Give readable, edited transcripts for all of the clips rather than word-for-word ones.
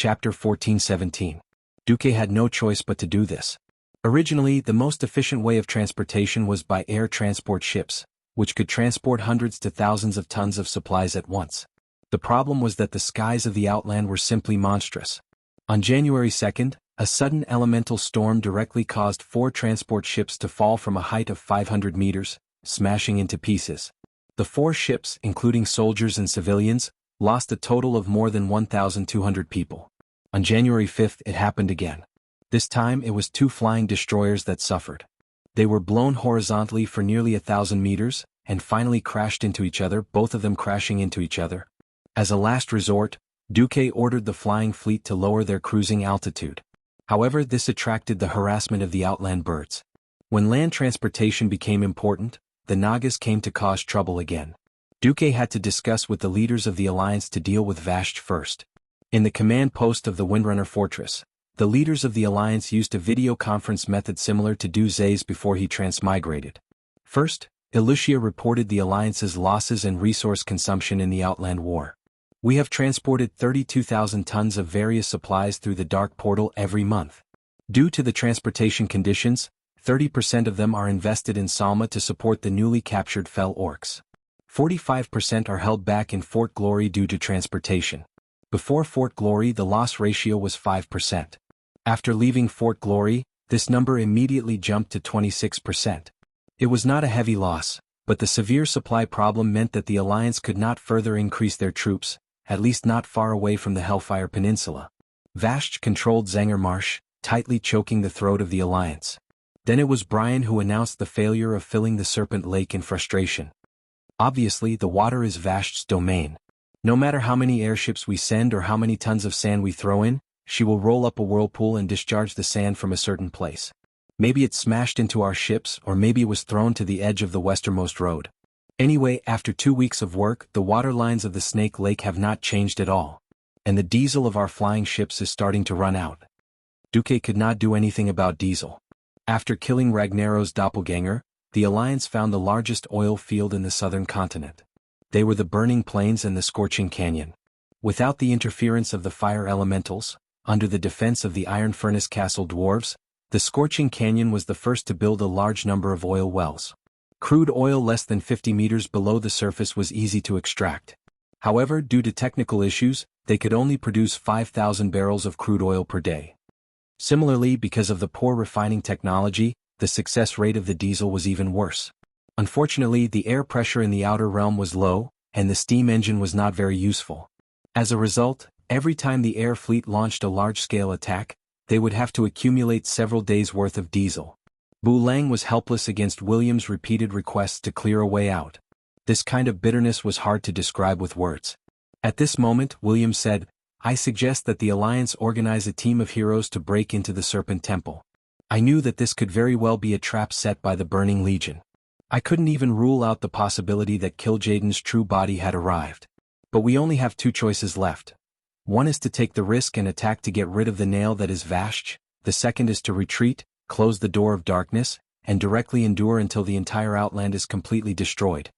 Chapter 14:17. Duque had no choice but to do this. Originally, the most efficient way of transportation was by air transport ships, which could transport hundreds to thousands of tons of supplies at once. The problem was that the skies of the outland were simply monstrous. On January 2nd, a sudden elemental storm directly caused 4 transport ships to fall from a height of 500 meters, smashing into pieces. The 4 ships, including soldiers and civilians, lost a total of more than 1,200 people. On January 5th it happened again. This time it was 2 flying destroyers that suffered. They were blown horizontally for nearly 1,000 meters, and finally crashed into each other, both of them crashing into each other. As a last resort, Duque ordered the flying fleet to lower their cruising altitude. However, this attracted the harassment of the outland birds. When land transportation became important, the Nagas came to cause trouble again. Duque had to discuss with the leaders of the alliance to deal with Vasht first. In the command post of the Windrunner fortress, the leaders of the alliance used a video conference method similar to Duque's before he transmigrated. First, Wuxia reported the alliance's losses and resource consumption in the outland war. We have transported 32,000 tons of various supplies through the dark portal every month. Due to the transportation conditions, 30% of them are invested in Salma to support the newly captured Fel orcs. 45% are held back in Fort Glory due to transportation. Before Fort Glory the loss ratio was 5%. After leaving Fort Glory, this number immediately jumped to 26%. It was not a heavy loss, but the severe supply problem meant that the alliance could not further increase their troops, at least not far away from the Hellfire Peninsula. Vasht controlled Zenger Marsh, tightly choking the throat of the alliance. Then it was Brian who announced the failure of filling the Serpent Lake in frustration. Obviously, the water is Vasht's domain. No matter how many airships we send or how many tons of sand we throw in, she will roll up a whirlpool and discharge the sand from a certain place. Maybe it smashed into our ships, or maybe it was thrown to the edge of the westernmost road. Anyway, after 2 weeks of work, the water lines of the Snake Lake have not changed at all. And the diesel of our flying ships is starting to run out. Duque could not do anything about diesel. After killing Ragnaro's doppelganger, the Alliance found the largest oil field in the southern continent. They were the Burning Plains and the Scorching Canyon. Without the interference of the fire elementals, under the defense of the Iron Furnace Castle dwarves, the Scorching Canyon was the first to build a large number of oil wells. Crude oil less than 50 meters below the surface was easy to extract. However, due to technical issues, they could only produce 5,000 barrels of crude oil per day. Similarly, because of the poor refining technology, the success rate of the diesel was even worse. Unfortunately, the air pressure in the outer realm was low, and the steam engine was not very useful. As a result, every time the air fleet launched a large-scale attack, they would have to accumulate several days' worth of diesel. Boulang was helpless against William's repeated requests to clear a way out. This kind of bitterness was hard to describe with words. At this moment, William said, "I suggest that the Alliance organize a team of heroes to break into the Serpent Temple." I knew that this could very well be a trap set by the Burning Legion. I couldn't even rule out the possibility that Kil'jaeden's true body had arrived. But we only have 2 choices left. One is to take the risk and attack to get rid of the nail that is Vasht, the second is to retreat, close the door of darkness, and directly endure until the entire outland is completely destroyed.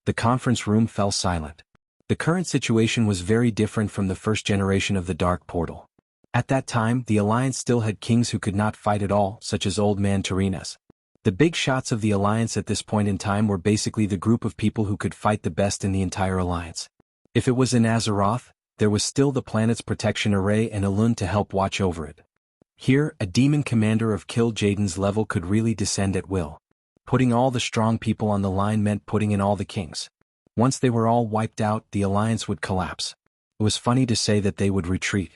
The conference room fell silent. The current situation was very different from the first generation of the Dark Portal. At that time, the Alliance still had kings who could not fight at all, such as Old Man Tarinas. The big shots of the Alliance at this point in time were basically the group of people who could fight the best in the entire Alliance. If it was in Azeroth, there was still the planet's protection array and Elun to help watch over it. Here, a demon commander of Kil'jaeden's level could really descend at will. Putting all the strong people on the line meant putting in all the kings. Once they were all wiped out, the Alliance would collapse. It was funny to say that they would retreat.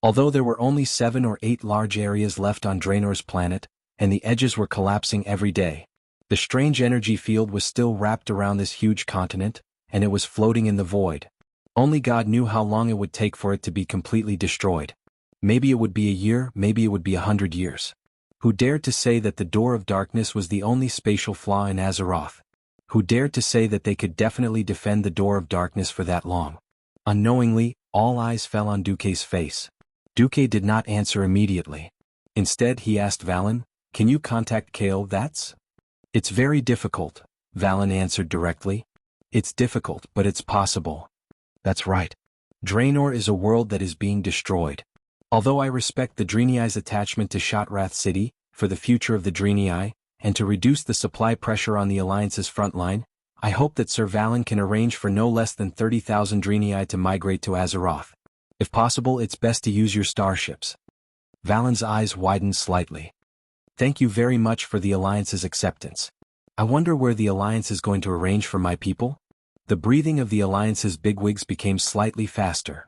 Although there were only 7 or 8 large areas left on Draenor's planet, and the edges were collapsing every day, the strange energy field was still wrapped around this huge continent, and it was floating in the void. Only God knew how long it would take for it to be completely destroyed. Maybe it would be a year, maybe it would be 100 years. Who dared to say that the Door of Darkness was the only spatial flaw in Azeroth? Who dared to say that they could definitely defend the Door of Darkness for that long? Unknowingly, all eyes fell on Duque's face. Duque did not answer immediately. Instead, he asked Valen, "Can you contact Kael? It's very difficult," Valen answered directly. "It's difficult, but it's possible." "That's right. Draenor is a world that is being destroyed. Although I respect the Dreenei's attachment to Shotrath City, for the future of the Dreenei, and to reduce the supply pressure on the Alliance's front line, I hope that Sir Valen can arrange for no less than 30,000 Dreenei to migrate to Azeroth. If possible, it's best to use your starships. Valen's eyes widened slightly. Thank you very much for the Alliance's acceptance. I wonder where the Alliance is going to arrange for my people? The breathing of the Alliance's bigwigs became slightly faster.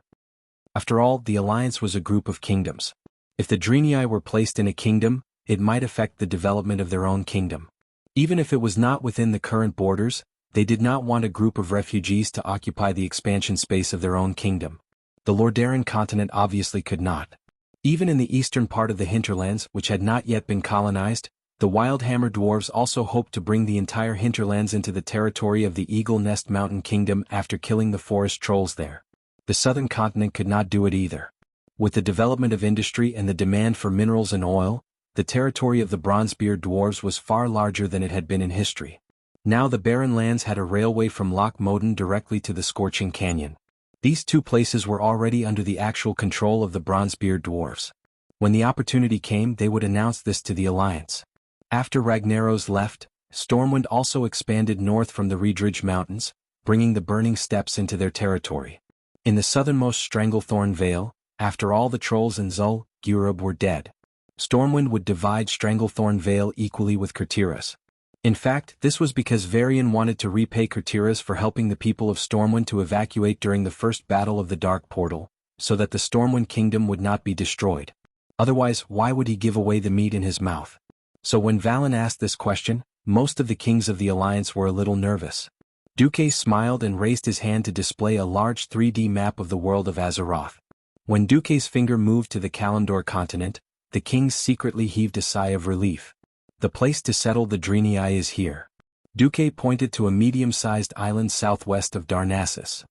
After all, the Alliance was a group of kingdoms. If the Dreenei were placed in a kingdom, it might affect the development of their own kingdom. Even if it was not within the current borders, they did not want a group of refugees to occupy the expansion space of their own kingdom. The Lordaeron continent obviously could not. Even in the eastern part of the hinterlands, which had not yet been colonized, the Wildhammer dwarves also hoped to bring the entire hinterlands into the territory of the Eagle Nest Mountain Kingdom after killing the forest trolls there. The southern continent could not do it either. With the development of industry and the demand for minerals and oil, the territory of the Bronzebeard dwarves was far larger than it had been in history. Now the barren lands had a railway from Loch Moden directly to the Scorching Canyon. These two places were already under the actual control of the Bronzebeard dwarves. When the opportunity came, they would announce this to the Alliance. After Ragnaros left, Stormwind also expanded north from the Reedridge Mountains, bringing the Burning Steppes into their territory. In the southernmost Stranglethorn Vale, after all the trolls in Zul, Gurub were dead, Stormwind would divide Stranglethorn Vale equally with Kurtiras. In fact, this was because Varian wanted to repay Kurtiras for helping the people of Stormwind to evacuate during the first battle of the Dark Portal, so that the Stormwind Kingdom would not be destroyed. Otherwise, why would he give away the meat in his mouth? So when Valen asked this question, most of the kings of the Alliance were a little nervous. Duque smiled and raised his hand to display a large 3D map of the world of Azeroth. When Duque's finger moved to the Kalimdor continent, the kings secretly heaved a sigh of relief. The place to settle the Dreenei is here. Duque pointed to a medium-sized island southwest of Darnassus.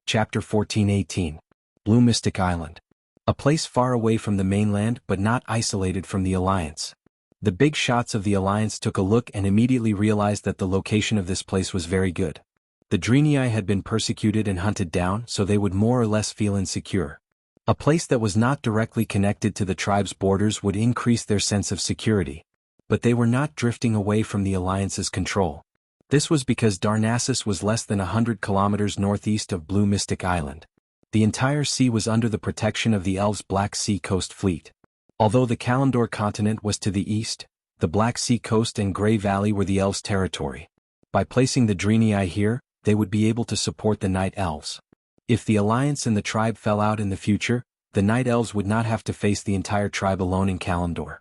Chapter 14:18. Blue Mystic Island. A place far away from the mainland but not isolated from the Alliance. The big shots of the Alliance took a look and immediately realized that the location of this place was very good. The Dreenei had been persecuted and hunted down, so they would more or less feel insecure. A place that was not directly connected to the tribe's borders would increase their sense of security. But they were not drifting away from the Alliance's control. This was because Darnassus was less than 100 kilometers northeast of Blue Mystic Island. The entire sea was under the protection of the Elves' Black Sea Coast Fleet. Although the Kalimdor continent was to the east, the Black Sea Coast and Grey Valley were the Elves' territory. By placing the Dreenei here, they would be able to support the Night Elves. If the Alliance and the tribe fell out in the future, the Night Elves would not have to face the entire tribe alone in Kalimdor.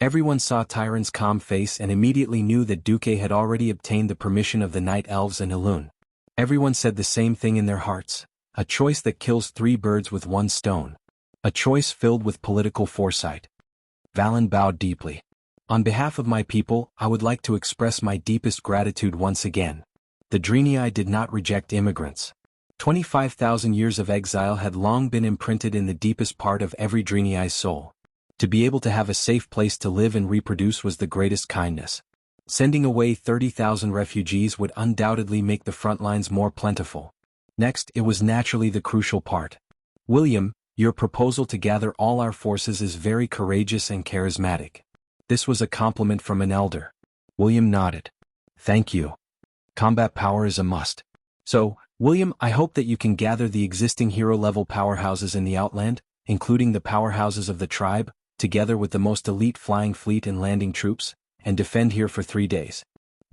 Everyone saw Tyron's calm face and immediately knew that Duque had already obtained the permission of the Night Elves and Elune. Everyone said the same thing in their hearts, a choice that kills 3 birds with 1 stone. A choice filled with political foresight. Valen bowed deeply. On behalf of my people, I would like to express my deepest gratitude once again. The Dreenei did not reject immigrants. 25,000 years of exile had long been imprinted in the deepest part of every Dreenei's soul. To be able to have a safe place to live and reproduce was the greatest kindness. Sending away 30,000 refugees would undoubtedly make the front lines more plentiful. Next, it was naturally the crucial part. William, your proposal to gather all our forces is very courageous and charismatic. This was a compliment from an elder. William nodded. Thank you. Combat power is a must. So, William, I hope that you can gather the existing hero-level powerhouses in the Outland, including the powerhouses of the tribe, together with the most elite flying fleet and landing troops, and defend here for 3 days.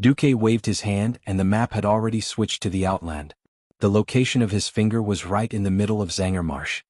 Duque waved his hand and the map had already switched to the Outland. The location of his finger was right in the middle of Zangermarsh.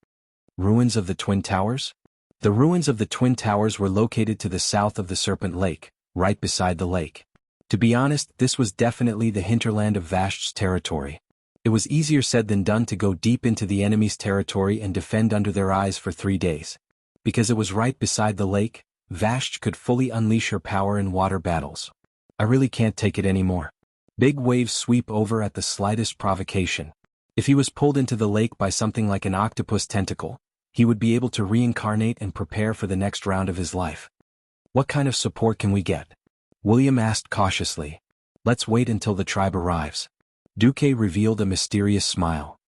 Ruins of the Twin Towers? The ruins of the Twin Towers were located to the south of the Serpent Lake, right beside the lake. To be honest, this was definitely the hinterland of Vasht's territory. It was easier said than done to go deep into the enemy's territory and defend under their eyes for 3 days. Because it was right beside the lake, Vasht could fully unleash her power in water battles. I really can't take it anymore. Big waves sweep over at the slightest provocation. If he was pulled into the lake by something like an octopus tentacle, he would be able to reincarnate and prepare for the next round of his life. What kind of support can we get? William asked cautiously. Let's wait until the tribe arrives. Duque revealed a mysterious smile.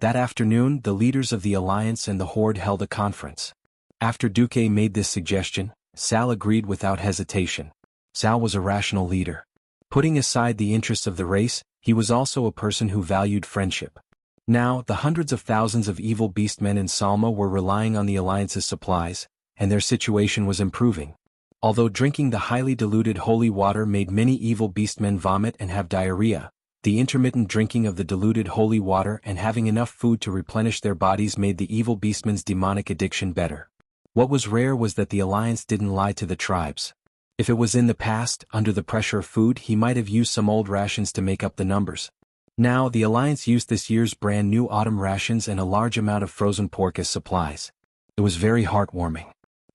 That afternoon, the leaders of the Alliance and the Horde held a conference. After Duque made this suggestion, Sal agreed without hesitation. Sal was a rational leader. Putting aside the interests of the race, he was also a person who valued friendship. Now, the hundreds of thousands of evil beastmen in Salma were relying on the Alliance's supplies, and their situation was improving. Although drinking the highly diluted holy water made many evil beastmen vomit and have diarrhea, the intermittent drinking of the diluted holy water and having enough food to replenish their bodies made the evil beastmen's demonic addiction better. What was rare was that the Alliance didn't lie to the tribes. If it was in the past, under the pressure of food, he might have used some old rations to make up the numbers. Now, the Alliance used this year's brand new autumn rations and a large amount of frozen pork as supplies. It was very heartwarming.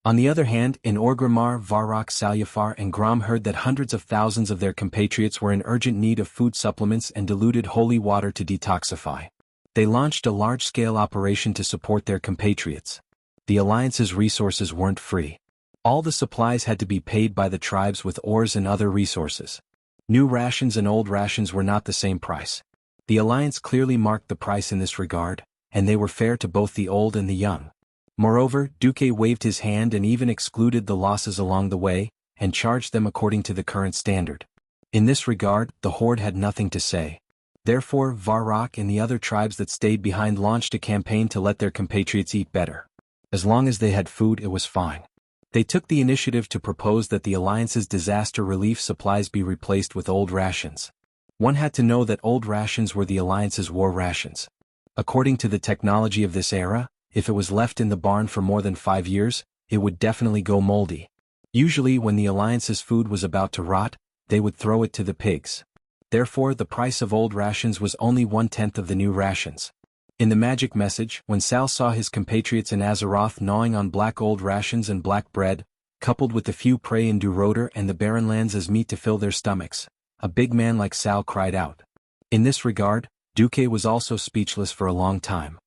On the other hand, in Orgrimmar, Varrock, Salyafar and Grom heard that hundreds of thousands of their compatriots were in urgent need of food supplements and diluted holy water to detoxify. They launched a large-scale operation to support their compatriots. The Alliance's resources weren't free. All the supplies had to be paid by the tribes with ores and other resources. New rations and old rations were not the same price. The Alliance clearly marked the price in this regard, and they were fair to both the old and the young. Moreover, Duque waved his hand and even excluded the losses along the way, and charged them according to the current standard. In this regard, the Horde had nothing to say. Therefore, Varrock and the other tribes that stayed behind launched a campaign to let their compatriots eat better. As long as they had food, it was fine. They took the initiative to propose that the Alliance's disaster relief supplies be replaced with old rations. One had to know that old rations were the Alliance's war rations. According to the technology of this era, if it was left in the barn for more than 5 years, it would definitely go moldy. Usually when the Alliance's food was about to rot, they would throw it to the pigs. Therefore, the price of old rations was only 1/10 of the new rations. In the magic message, when Sal saw his compatriots in Azeroth gnawing on black old rations and black bread, coupled with the few prey in Duroder and the barren lands as meat to fill their stomachs, a big man like Sal cried out. In this regard, Duque was also speechless for a long time.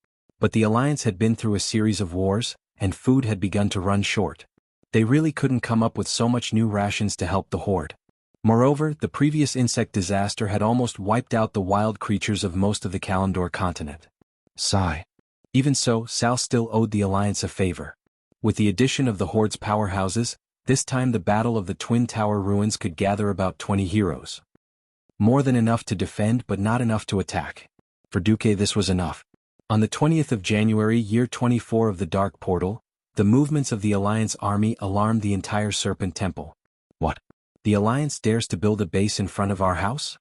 But the Alliance had been through a series of wars, and food had begun to run short. They really couldn't come up with so much new rations to help the Horde. Moreover, the previous insect disaster had almost wiped out the wild creatures of most of the Kalimdor continent. Sigh. Even so, Sal still owed the Alliance a favor. With the addition of the Horde's powerhouses, this time the Battle of the Twin Tower Ruins could gather about 20 heroes. More than enough to defend but not enough to attack. For Duque this was enough. On the 20th of January, year 24 of the Dark Portal, the movements of the Alliance army alarmed the entire Serpent Temple. What? The Alliance dares to build a base in front of our house?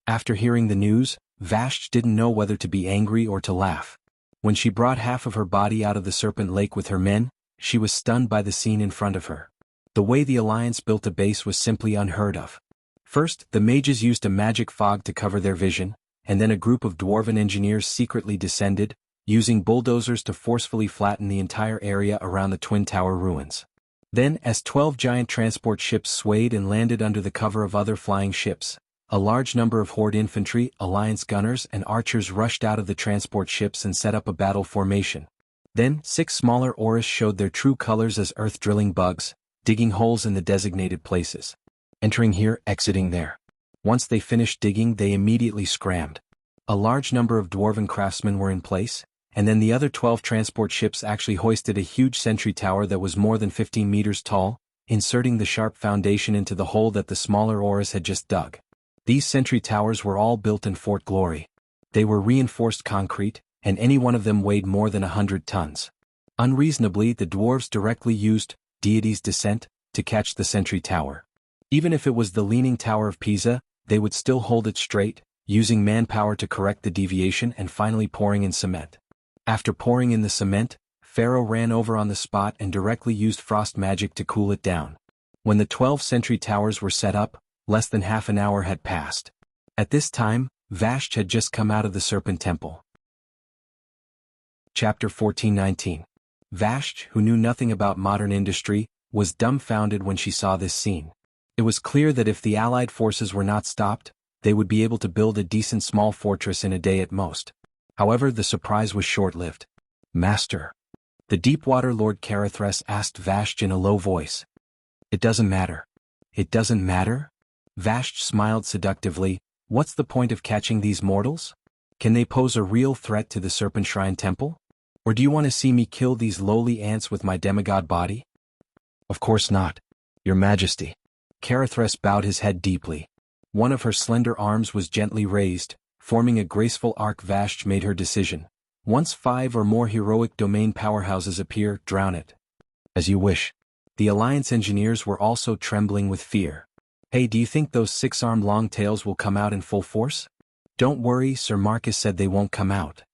After hearing the news, Vashj didn't know whether to be angry or to laugh. When she brought half of her body out of the Serpent Lake with her men, she was stunned by the scene in front of her. The way the Alliance built a base was simply unheard of. First, the mages used a magic fog to cover their vision, and then a group of dwarven engineers secretly descended, using bulldozers to forcefully flatten the entire area around the Twin Tower ruins. Then, as 12 giant transport ships swayed and landed under the cover of other flying ships, a large number of Horde infantry, Alliance gunners and archers rushed out of the transport ships and set up a battle formation. Then, 6 smaller Auras showed their true colors as earth-drilling bugs, digging holes in the designated places. Entering here, exiting there. Once they finished digging, they immediately scrammed. A large number of dwarven craftsmen were in place, and then the other 12 transport ships actually hoisted a huge sentry tower that was more than 15 meters tall, inserting the sharp foundation into the hole that the smaller Auras had just dug. These sentry towers were all built in Fort Glory. They were reinforced concrete, and any one of them weighed more than 100 tons. Unreasonably, the dwarves directly used Deity's Descent to catch the sentry tower. Even if it was the Leaning Tower of Pisa, they would still hold it straight, using manpower to correct the deviation and finally pouring in cement. After pouring in the cement, Pharaoh ran over on the spot and directly used frost magic to cool it down. When the 12 sentry towers were set up, less than half an hour had passed. At this time, Vashj had just come out of the Serpent Temple. Chapter 14:19. Vashj, who knew nothing about modern industry, was dumbfounded when she saw this scene. It was clear that if the Allied forces were not stopped, they would be able to build a decent small fortress in a day at most. However, the surprise was short-lived. Master. The Deepwater Lord Karathres asked Vashj in a low voice. It doesn't matter. It doesn't matter? Vashj smiled seductively. What's the point of catching these mortals? Can they pose a real threat to the Serpent Shrine Temple? Or do you want to see me kill these lowly ants with my demigod body? Of course not, Your Majesty. Karethres bowed his head deeply. One of her slender arms was gently raised, forming a graceful arc. Vashj made her decision. Once 5 or more heroic domain powerhouses appear, drown it. As you wish. The Alliance engineers were also trembling with fear. Hey, do you think those 6-armed long-tails will come out in full force? Don't worry, Sir Marcus said they won't come out.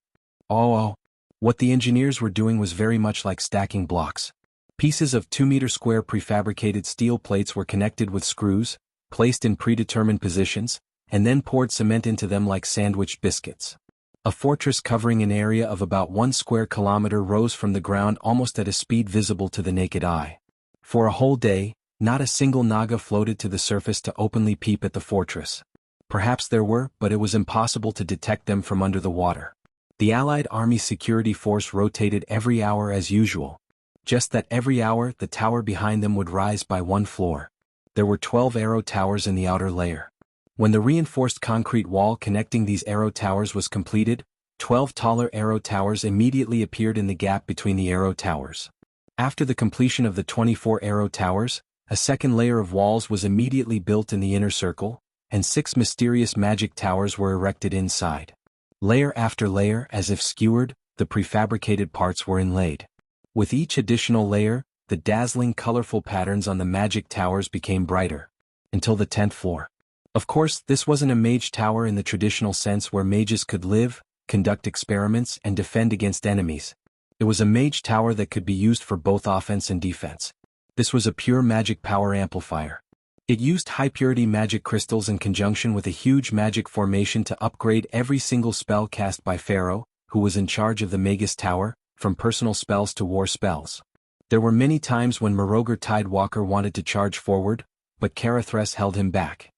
Oh. What the engineers were doing was very much like stacking blocks. Pieces of 2-meter square prefabricated steel plates were connected with screws, placed in predetermined positions, and then poured cement into them like sandwiched biscuits. A fortress covering an area of about 1 square kilometer rose from the ground almost at a speed visible to the naked eye. For a whole day, not a single Naga floated to the surface to openly peep at the fortress. Perhaps there were, but it was impossible to detect them from under the water. The Allied Army security force rotated every hour as usual. Just that every hour the tower behind them would rise by 1 floor. There were 12 arrow towers in the outer layer. When the reinforced concrete wall connecting these arrow towers was completed, 12 taller arrow towers immediately appeared in the gap between the arrow towers. After the completion of the 24 arrow towers, a second layer of walls was immediately built in the inner circle, and 6 mysterious magic towers were erected inside. Layer after layer, as if skewered, the prefabricated parts were inlaid. With each additional layer, the dazzling colorful patterns on the magic towers became brighter. Until the 10th floor. Of course, this wasn't a mage tower in the traditional sense where mages could live, conduct experiments, and defend against enemies. It was a mage tower that could be used for both offense and defense. This was a pure magic power amplifier. It used high-purity magic crystals in conjunction with a huge magic formation to upgrade every single spell cast by Pharaoh, who was in charge of the Magus Tower, from personal spells to war spells. There were many times when Meroger Tidewalker wanted to charge forward, but Karethres held him back.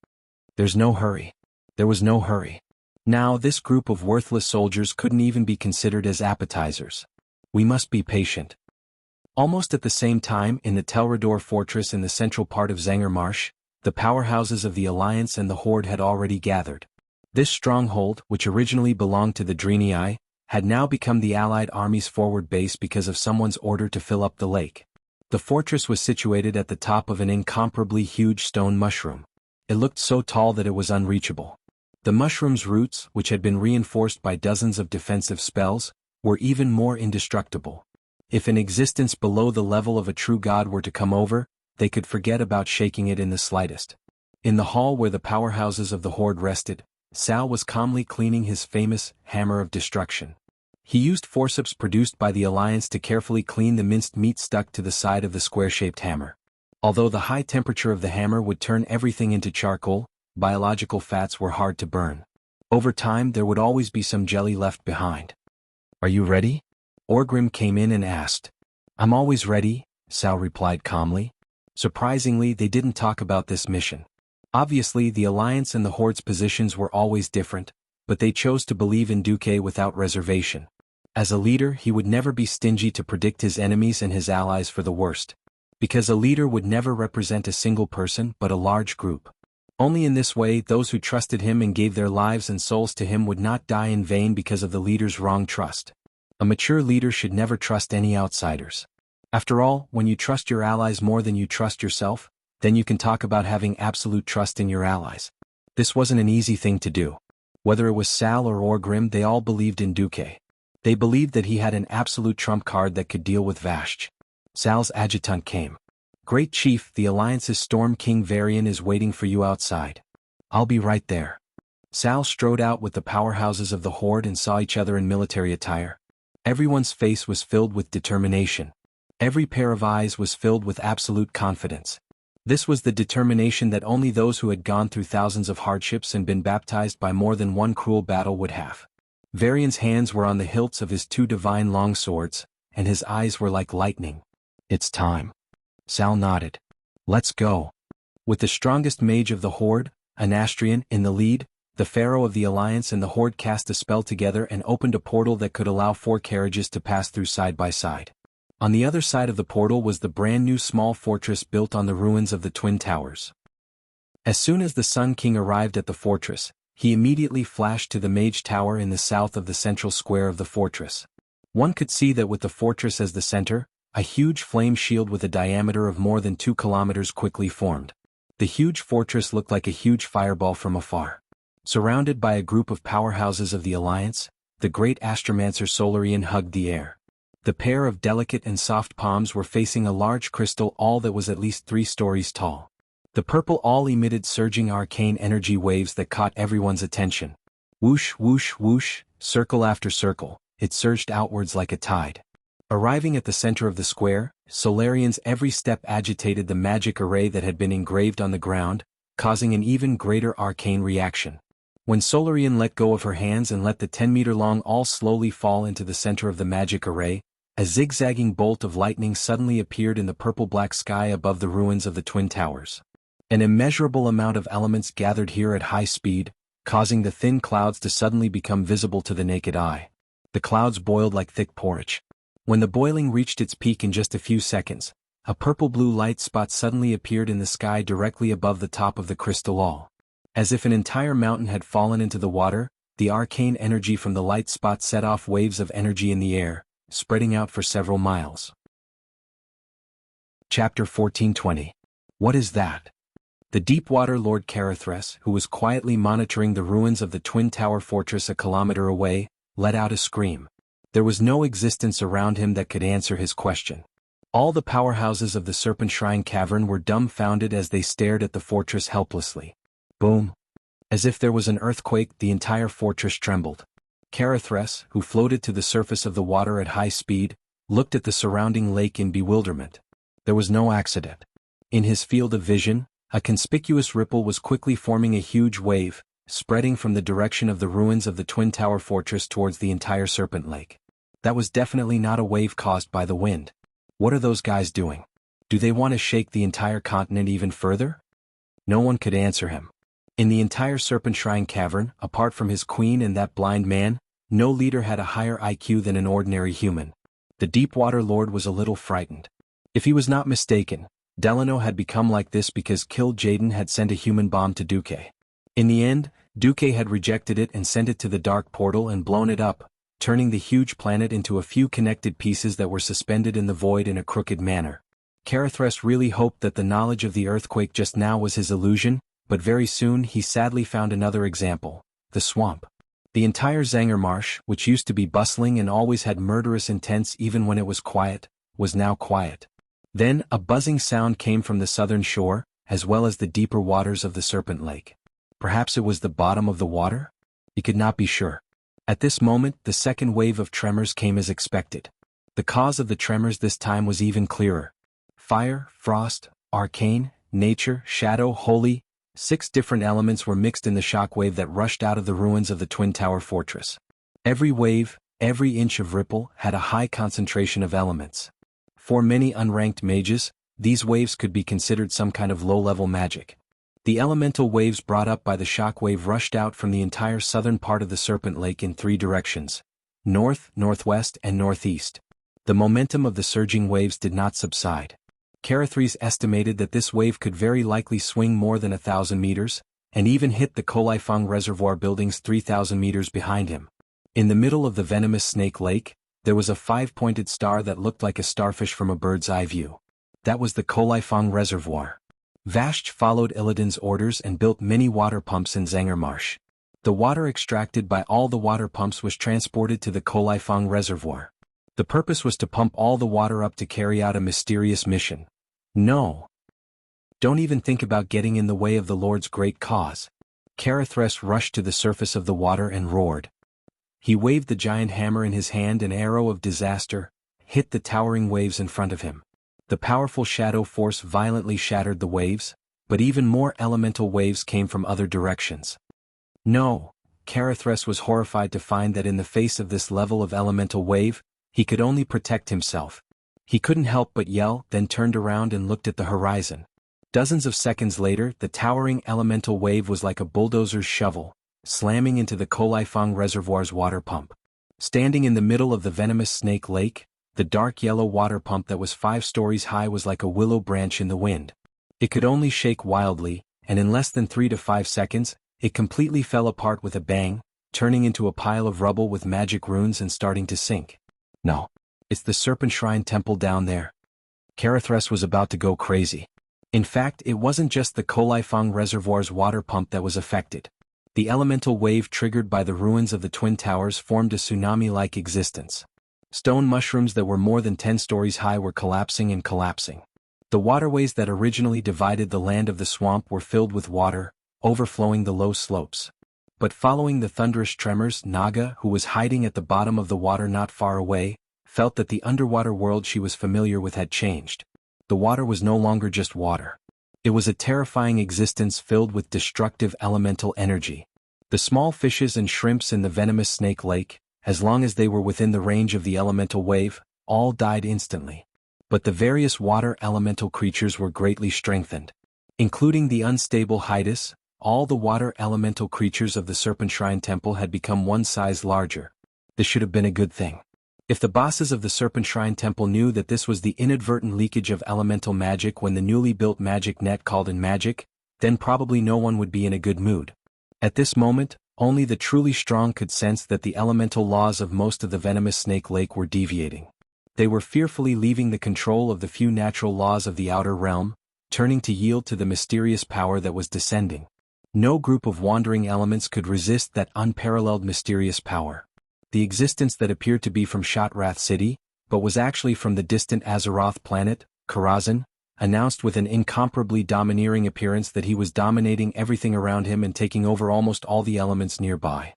There's no hurry. There was no hurry. Now this group of worthless soldiers couldn't even be considered as appetizers. We must be patient. Almost at the same time, in the Telrador fortress in the central part of Zangermarsh, the powerhouses of the Alliance and the Horde had already gathered. This stronghold, which originally belonged to the Dreenii, had now become the Allied army's forward base because of someone's order to fill up the lake. The fortress was situated at the top of an incomparably huge stone mushroom. It looked so tall that it was unreachable. The mushroom's roots, which had been reinforced by dozens of defensive spells, were even more indestructible. If an existence below the level of a true god were to come over, they could forget about shaking it in the slightest. In the hall where the powerhouses of the Horde rested, Sal was calmly cleaning his famous hammer of destruction. He used forceps produced by the Alliance to carefully clean the minced meat stuck to the side of the square-shaped hammer. Although the high temperature of the hammer would turn everything into charcoal, biological fats were hard to burn. Over time there would always be some jelly left behind. Are you ready? Orgrim came in and asked. I'm always ready, Sal replied calmly. Surprisingly, they didn't talk about this mission. Obviously, the Alliance and the Horde's positions were always different, but they chose to believe in Duque without reservation. As a leader, he would never be stingy to predict his enemies and his allies for the worst. Because a leader would never represent a single person but a large group. Only in this way, those who trusted him and gave their lives and souls to him would not die in vain because of the leader's wrong trust. A mature leader should never trust any outsiders. After all, when you trust your allies more than you trust yourself, then you can talk about having absolute trust in your allies. This wasn't an easy thing to do. Whether it was Sal or Orgrim, they all believed in Duque. They believed that he had an absolute trump card that could deal with Vashj. Sal's adjutant came. Great Chief, the Alliance's Storm King Varian is waiting for you outside. I'll be right there. Sal strode out with the powerhouses of the Horde and saw each other in military attire. Everyone's face was filled with determination. Every pair of eyes was filled with absolute confidence. This was the determination that only those who had gone through thousands of hardships and been baptized by more than one cruel battle would have. Varian's hands were on the hilts of his 2 divine longswords, and his eyes were like lightning. It's time. Sal nodded. Let's go. With the strongest mage of the Horde, Anastrian, in the lead, the Pharaoh of the Alliance and the Horde cast a spell together and opened a portal that could allow 4 carriages to pass through side by side. On the other side of the portal was the brand new small fortress built on the ruins of the Twin Towers. As soon as the Sun King arrived at the fortress, He immediately flashed to the Mage Tower in the south of the central square of the fortress. One could see that with the fortress as the center, a huge flame shield with a diameter of more than 2 kilometers quickly formed. The huge fortress looked like a huge fireball from afar. Surrounded by a group of powerhouses of the Alliance, the great astromancer Solarian hugged the air. The pair of delicate and soft palms were facing a large crystal awl that was at least 3 stories tall. The purple awl emitted surging arcane energy waves that caught everyone's attention. Whoosh, whoosh, whoosh, circle after circle, it surged outwards like a tide. Arriving at the center of the square, Solarian's every step agitated the magic array that had been engraved on the ground, causing an even greater arcane reaction. When Solarian let go of her hands and let the 10-meter-long awl slowly fall into the center of the magic array, a zigzagging bolt of lightning suddenly appeared in the purple-black sky above the ruins of the Twin Towers. An immeasurable amount of elements gathered here at high speed, causing the thin clouds to suddenly become visible to the naked eye. The clouds boiled like thick porridge. When the boiling reached its peak in just a few seconds, a purple-blue light spot suddenly appeared in the sky directly above the top of the crystal awl. As if an entire mountain had fallen into the water, the arcane energy from the light spot set off waves of energy in the air, spreading out for several miles. Chapter 1420. What is that? The Deepwater Lord Carithres, who was quietly monitoring the ruins of the Twin Tower Fortress a kilometer away, let out a scream. There was no existence around him that could answer his question. All the powerhouses of the Serpent Shrine Cavern were dumbfounded as they stared at the fortress helplessly. Boom! As if there was an earthquake, the entire fortress trembled. Carithres, who floated to the surface of the water at high speed, looked at the surrounding lake in bewilderment. There was no accident. In his field of vision, a conspicuous ripple was quickly forming a huge wave, spreading from the direction of the ruins of the Twin Tower Fortress towards the entire Serpent Lake. That was definitely not a wave caused by the wind. What are those guys doing? Do they want to shake the entire continent even further? No one could answer him. In the entire Serpent Shrine Cavern, apart from his queen and that blind man, no leader had a higher IQ than an ordinary human. The Deepwater Lord was a little frightened. If he was not mistaken, Delano had become like this because Kill Jaden had sent a human bomb to Duque. In the end, Duque had rejected it and sent it to the Dark Portal and blown it up, turning the huge planet into a few connected pieces that were suspended in the void in a crooked manner. Carithres really hoped that the knowledge of the earthquake just now was his illusion, but very soon he sadly found another example: the swamp. The entire Zanger Marsh, which used to be bustling and always had murderous intents even when it was quiet, was now quiet. Then a buzzing sound came from the southern shore, as well as the deeper waters of the Serpent Lake. Perhaps it was the bottom of the water? He could not be sure. At this moment, the second wave of tremors came as expected. The cause of the tremors this time was even clearer. Fire, frost, arcane, nature, shadow, holy, 6 different elements were mixed in the shockwave that rushed out of the ruins of the Twin Tower Fortress. Every wave, every inch of ripple, had a high concentration of elements. For many unranked mages, these waves could be considered some kind of low-level magic. The elemental waves brought up by the shockwave rushed out from the entire southern part of the Serpent Lake in 3 directions: north, northwest, and northeast. The momentum of the surging waves did not subside. Carithres estimated that this wave could very likely swing more than 1,000 meters, and even hit the Kolaifang Reservoir buildings 3,000 meters behind him. In the middle of the venomous Snake Lake, there was a 5-pointed star that looked like a starfish from a bird's eye view. That was the Kolaifang Reservoir. Vashch followed Illidan's orders and built many water pumps in Zanger Marsh. The water extracted by all the water pumps was transported to the Kolaifang Reservoir. The purpose was to pump all the water up to carry out a mysterious mission. No. Don't even think about getting in the way of the Lord's great cause. Carithres rushed to the surface of the water and roared. He waved the giant hammer in his hand, and an arrow of disaster hit the towering waves in front of him. The powerful shadow force violently shattered the waves, but even more elemental waves came from other directions. No, Carithres was horrified to find that in the face of this level of elemental wave, he could only protect himself. He couldn't help but yell, then turned around and looked at the horizon. Dozens of seconds later, the towering elemental wave was like a bulldozer's shovel, slamming into the Kolaifang Reservoir's water pump. Standing in the middle of the venomous Snake Lake, the dark yellow water pump that was 5 stories high was like a willow branch in the wind. It could only shake wildly, and in less than 3 to 5 seconds, It completely fell apart with a bang, turning into a pile of rubble with magic runes and starting to sink. No. It's the Serpent Shrine Temple down there. Karathres was about to go crazy. In fact, it wasn't just the Kolaifang Reservoir's water pump that was affected. The elemental wave triggered by the ruins of the Twin Towers formed a tsunami-like existence. Stone mushrooms that were more than 10 stories high were collapsing and collapsing. The waterways that originally divided the land of the swamp were filled with water, overflowing the low slopes. But following the thunderous tremors, Naga, who was hiding at the bottom of the water not far away, felt that the underwater world she was familiar with had changed. The water was no longer just water. It was a terrifying existence filled with destructive elemental energy. The small fishes and shrimps in the venomous snake lake, as long as they were within the range of the elemental wave, all died instantly. But the various water elemental creatures were greatly strengthened. Including the unstable Hydus, all the water elemental creatures of the Serpent Shrine Temple had become one size larger. This should have been a good thing. If the bosses of the Serpent Shrine Temple knew that this was the inadvertent leakage of elemental magic when the newly built magic net called in magic, then probably no one would be in a good mood. At this moment, only the truly strong could sense that the elemental laws of most of the venomous snake lake were deviating. They were fearfully leaving the control of the few natural laws of the outer realm, turning to yield to the mysterious power that was descending. No group of wandering elements could resist that unparalleled mysterious power. The existence that appeared to be from Shotrath City, but was actually from the distant Azeroth planet, Karazhan, announced with an incomparably domineering appearance that he was dominating everything around him and taking over almost all the elements nearby.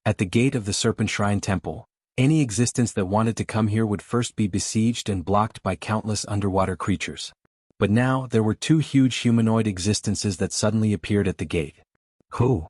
At the gate of the Serpent Shrine Temple, any existence that wanted to come here would first be besieged and blocked by countless underwater creatures. But now there were two huge humanoid existences that suddenly appeared at the gate. Who?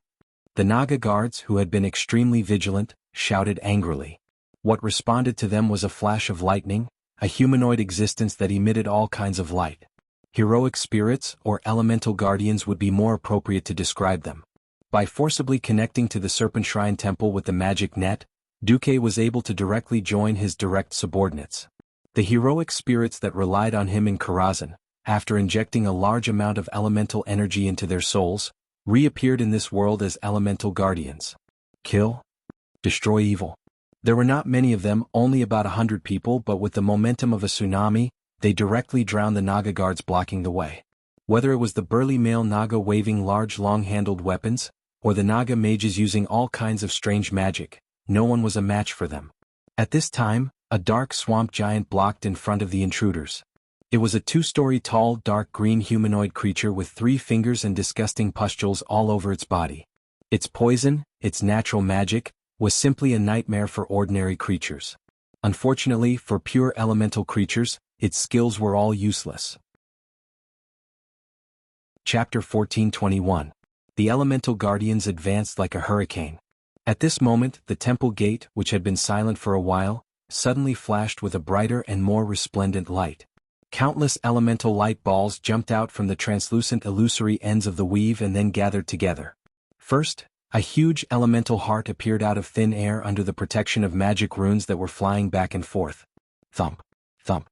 The Naga guards, who had been extremely vigilant, shouted angrily. What responded to them was a flash of lightning, a humanoid existence that emitted all kinds of light. Heroic spirits, or elemental guardians would be more appropriate to describe them. By forcibly connecting to the Serpent Shrine Temple with the magic net, Duque was able to directly join his direct subordinates. The heroic spirits that relied on him in Karazhan, after injecting a large amount of elemental energy into their souls, reappeared in this world as elemental guardians. Kill? Destroy evil. There were not many of them, only about 100 people, but with the momentum of a tsunami, they directly drowned the Naga guards blocking the way. Whether it was the burly male Naga waving large long-handled weapons, or the Naga mages using all kinds of strange magic, no one was a match for them. At this time, a dark swamp giant blocked in front of the intruders. It was a 2-story tall dark green humanoid creature with 3 fingers and disgusting pustules all over its body. Its poison, its natural magic, was simply a nightmare for ordinary creatures. Unfortunately, for pure elemental creatures, its skills were all useless. Chapter 1421. The Elemental Guardians advanced like a hurricane. At this moment, the temple gate, which had been silent for a while, suddenly flashed with a brighter and more resplendent light. Countless elemental light balls jumped out from the translucent illusory ends of the weave and then gathered together. First, a huge elemental heart appeared out of thin air under the protection of magic runes that were flying back and forth. Thump, thump.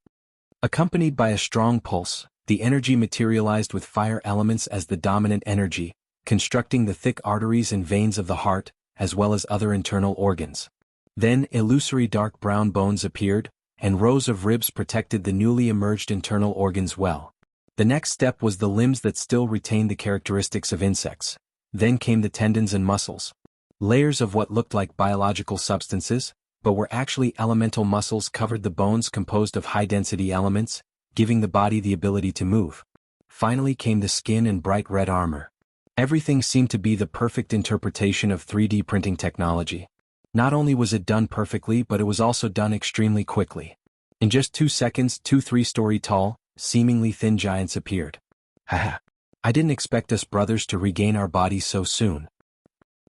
Accompanied by a strong pulse, the energy materialized with fire elements as the dominant energy, constructing the thick arteries and veins of the heart, as well as other internal organs. Then illusory dark brown bones appeared, and rows of ribs protected the newly emerged internal organs well. The next step was the limbs that still retained the characteristics of insects. Then came the tendons and muscles. Layers of what looked like biological substances, but were actually elemental muscles covered the bones composed of high-density elements, giving the body the ability to move. Finally came the skin and bright red armor. Everything seemed to be the perfect interpretation of 3D printing technology. Not only was it done perfectly, but it was also done extremely quickly. In just 2 seconds, 2 3-story tall, seemingly thin giants appeared. Haha. I didn't expect us brothers to regain our bodies so soon.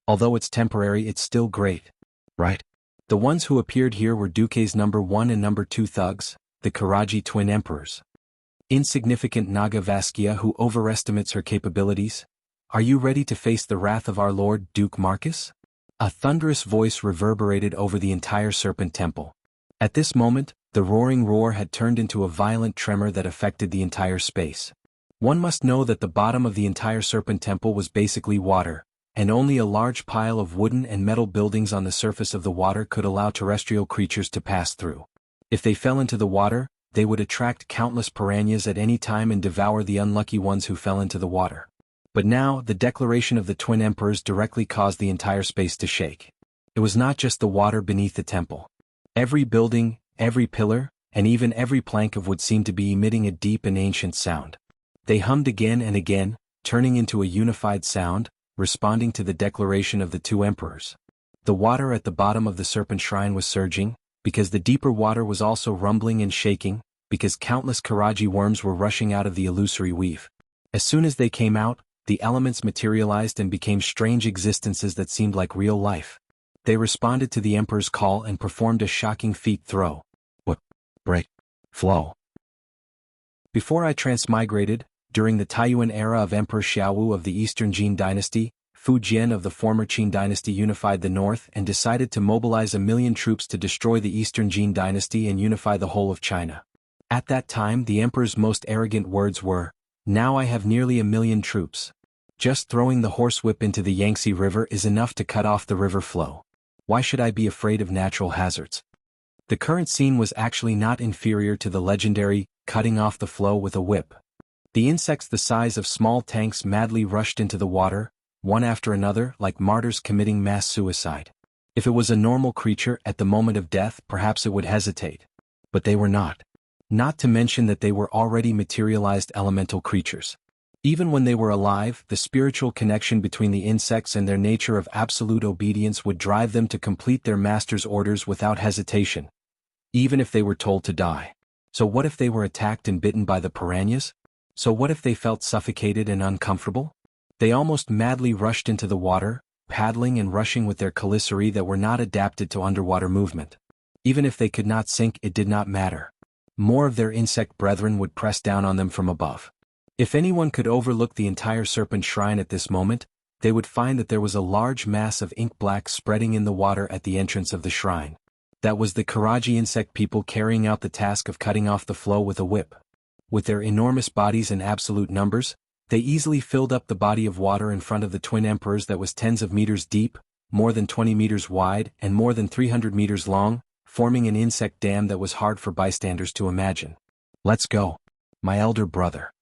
Although it's temporary, it's still great. Right? The ones who appeared here were Duque's number 1 and number 2 thugs, the Karaji twin emperors. Insignificant Naga Vaskia who overestimates her capabilities. Are you ready to face the wrath of our Lord Duke Marcus? A thunderous voice reverberated over the entire Serpent Temple. At this moment, the roaring roar had turned into a violent tremor that affected the entire space. One must know that the bottom of the entire serpent temple was basically water, and only a large pile of wooden and metal buildings on the surface of the water could allow terrestrial creatures to pass through. If they fell into the water, they would attract countless piranhas at any time and devour the unlucky ones who fell into the water. But now, the declaration of the twin emperors directly caused the entire space to shake. It was not just the water beneath the temple. Every building, every pillar, and even every plank of wood seemed to be emitting a deep and ancient sound. They hummed again and again, turning into a unified sound, responding to the declaration of the two emperors. The water at the bottom of the serpent shrine was surging, because the deeper water was also rumbling and shaking, because countless Karaji worms were rushing out of the illusory weave. As soon as they came out, the elements materialized and became strange existences that seemed like real life. They responded to the emperor's call and performed a shocking feat: throw, whip, break, flow. Before I transmigrated, during the Taiyuan era of Emperor Xiaowu of the Eastern Jin dynasty, Fu Jian of the former Qin dynasty unified the north and decided to mobilize 1,000,000 troops to destroy the Eastern Jin dynasty and unify the whole of China. At that time, the emperor's most arrogant words were, "Now I have nearly 1,000,000 troops. Just throwing the horsewhip into the Yangtze River is enough to cut off the river flow. Why should I be afraid of natural hazards?" The current scene was actually not inferior to the legendary cutting off the flow with a whip. The insects the size of small tanks madly rushed into the water, one after another, like martyrs committing mass suicide. If it was a normal creature at the moment of death, perhaps it would hesitate. But they were not. Not to mention that they were already materialized elemental creatures. Even when they were alive, the spiritual connection between the insects and their nature of absolute obedience would drive them to complete their master's orders without hesitation, even if they were told to die. So what if they were attacked and bitten by the piranhas? So what if they felt suffocated and uncomfortable? They almost madly rushed into the water, paddling and rushing with their chelicerae that were not adapted to underwater movement. Even if they could not sink, it did not matter. More of their insect brethren would press down on them from above. If anyone could overlook the entire serpent shrine at this moment, they would find that there was a large mass of ink black spreading in the water at the entrance of the shrine. That was the Karaji insect people carrying out the task of cutting off the flow with a whip. With their enormous bodies in absolute numbers, they easily filled up the body of water in front of the twin emperors that was tens of meters deep, more than 20 meters wide, and more than 300 meters long, forming an insect dam that was hard for bystanders to imagine. "Let's go, my elder brother.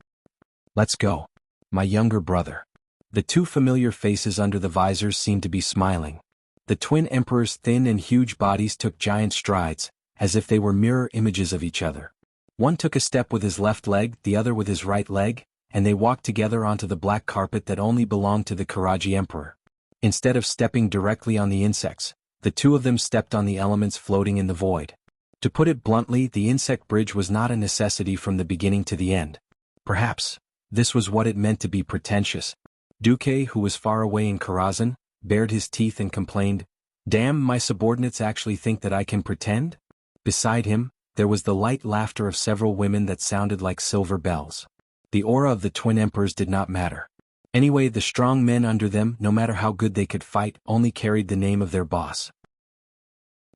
Let's go, my younger brother." The two familiar faces under the visors seemed to be smiling. The twin emperors' thin and huge bodies took giant strides, as if they were mirror images of each other. One took a step with his left leg, the other with his right leg, and they walked together onto the black carpet that only belonged to the Karaji emperor. Instead of stepping directly on the insects, the two of them stepped on the elements floating in the void. To put it bluntly, the insect bridge was not a necessity from the beginning to the end. Perhaps this was what it meant to be pretentious. Duque, who was far away in Karazhan, bared his teeth and complained, "Damn, my subordinates actually think that I can pretend?" Beside him, there was the light laughter of several women that sounded like silver bells. The aura of the twin emperors did not matter. Anyway, the strong men under them, no matter how good they could fight, only carried the name of their boss.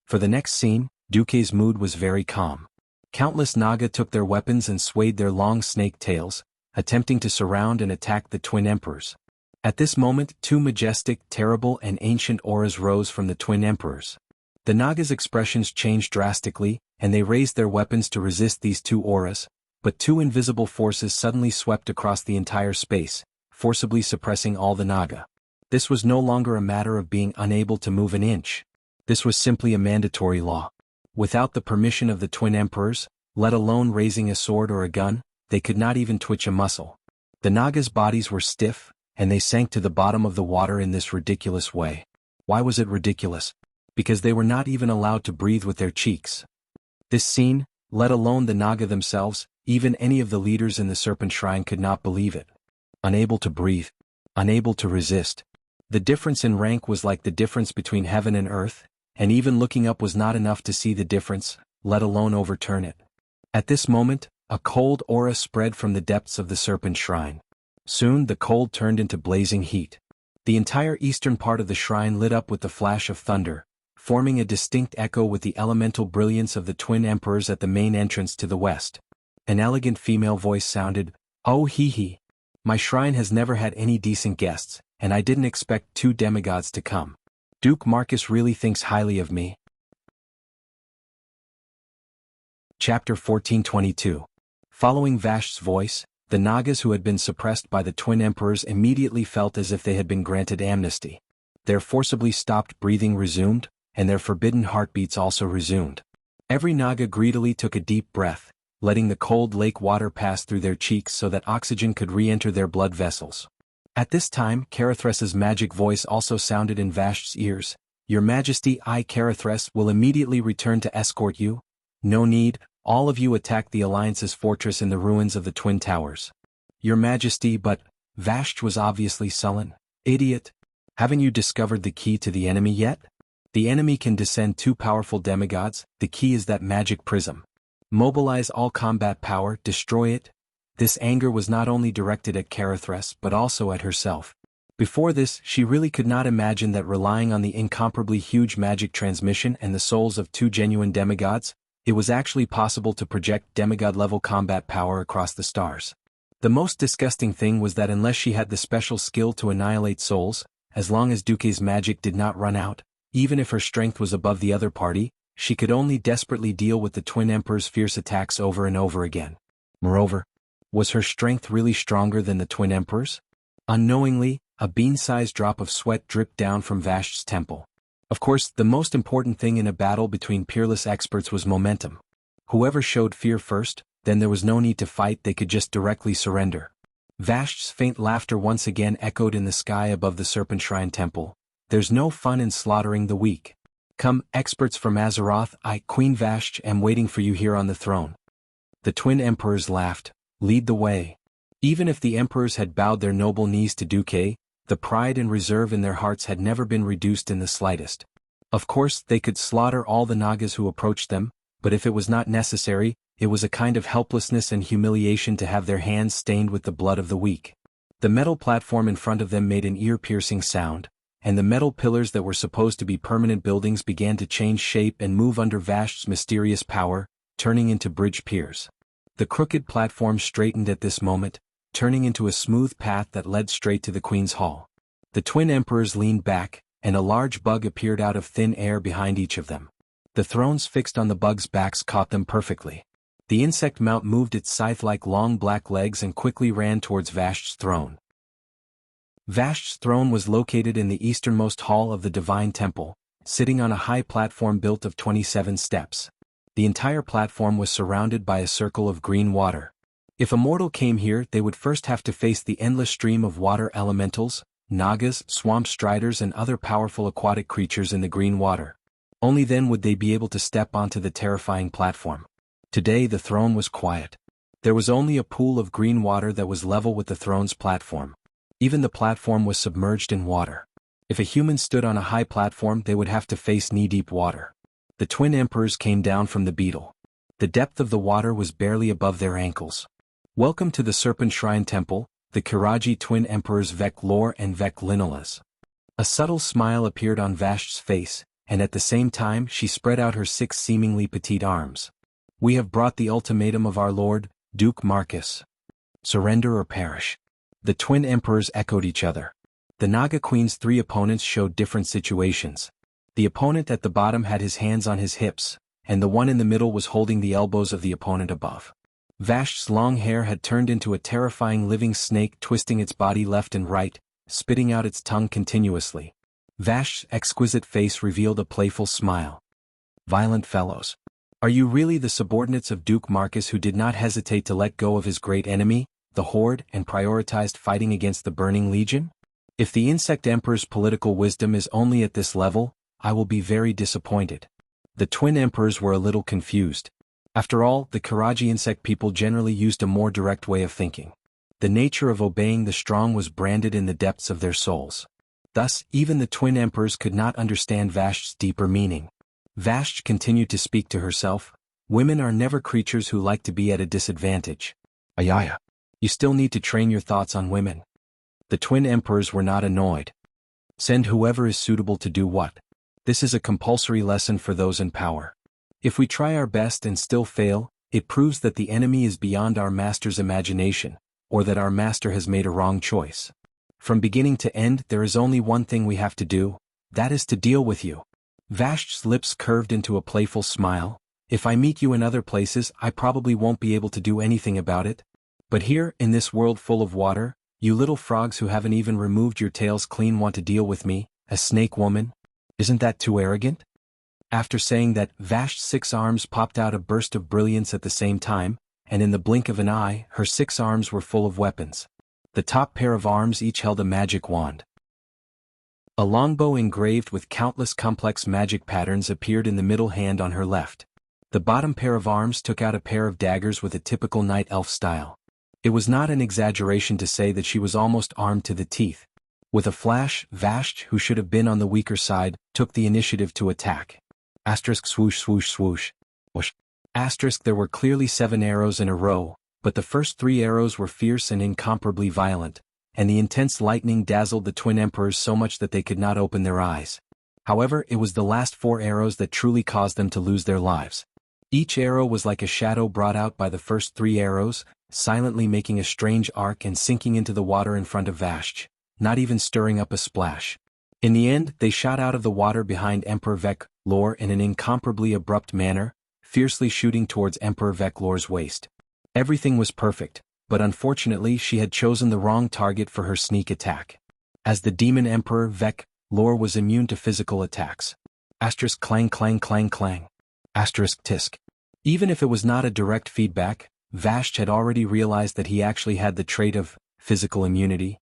For the next scene, Duque's mood was very calm. Countless Naga took their weapons and swayed their long snake tails, attempting to surround and attack the twin emperors. At this moment, two majestic, terrible, and ancient auras rose from the twin emperors. The Naga's expressions changed drastically, and they raised their weapons to resist these two auras, but two invisible forces suddenly swept across the entire space, forcibly suppressing all the Naga. This was no longer a matter of being unable to move an inch. This was simply a mandatory law. Without the permission of the twin emperors, let alone raising a sword or a gun, they could not even twitch a muscle. The Naga's bodies were stiff, and they sank to the bottom of the water in this ridiculous way. Why was it ridiculous? Because they were not even allowed to breathe with their cheeks. This scene, let alone the Naga themselves, even any of the leaders in the Serpent Shrine could not believe it. Unable to breathe. Unable to resist. The difference in rank was like the difference between heaven and earth, and even looking up was not enough to see the difference, let alone overturn it. At this moment, a cold aura spread from the depths of the Serpent Shrine. Soon the cold turned into blazing heat. The entire eastern part of the shrine lit up with the flash of thunder, forming a distinct echo with the elemental brilliance of the twin emperors at the main entrance to the west. An elegant female voice sounded, Oh hee hee. My shrine has never had any decent guests, and I didn't expect 2 demigods to come. Duke Marcus really thinks highly of me. Chapter 1422. Following Vash's voice, the Nagas who had been suppressed by the twin emperors immediately felt as if they had been granted amnesty. Their forcibly stopped breathing resumed, and their forbidden heartbeats also resumed. Every Naga greedily took a deep breath, letting the cold lake water pass through their cheeks so that oxygen could re-enter their blood vessels. At this time, Carithres's magic voice also sounded in Vash's ears. Your Majesty, I, Carithres, will immediately return to escort you. No need, all of you attack the Alliance's fortress in the ruins of the Twin Towers. Your Majesty, but Vash was obviously sullen. Idiot. Haven't you discovered the key to the enemy yet? The enemy can descend 2 powerful demigods. The key is that magic prism. Mobilize all combat power, destroy it. This anger was not only directed at Carithres but also at herself. Before this, she really could not imagine that relying on the incomparably huge magic transmission and the souls of 2 genuine demigods, it was actually possible to project demigod-level combat power across the stars. The most disgusting thing was that unless she had the special skill to annihilate souls, as long as Duke's magic did not run out, even if her strength was above the other party, she could only desperately deal with the Twin Emperor's fierce attacks over and over again. Moreover, was her strength really stronger than the Twin Emperor's? Unknowingly, a bean-sized drop of sweat dripped down from Vash's temple. Of course, the most important thing in a battle between peerless experts was momentum. Whoever showed fear first, then there was no need to fight, they could just directly surrender. Vash's faint laughter once again echoed in the sky above the Serpent Shrine Temple. There's no fun in slaughtering the weak. Come, experts from Azeroth, I, Queen Vash, am waiting for you here on the throne. The twin emperors laughed. Lead the way. Even if the emperors had bowed their noble knees to Duque, the pride and reserve in their hearts had never been reduced in the slightest. Of course, they could slaughter all the Nagas who approached them, but if it was not necessary, it was a kind of helplessness and humiliation to have their hands stained with the blood of the weak. The metal platform in front of them made an ear-piercing sound, and the metal pillars that were supposed to be permanent buildings began to change shape and move under Vash's mysterious power, turning into bridge piers. The crooked platform straightened at this moment, turning into a smooth path that led straight to the Queen's Hall. The twin emperors leaned back, and a large bug appeared out of thin air behind each of them. The thrones fixed on the bugs' backs caught them perfectly. The insect mount moved its scythe-like long black legs and quickly ran towards Vash's throne. Vash's throne was located in the easternmost hall of the Divine Temple, sitting on a high platform built of 27 steps. The entire platform was surrounded by a circle of green water. If a mortal came here, they would first have to face the endless stream of water elementals, Nagas, swamp striders and other powerful aquatic creatures in the green water. Only then would they be able to step onto the terrifying platform. Today the throne was quiet. There was only a pool of green water that was level with the throne's platform. Even the platform was submerged in water. If a human stood on a high platform, they would have to face knee-deep water. The twin emperors came down from the beetle. The depth of the water was barely above their ankles. Welcome to the Serpent Shrine Temple, the Kiraji twin emperors Vek Lor and Vek Linolas. A subtle smile appeared on Vash's face, and at the same time she spread out her 6 seemingly petite arms. We have brought the ultimatum of our lord, Duke Marcus. Surrender or perish. The twin emperors echoed each other. The Naga Queen's 3 opponents showed different situations. The opponent at the bottom had his hands on his hips, and the one in the middle was holding the elbows of the opponent above. Vash's long hair had turned into a terrifying living snake, twisting its body left and right, spitting out its tongue continuously. Vash's exquisite face revealed a playful smile. Violent fellows. Are you really the subordinates of Duke Marcus who did not hesitate to let go of his great enemy, the Horde, and prioritized fighting against the Burning Legion? If the Insect Emperor's political wisdom is only at this level, I will be very disappointed. The twin emperors were a little confused. After all, the Kiraji insect people generally used a more direct way of thinking. The nature of obeying the strong was branded in the depths of their souls. Thus, even the twin emperors could not understand Vash's deeper meaning. Vash continued to speak to herself. Women are never creatures who like to be at a disadvantage. Ayaya. You still need to train your thoughts on women. The twin emperors were not annoyed. Send whoever is suitable to do what. This is a compulsory lesson for those in power. If we try our best and still fail, it proves that the enemy is beyond our master's imagination. or that our master has made a wrong choice. From beginning to end there is only one thing we have to do, that is to deal with you. Vashti's lips curved into a playful smile. If I meet you in other places I probably won't be able to do anything about it. But here, in this world full of water, you little frogs who haven't even removed your tails clean want to deal with me, a snake woman? Isn't that too arrogant? After saying that, Vashti's 6 arms popped out a burst of brilliance at the same time, and in the blink of an eye, her 6 arms were full of weapons. The top pair of arms each held a magic wand. A longbow engraved with countless complex magic patterns appeared in the middle hand on her left. The bottom pair of arms took out a pair of daggers with a typical night elf style. It was not an exaggeration to say that she was almost armed to the teeth. With a flash, Vashti, who should have been on the weaker side, took the initiative to attack. Asterisk swoosh swoosh swoosh. Whoosh. Asterisk there were clearly 7 arrows in a row, but the first 3 arrows were fierce and incomparably violent, and the intense lightning dazzled the twin emperors so much that they could not open their eyes. However, it was the last 4 arrows that truly caused them to lose their lives. Each arrow was like a shadow brought out by the first 3 arrows, silently making a strange arc and sinking into the water in front of Vashti, not even stirring up a splash. In the end, they shot out of the water behind Emperor Vec-Lor in an incomparably abrupt manner, fiercely shooting towards Emperor Vec-Lor's waist. Everything was perfect, but unfortunately she had chosen the wrong target for her sneak attack. As the demon Emperor Vec-Lor was immune to physical attacks. Asterisk clang clang clang clang. Asterisk tisk. Even if it was not a direct feedback, Vashti had already realized that he actually had the trait of physical immunity.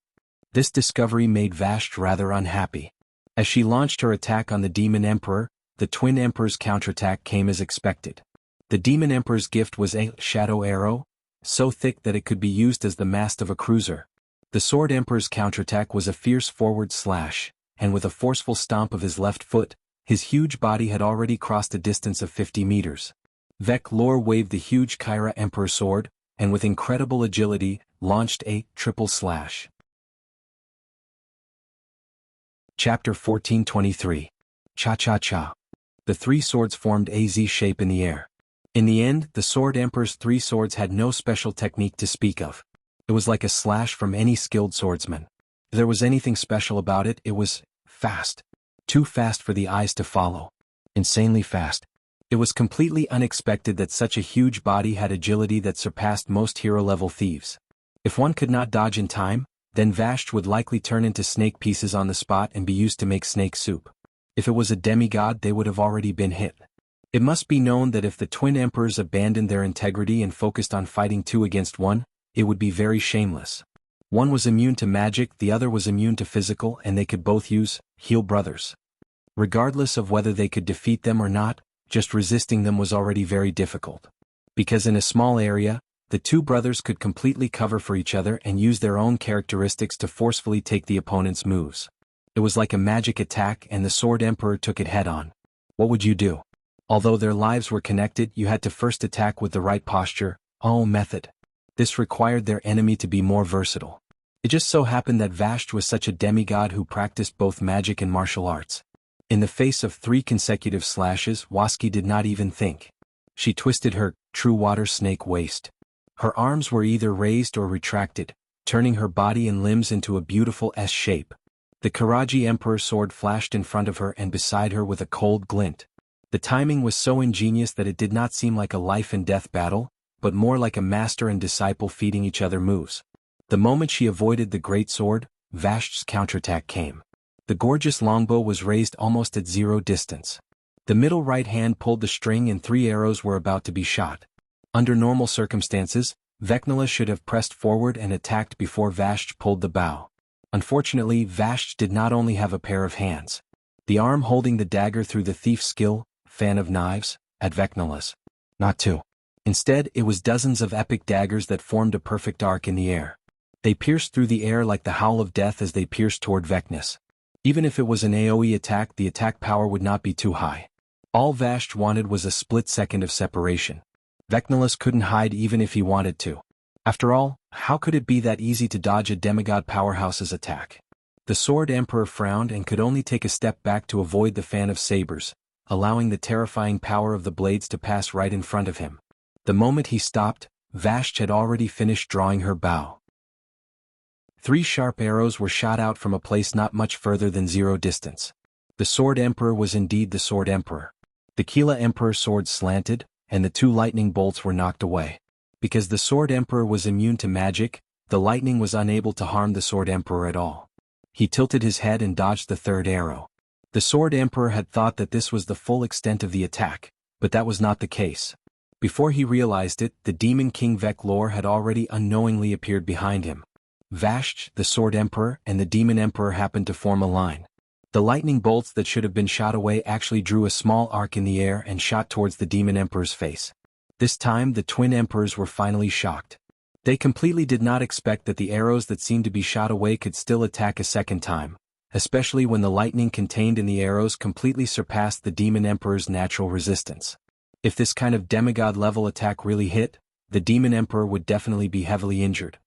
This discovery made Vashti rather unhappy. As she launched her attack on the demon emperor, the twin emperor's counterattack came as expected. The demon emperor's gift was a shadow arrow, so thick that it could be used as the mast of a cruiser. The sword emperor's counterattack was a fierce forward slash, and with a forceful stomp of his left foot, his huge body had already crossed a distance of 50 meters. Vec-Lor waved the huge Kyra Emperor sword, and with incredible agility, launched a triple slash. Chapter 1423. Cha-cha-cha. The 3 swords formed a Z shape in the air. In the end, the Sword Emperor's 3 swords had no special technique to speak of. It was like a slash from any skilled swordsman. If there was anything special about it, it was fast. Too fast for the eyes to follow. Insanely fast. It was completely unexpected that such a huge body had agility that surpassed most hero-level thieves. If one could not dodge in time, then Vashti would likely turn into snake pieces on the spot and be used to make snake soup. If it was a demigod, they would have already been hit. It must be known that if the twin emperors abandoned their integrity and focused on fighting 2 against 1, it would be very shameless. One was immune to magic, the other was immune to physical, and they could both use heal brothers. Regardless of whether they could defeat them or not, just resisting them was already very difficult. Because in a small area, the 2 brothers could completely cover for each other and use their own characteristics to forcefully take the opponent's moves. It was like a magic attack and the Sword Emperor took it head-on. What would you do? Although their lives were connected, you had to first attack with the right posture, method. This required their enemy to be more versatile. It just so happened that Vashti was such a demigod who practiced both magic and martial arts. In the face of 3 consecutive slashes, Wuxia did not even think. She twisted her true water snake waist. Her arms were either raised or retracted, turning her body and limbs into a beautiful S shape. The Karaji Emperor sword flashed in front of her and beside her with a cold glint. The timing was so ingenious that it did not seem like a life-and-death battle, but more like a master and disciple feeding each other moves. The moment she avoided the great sword, Vashti's counterattack came. The gorgeous longbow was raised almost at 0 distance. The middle right hand pulled the string and 3 arrows were about to be shot. Under normal circumstances, Vec-Lor should have pressed forward and attacked before Vashti pulled the bow. Unfortunately, Vashti did not only have a pair of hands. The arm holding the dagger through the thief's skill, fan of knives, at Vec-Lor's. Not 2. Instead, it was dozens of epic daggers that formed a perfect arc in the air. They pierced through the air like the howl of death as they pierced toward Vec-Lor. Even if it was an AoE attack, the attack power would not be too high. All Vashti wanted was a split second of separation. Vec-Lor couldn't hide even if he wanted to. After all, how could it be that easy to dodge a demigod powerhouse's attack? The Sword Emperor frowned and could only take a step back to avoid the fan of sabers, allowing the terrifying power of the blades to pass right in front of him. The moment he stopped, Vashti had already finished drawing her bow. 3 sharp arrows were shot out from a place not much further than 0 distance. The Sword Emperor was indeed the Sword Emperor. The Kila Emperor's sword slanted, and the 2 lightning bolts were knocked away. Because the Sword Emperor was immune to magic, the lightning was unable to harm the Sword Emperor at all. He tilted his head and dodged the 3rd arrow. The Sword Emperor had thought that this was the full extent of the attack, but that was not the case. Before he realized it, the Demon King Veclor had already unknowingly appeared behind him. Vashj, the Sword Emperor, and the Demon Emperor happened to form a line. The lightning bolts that should have been shot away actually drew a small arc in the air and shot towards the Demon Emperor's face. This time the twin emperors were finally shocked. They completely did not expect that the arrows that seemed to be shot away could still attack a second time, especially when the lightning contained in the arrows completely surpassed the Demon Emperor's natural resistance. If this kind of demigod-level attack really hit, the Demon Emperor would definitely be heavily injured.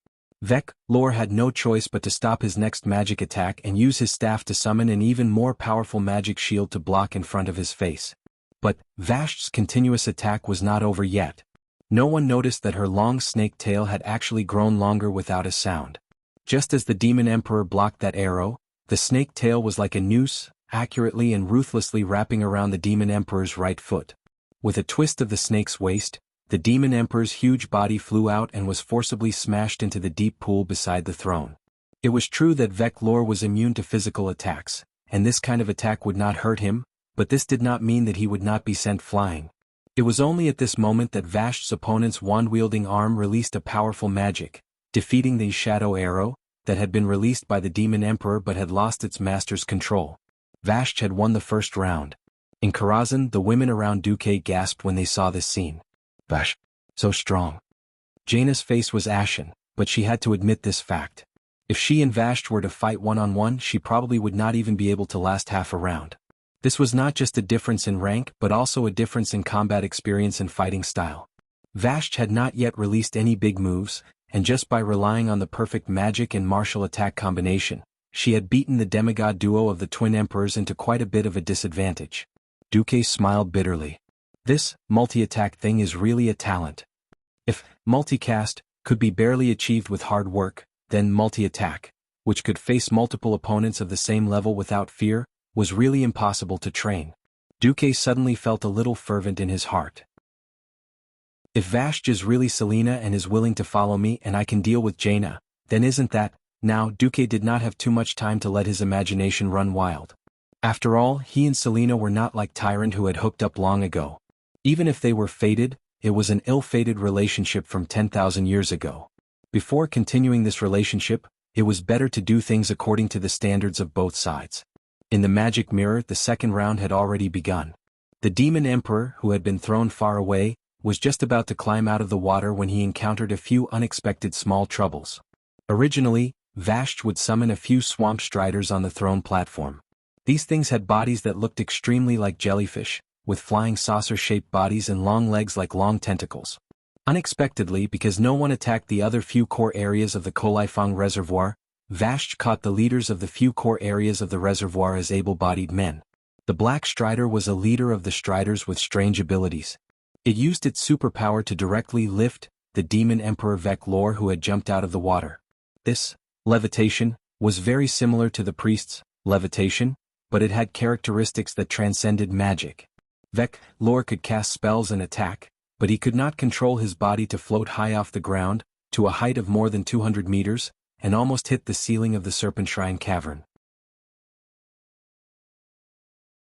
Veclor had no choice but to stop his next magic attack and use his staff to summon an even more powerful magic shield to block in front of his face. But Vashj's continuous attack was not over yet. No one noticed that her long snake tail had actually grown longer without a sound. Just as the Demon Emperor blocked that arrow, the snake tail was like a noose, accurately and ruthlessly wrapping around the Demon Emperor's right foot. With a twist of the snake's waist, the Demon Emperor's huge body flew out and was forcibly smashed into the deep pool beside the throne. It was true that Veclor was immune to physical attacks, and this kind of attack would not hurt him, but this did not mean that he would not be sent flying. It was only at this moment that Vashj's opponent's wand-wielding arm released a powerful magic, defeating the shadow arrow, that had been released by the Demon Emperor but had lost its master's control. Vashj had won the first round. In Karazhan, the women around Duque gasped when they saw this scene. Vashj, so strong. Jaina's face was ashen, but she had to admit this fact. If she and Vashj were to fight one-on-one, she probably would not even be able to last half a round. This was not just a difference in rank but also a difference in combat experience and fighting style. Vashj had not yet released any big moves, and just by relying on the perfect magic and martial attack combination, she had beaten the demigod duo of the twin emperors into quite a bit of a disadvantage. Duque smiled bitterly. This multi-attack thing is really a talent. If multicast could be barely achieved with hard work, then multi-attack, which could face multiple opponents of the same level without fear, was really impossible to train. Duque suddenly felt a little fervent in his heart. If Vashj is really Selena and is willing to follow me and I can deal with Jaina, then isn't that? Now Duque did not have too much time to let his imagination run wild. After all, he and Selena were not like Tyrant who had hooked up long ago. Even if they were fated, it was an ill-fated relationship from 10,000 years ago. Before continuing this relationship, it was better to do things according to the standards of both sides. In the magic mirror, the second round had already begun. The Demon Emperor, who had been thrown far away, was just about to climb out of the water when he encountered a few unexpected small troubles. Originally, Vashj would summon a few swamp striders on the throne platform. These things had bodies that looked extremely like jellyfish, with flying saucer-shaped bodies and long legs like long tentacles. Unexpectedly, because no one attacked the other few core areas of the Kolaifang Reservoir, Vashj caught the leaders of the few core areas of the reservoir as able-bodied men. The Black Strider was a leader of the Striders with strange abilities. It used its superpower to directly lift the Demon Emperor Veclor who had jumped out of the water. This levitation was very similar to the priest's levitation, but it had characteristics that transcended magic. Veclor could cast spells and attack, but he could not control his body to float high off the ground, to a height of more than 200 meters, and almost hit the ceiling of the Serpentine Cavern.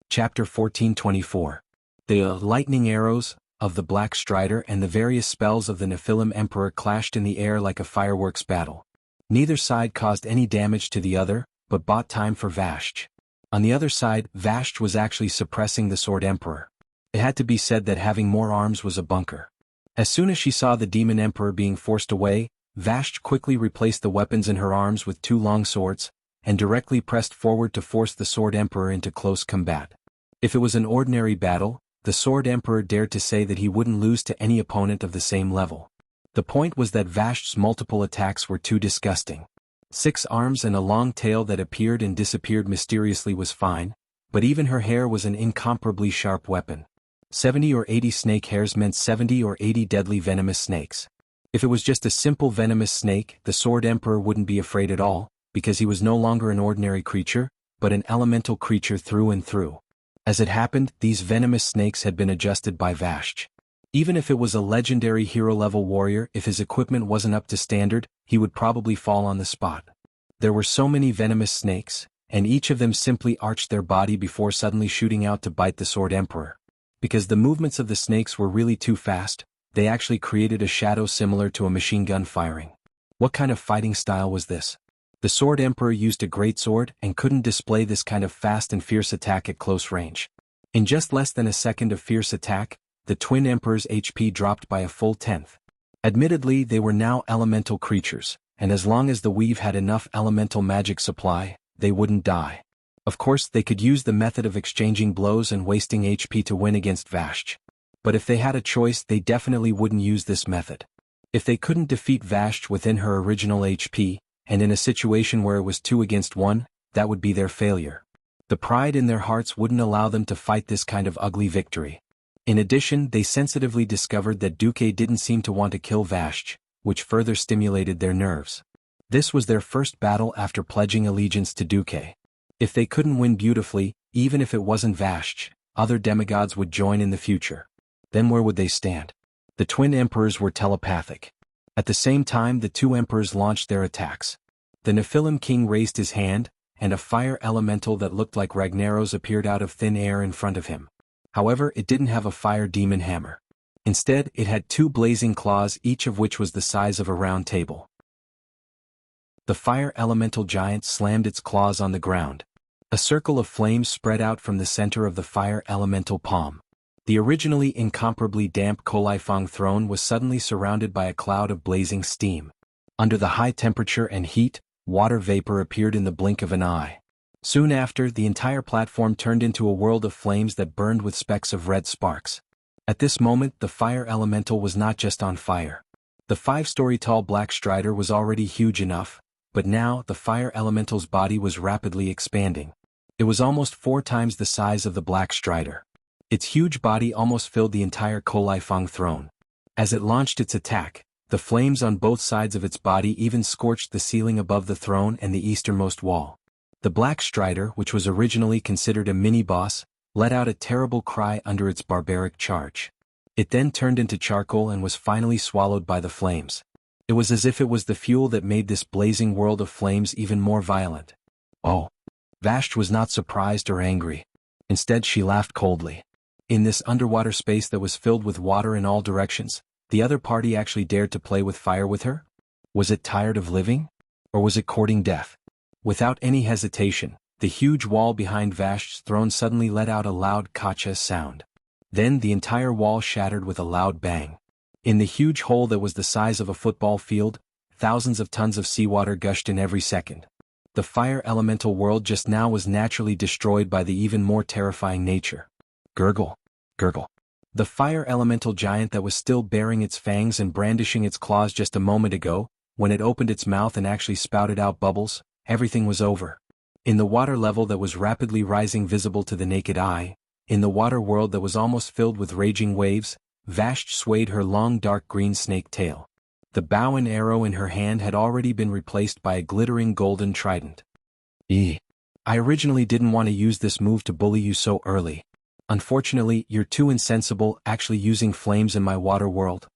Chapter 1424. The lightning arrows of the Black Strider and the various spells of the Nephilim Emperor clashed in the air like a fireworks battle. Neither side caused any damage to the other, but bought time for Vashj. On the other side, Vashj was actually suppressing the Sword Emperor. It had to be said that having more arms was a bunker. As soon as she saw the Demon Emperor being forced away, Vashj quickly replaced the weapons in her arms with 2 long swords, and directly pressed forward to force the Sword Emperor into close combat. If it was an ordinary battle, the Sword Emperor dared to say that he wouldn't lose to any opponent of the same level. The point was that Vashj's multiple attacks were too disgusting. 6 arms and a long tail that appeared and disappeared mysteriously was fine, but even her hair was an incomparably sharp weapon. 70 or 80 snake hairs meant 70 or 80 deadly venomous snakes. If it was just a simple venomous snake, the Sword Emperor wouldn't be afraid at all, because he was no longer an ordinary creature, but an elemental creature through and through. As it happened, these venomous snakes had been adjusted by Vashj. Even if it was a legendary hero-level warrior, if his equipment wasn't up to standard, he would probably fall on the spot. There were so many venomous snakes, and each of them simply arched their body before suddenly shooting out to bite the Sword Emperor. Because the movements of the snakes were really too fast, they actually created a shadow similar to a machine gun firing. What kind of fighting style was this? The Sword Emperor used a greatsword and couldn't display this kind of fast and fierce attack at close range. In just less than a second of fierce attack, the Twin Emperor's HP dropped by a full tenth. Admittedly, they were now elemental creatures, and as long as the weave had enough elemental magic supply, they wouldn't die. Of course, they could use the method of exchanging blows and wasting HP to win against Vashj. But if they had a choice, they definitely wouldn't use this method. If they couldn't defeat Vashj within her original HP, and in a situation where it was 2 against 1, that would be their failure. The pride in their hearts wouldn't allow them to fight this kind of ugly victory. In addition, they sensitively discovered that Duque didn't seem to want to kill Vashj, which further stimulated their nerves. This was their first battle after pledging allegiance to Duque. If they couldn't win beautifully, even if it wasn't Vashj, other demigods would join in the future. Then where would they stand? The twin emperors were telepathic. At the same time, the two emperors launched their attacks. The Nephilim king raised his hand, and a fire elemental that looked like Ragnaros appeared out of thin air in front of him. However, it didn't have a fire demon hammer. Instead, it had 2 blazing claws, each of which was the size of a round table. The fire elemental giant slammed its claws on the ground. A circle of flames spread out from the center of the fire elemental palm. The originally incomparably damp Colaifong throne was suddenly surrounded by a cloud of blazing steam. Under the high temperature and heat, water vapor appeared in the blink of an eye. Soon after, the entire platform turned into a world of flames that burned with specks of red sparks. At this moment, the fire elemental was not just on fire. The 5-story-tall Black Strider was already huge enough, but now the fire elemental's body was rapidly expanding. It was almost 4 times the size of the Black Strider. Its huge body almost filled the entire Colaifong throne. As it launched its attack, the flames on both sides of its body even scorched the ceiling above the throne and the easternmost wall. The Black Strider, which was originally considered a mini-boss, let out a terrible cry under its barbaric charge. It then turned into charcoal and was finally swallowed by the flames. It was as if it was the fuel that made this blazing world of flames even more violent. Oh! Vashj was not surprised or angry. Instead, she laughed coldly. In this underwater space that was filled with water in all directions, the other party actually dared to play with fire with her? Was it tired of living? Or was it courting death? Without any hesitation, the huge wall behind Vashj's throne suddenly let out a loud kacha sound. Then the entire wall shattered with a loud bang. In the huge hole that was the size of a football field, thousands of tons of seawater gushed in every second. The fire elemental world just now was naturally destroyed by the even more terrifying nature. Gurgle, gurgle. The fire elemental giant that was still baring its fangs and brandishing its claws just a moment ago, when it opened its mouth and actually spouted out bubbles, everything was over. In the water level that was rapidly rising visible to the naked eye, in the water world that was almost filled with raging waves, Vashj swayed her long dark green snake tail. The bow and arrow in her hand had already been replaced by a glittering golden trident. I originally didn't want to use this move to bully you so early. Unfortunately, you're too insensible actually using flames in my water world.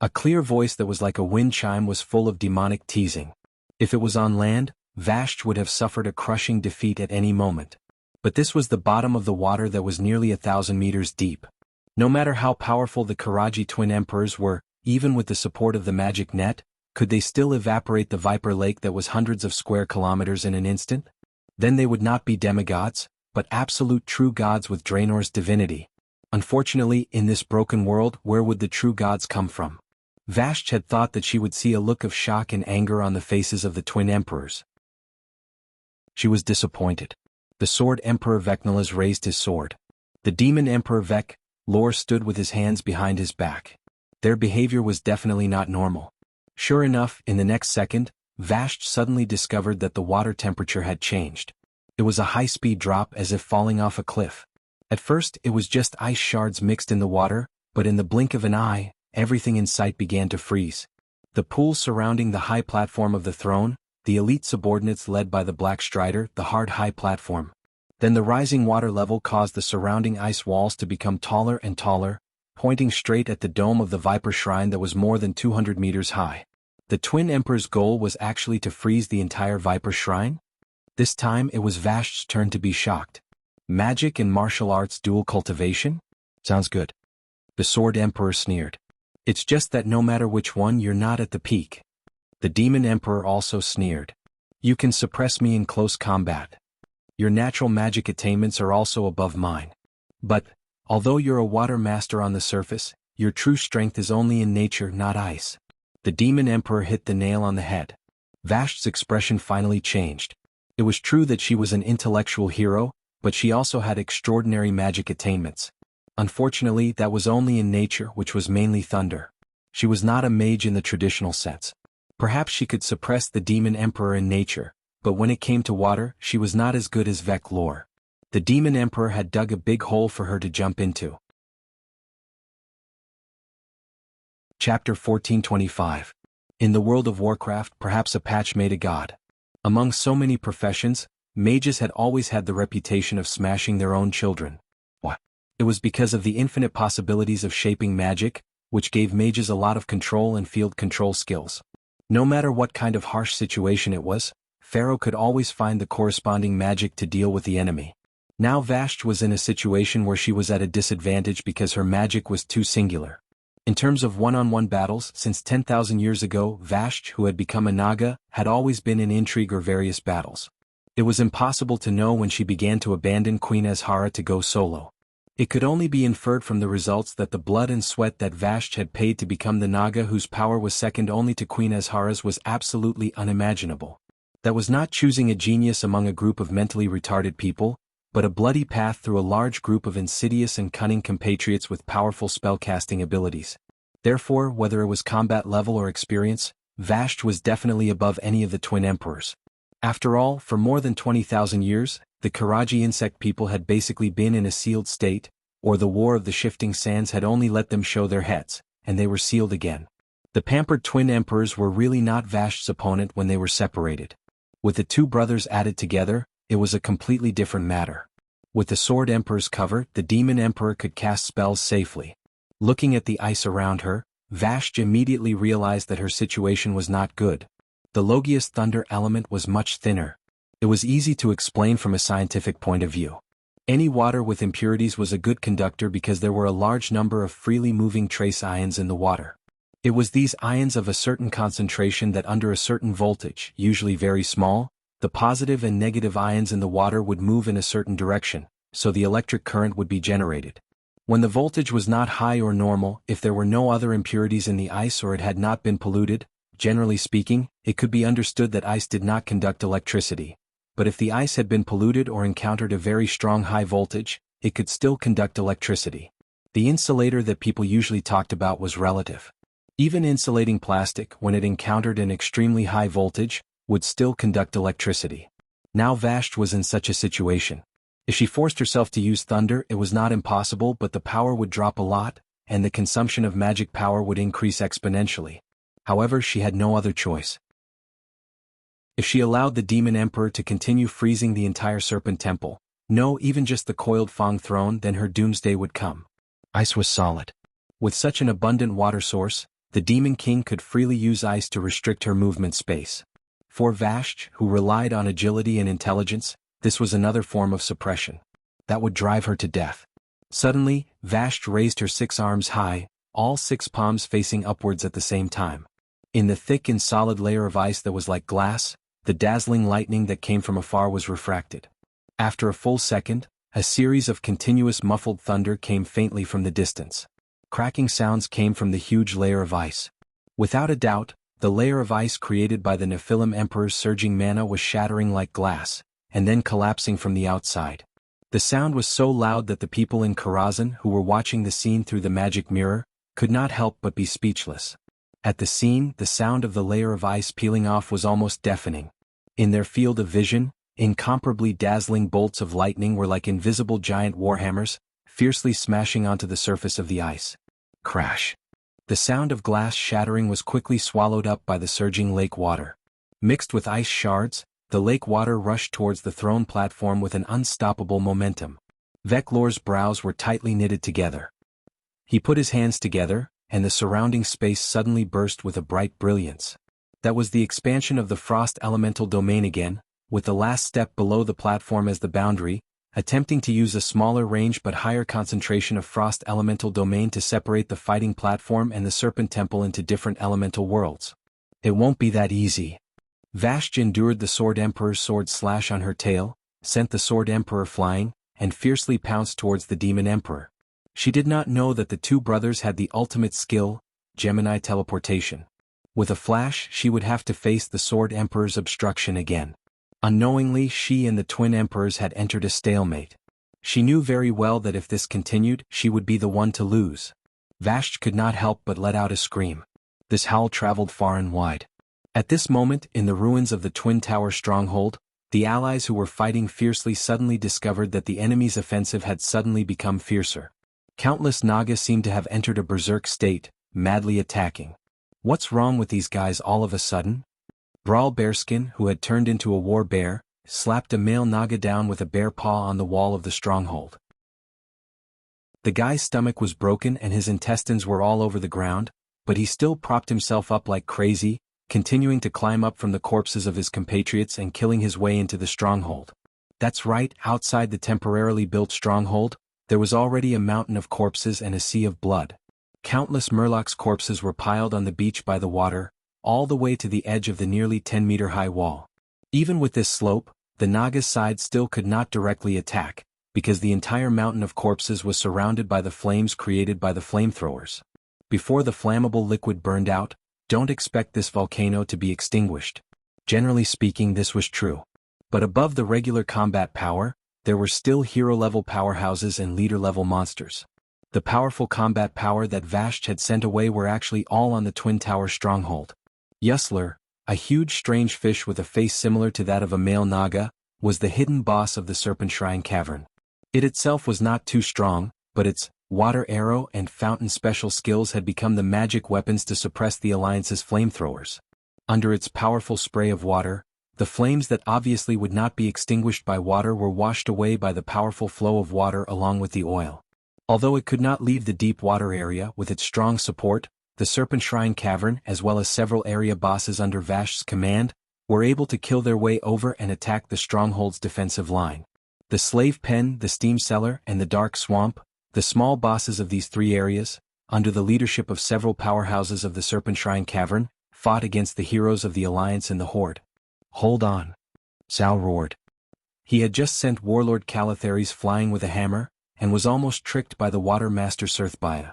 A clear voice that was like a wind chime was full of demonic teasing. If it was on land, Vashj would have suffered a crushing defeat at any moment. But this was the bottom of the water that was nearly 1,000 meters deep. No matter how powerful the Karaji twin emperors were, even with the support of the magic net, could they still evaporate the Viper Lake that was hundreds of square kilometers in an instant? Then they would not be demigods, but absolute true gods with Draenor's divinity. Unfortunately, in this broken world, where would the true gods come from? Vashj had thought that she would see a look of shock and anger on the faces of the twin emperors. She was disappointed. The Sword Emperor Vecnalas raised his sword. The Demon Emperor Lor stood with his hands behind his back. Their behavior was definitely not normal. Sure enough, in the next second, Vashj suddenly discovered that the water temperature had changed. It was a high-speed drop as if falling off a cliff. At first, it was just ice shards mixed in the water, but in the blink of an eye, everything in sight began to freeze. The pool surrounding the high platform of the throne, the elite subordinates led by the Black Strider, the hard high platform. Then the rising water level caused the surrounding ice walls to become taller and taller, pointing straight at the dome of the Viper Shrine that was more than 200 meters high. The Twin Emperor's goal was actually to freeze the entire Viper Shrine? This time it was Vash's turn to be shocked. Magic and martial arts dual cultivation? Sounds good. The Sword Emperor sneered. It's just that no matter which one, you're not at the peak. The Demon Emperor also sneered. You can suppress me in close combat. Your natural magic attainments are also above mine. But, although you're a water master on the surface, your true strength is only in nature, not ice. The Demon Emperor hit the nail on the head. Vash's expression finally changed. It was true that she was an intellectual hero, but she also had extraordinary magic attainments. Unfortunately, that was only in nature, which was mainly thunder. She was not a mage in the traditional sense. Perhaps she could suppress the Demon Emperor in nature, but when it came to water, she was not as good as Vec lore. The Demon Emperor had dug a big hole for her to jump into. Chapter 1425. In the world of Warcraft, perhaps a patch made a god. Among so many professions, mages had always had the reputation of smashing their own children. What? It was because of the infinite possibilities of shaping magic, which gave mages a lot of control and field control skills. No matter what kind of harsh situation it was, Pharaoh could always find the corresponding magic to deal with the enemy. Now Vashj was in a situation where she was at a disadvantage because her magic was too singular. In terms of one-on-one battles, since 10,000 years ago, Vashj, who had become a Naga, had always been in intrigue or various battles. It was impossible to know when she began to abandon Queen Azhara to go solo. It could only be inferred from the results that the blood and sweat that Vashj had paid to become the Naga whose power was second only to Queen Azhara's was absolutely unimaginable. That was not choosing a genius among a group of mentally retarded people, but a bloody path through a large group of insidious and cunning compatriots with powerful spellcasting abilities. Therefore, whether it was combat level or experience, Vashj was definitely above any of the Twin Emperors. After all, for more than 20,000 years, the Karaji insect people had basically been in a sealed state, or the War of the Shifting Sands had only let them show their heads, and they were sealed again. The pampered Twin Emperors were really not Vashj's opponent when they were separated. With the two brothers added together, it was a completely different matter. With the Sword Emperor's cover, the Demon Emperor could cast spells safely. Looking at the ice around her, Vashj immediately realized that her situation was not good. The Logia's thunder element was much thinner. It was easy to explain from a scientific point of view. Any water with impurities was a good conductor because there were a large number of freely moving trace ions in the water. It was these ions of a certain concentration that under a certain voltage, usually very small, the positive and negative ions in the water would move in a certain direction, so the electric current would be generated. When the voltage was not high or normal, if there were no other impurities in the ice or it had not been polluted, generally speaking, it could be understood that ice did not conduct electricity. But if the ice had been polluted or encountered a very strong high voltage, it could still conduct electricity. The insulator that people usually talked about was relative. Even insulating plastic, when it encountered an extremely high voltage, would still conduct electricity. Now Vashj was in such a situation. If she forced herself to use thunder, it was not impossible, but the power would drop a lot, and the consumption of magic power would increase exponentially. However, she had no other choice. If she allowed the Demon Emperor to continue freezing the entire Serpent Temple, no, even just the coiled Fang throne, then her doomsday would come. Ice was solid. With such an abundant water source, the Demon King could freely use ice to restrict her movement space. For Vashj, who relied on agility and intelligence, this was another form of suppression. That would drive her to death. Suddenly, Vashj raised her 6 arms high, all 6 palms facing upwards at the same time. In the thick and solid layer of ice that was like glass, the dazzling lightning that came from afar was refracted. After a full second, a series of continuous muffled thunder came faintly from the distance. Cracking sounds came from the huge layer of ice. Without a doubt, the layer of ice created by the Nephilim Emperor's surging mana was shattering like glass, and then collapsing from the outside. The sound was so loud that the people in Karazhan, who were watching the scene through the magic mirror, could not help but be speechless. At the scene, the sound of the layer of ice peeling off was almost deafening. In their field of vision, incomparably dazzling bolts of lightning were like invisible giant warhammers, fiercely smashing onto the surface of the ice. Crash. The sound of glass shattering was quickly swallowed up by the surging lake water. Mixed with ice shards, the lake water rushed towards the throne platform with an unstoppable momentum. Veclor's brows were tightly knitted together. He put his hands together, and the surrounding space suddenly burst with a bright brilliance. That was the expansion of the frost elemental domain again, with the last step below the platform as the boundary, attempting to use a smaller range but higher concentration of frost elemental domain to separate the fighting platform and the serpent temple into different elemental worlds. It won't be that easy. Vashj endured the Sword Emperor's sword slash on her tail, sent the Sword Emperor flying, and fiercely pounced towards the Demon Emperor. She did not know that the two brothers had the ultimate skill, Gemini teleportation. With a flash she would have to face the Sword Emperor's obstruction again. Unknowingly she and the Twin Emperors had entered a stalemate. She knew very well that if this continued she would be the one to lose. Vashj could not help but let out a scream. This howl traveled far and wide. At this moment, in the ruins of the Twin Tower stronghold, the allies who were fighting fiercely suddenly discovered that the enemy's offensive had suddenly become fiercer. Countless Naga seemed to have entered a berserk state, madly attacking. What's wrong with these guys all of a sudden? Brawl Bearskin, who had turned into a war bear, slapped a male Naga down with a bare paw on the wall of the stronghold. The guy's stomach was broken and his intestines were all over the ground, but he still propped himself up like crazy, continuing to climb up from the corpses of his compatriots and killing his way into the stronghold. That's right, outside the temporarily built stronghold, there was already a mountain of corpses and a sea of blood. Countless Murloc's corpses were piled on the beach by the water, all the way to the edge of the nearly 10-meter-high wall. Even with this slope, the Naga's side still could not directly attack, because the entire mountain of corpses was surrounded by the flames created by the flamethrowers. Before the flammable liquid burned out, don't expect this volcano to be extinguished. Generally speaking, this was true. But above the regular combat power, there were still hero-level powerhouses and leader-level monsters. The powerful combat power that Vashj had sent away were actually all on the Twin Tower stronghold. Yusler, a huge strange fish with a face similar to that of a male Naga, was the hidden boss of the Serpent Shrine Cavern. It itself was not too strong, but its water arrow and fountain special skills had become the magic weapons to suppress the Alliance's flamethrowers. Under its powerful spray of water, the flames that obviously would not be extinguished by water were washed away by the powerful flow of water along with the oil. Although it could not leave the deep water area with its strong support, the Serpent Shrine Cavern as well as several area bosses under Vashj's command, were able to kill their way over and attack the stronghold's defensive line. The Slave Pen, the Steam Cellar, and the Dark Swamp, the small bosses of these three areas, under the leadership of several powerhouses of the Serpent Shrine Cavern, fought against the heroes of the Alliance and the Horde. Hold on. Zal roared. He had just sent Warlord Calathares flying with a hammer, and was almost tricked by the Water Master Surthbaya.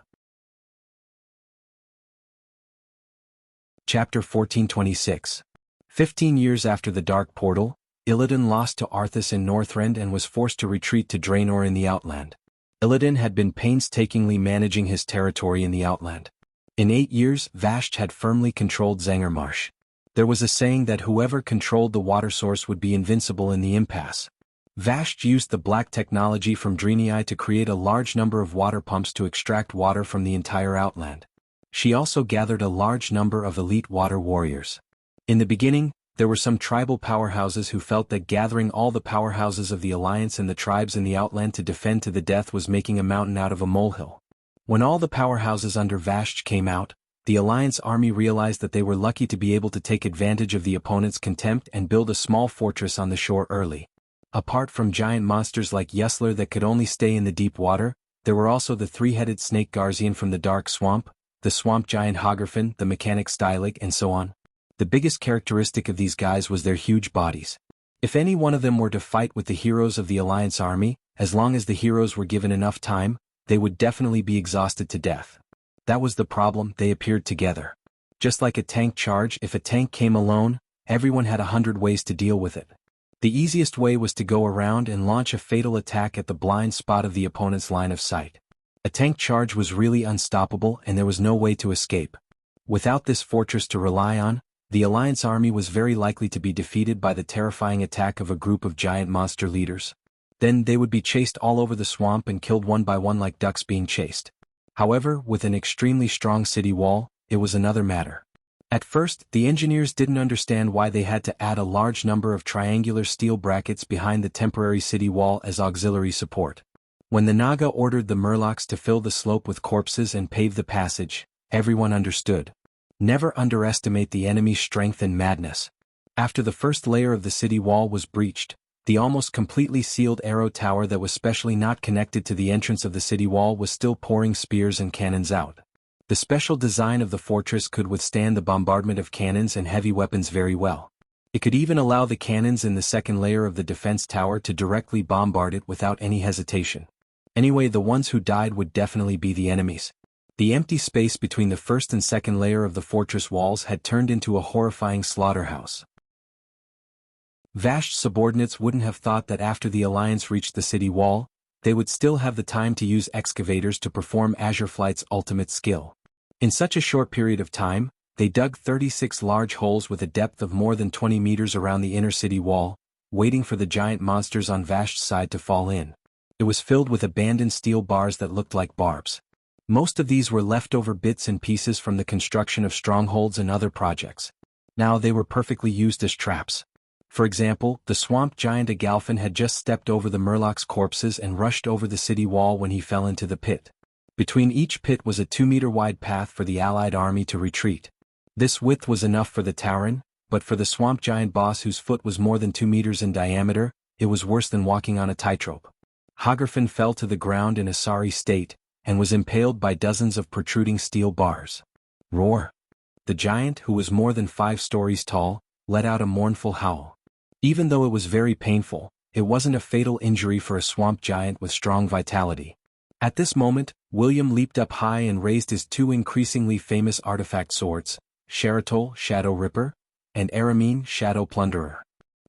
Chapter 1426. 15 years after the Dark Portal, Illidan lost to Arthas in Northrend and was forced to retreat to Draenor in the Outland. Illidan had been painstakingly managing his territory in the Outland. In 8 years, Vashj had firmly controlled Zangarmarsh. There was a saying that whoever controlled the water source would be invincible in the impasse. Vashj used the black technology from Draenei to create a large number of water pumps to extract water from the entire Outland. She also gathered a large number of elite water warriors. In the beginning, there were some tribal powerhouses who felt that gathering all the powerhouses of the Alliance and the tribes in the Outland to defend to the death was making a mountain out of a molehill. When all the powerhouses under Vashj came out, the Alliance army realized that they were lucky to be able to take advantage of the opponent's contempt and build a small fortress on the shore early. Apart from giant monsters like Yusler that could only stay in the deep water, there were also the three-headed snake Garzian from the Dark Swamp, the swamp giant Hogrifin, the mechanic Stylig, and so on. The biggest characteristic of these guys was their huge bodies. If any one of them were to fight with the heroes of the Alliance army, as long as the heroes were given enough time, they would definitely be exhausted to death. That was the problem, they appeared together. Just like a tank charge, if a tank came alone, everyone had 100 ways to deal with it. The easiest way was to go around and launch a fatal attack at the blind spot of the opponent's line of sight. A tank charge was really unstoppable and there was no way to escape. Without this fortress to rely on, the Alliance army was very likely to be defeated by the terrifying attack of a group of giant monster leaders. Then they would be chased all over the swamp and killed one by one like ducks being chased. However, with an extremely strong city wall, it was another matter. At first, the engineers didn't understand why they had to add a large number of triangular steel brackets behind the temporary city wall as auxiliary support. When the Naga ordered the Murlocs to fill the slope with corpses and pave the passage, everyone understood. Never underestimate the enemy's strength and madness. After the first layer of the city wall was breached, the almost completely sealed arrow tower that was specially not connected to the entrance of the city wall was still pouring spears and cannons out. The special design of the fortress could withstand the bombardment of cannons and heavy weapons very well. It could even allow the cannons in the second layer of the defense tower to directly bombard it without any hesitation. Anyway, the ones who died would definitely be the enemies. The empty space between the first and second layer of the fortress walls had turned into a horrifying slaughterhouse. Vash's subordinates wouldn't have thought that after the Alliance reached the city wall, they would still have the time to use excavators to perform Azure Flight's ultimate skill. In such a short period of time, they dug 36 large holes with a depth of more than 20 meters around the inner city wall, waiting for the giant monsters on Vash's side to fall in. It was filled with abandoned steel bars that looked like barbs. Most of these were leftover bits and pieces from the construction of strongholds and other projects. Now they were perfectly used as traps. For example, the swamp giant Agalfin had just stepped over the Murloc's corpses and rushed over the city wall when he fell into the pit. Between each pit was a 2-meter-wide path for the Allied army to retreat. This width was enough for the Tauren, but for the swamp giant boss whose foot was more than 2 meters in diameter, it was worse than walking on a tightrope. Hagerfin fell to the ground in a sorry state, and was impaled by dozens of protruding steel bars. Roar! The giant, who was more than 5 stories tall, let out a mournful howl. Even though it was very painful, it wasn't a fatal injury for a swamp giant with strong vitality. At this moment, William leaped up high and raised his 2 increasingly famous artifact swords, Sharatol, Shadow Ripper, and Aramine, Shadow Plunderer.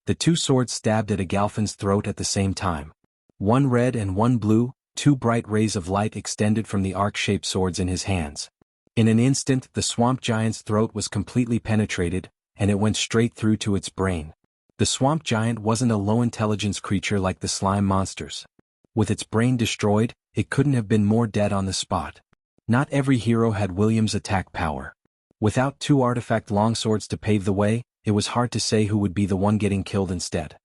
The 2 swords stabbed at Agalfin's throat at the same time. One red and one blue, 2 bright rays of light extended from the arc-shaped swords in his hands. In an instant, the swamp giant's throat was completely penetrated, and it went straight through to its brain. The swamp giant wasn't a low-intelligence creature like the slime monsters. With its brain destroyed, it couldn't have been more dead on the spot. Not every hero had William's attack power. Without 2 artifact longswords to pave the way, it was hard to say who would be the one getting killed instead.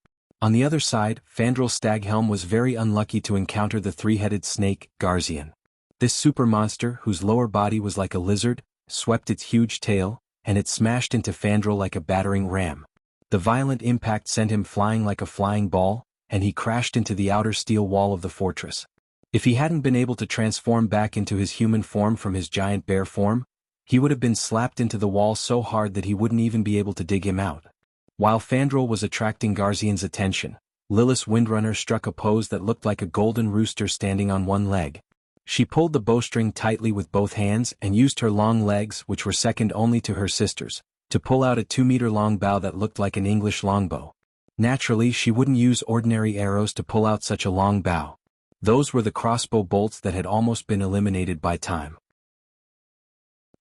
On the other side, Fandral Staghelm was very unlucky to encounter the 3-headed snake, Garzian. This super monster, whose lower body was like a lizard, swept its huge tail, and it smashed into Fandral like a battering ram. The violent impact sent him flying like a flying ball, and he crashed into the outer steel wall of the fortress. If he hadn't been able to transform back into his human form from his giant bear form, he would have been slapped into the wall so hard that he wouldn't even be able to dig him out. While Fandral was attracting Garzian's attention, Lilith's Windrunner struck a pose that looked like a golden rooster standing on one leg. She pulled the bowstring tightly with both hands and used her long legs, which were second only to her sister's, to pull out a 2-meter-long bow that looked like an English longbow. Naturally, she wouldn't use ordinary arrows to pull out such a long bow. Those were the crossbow bolts that had almost been eliminated by time.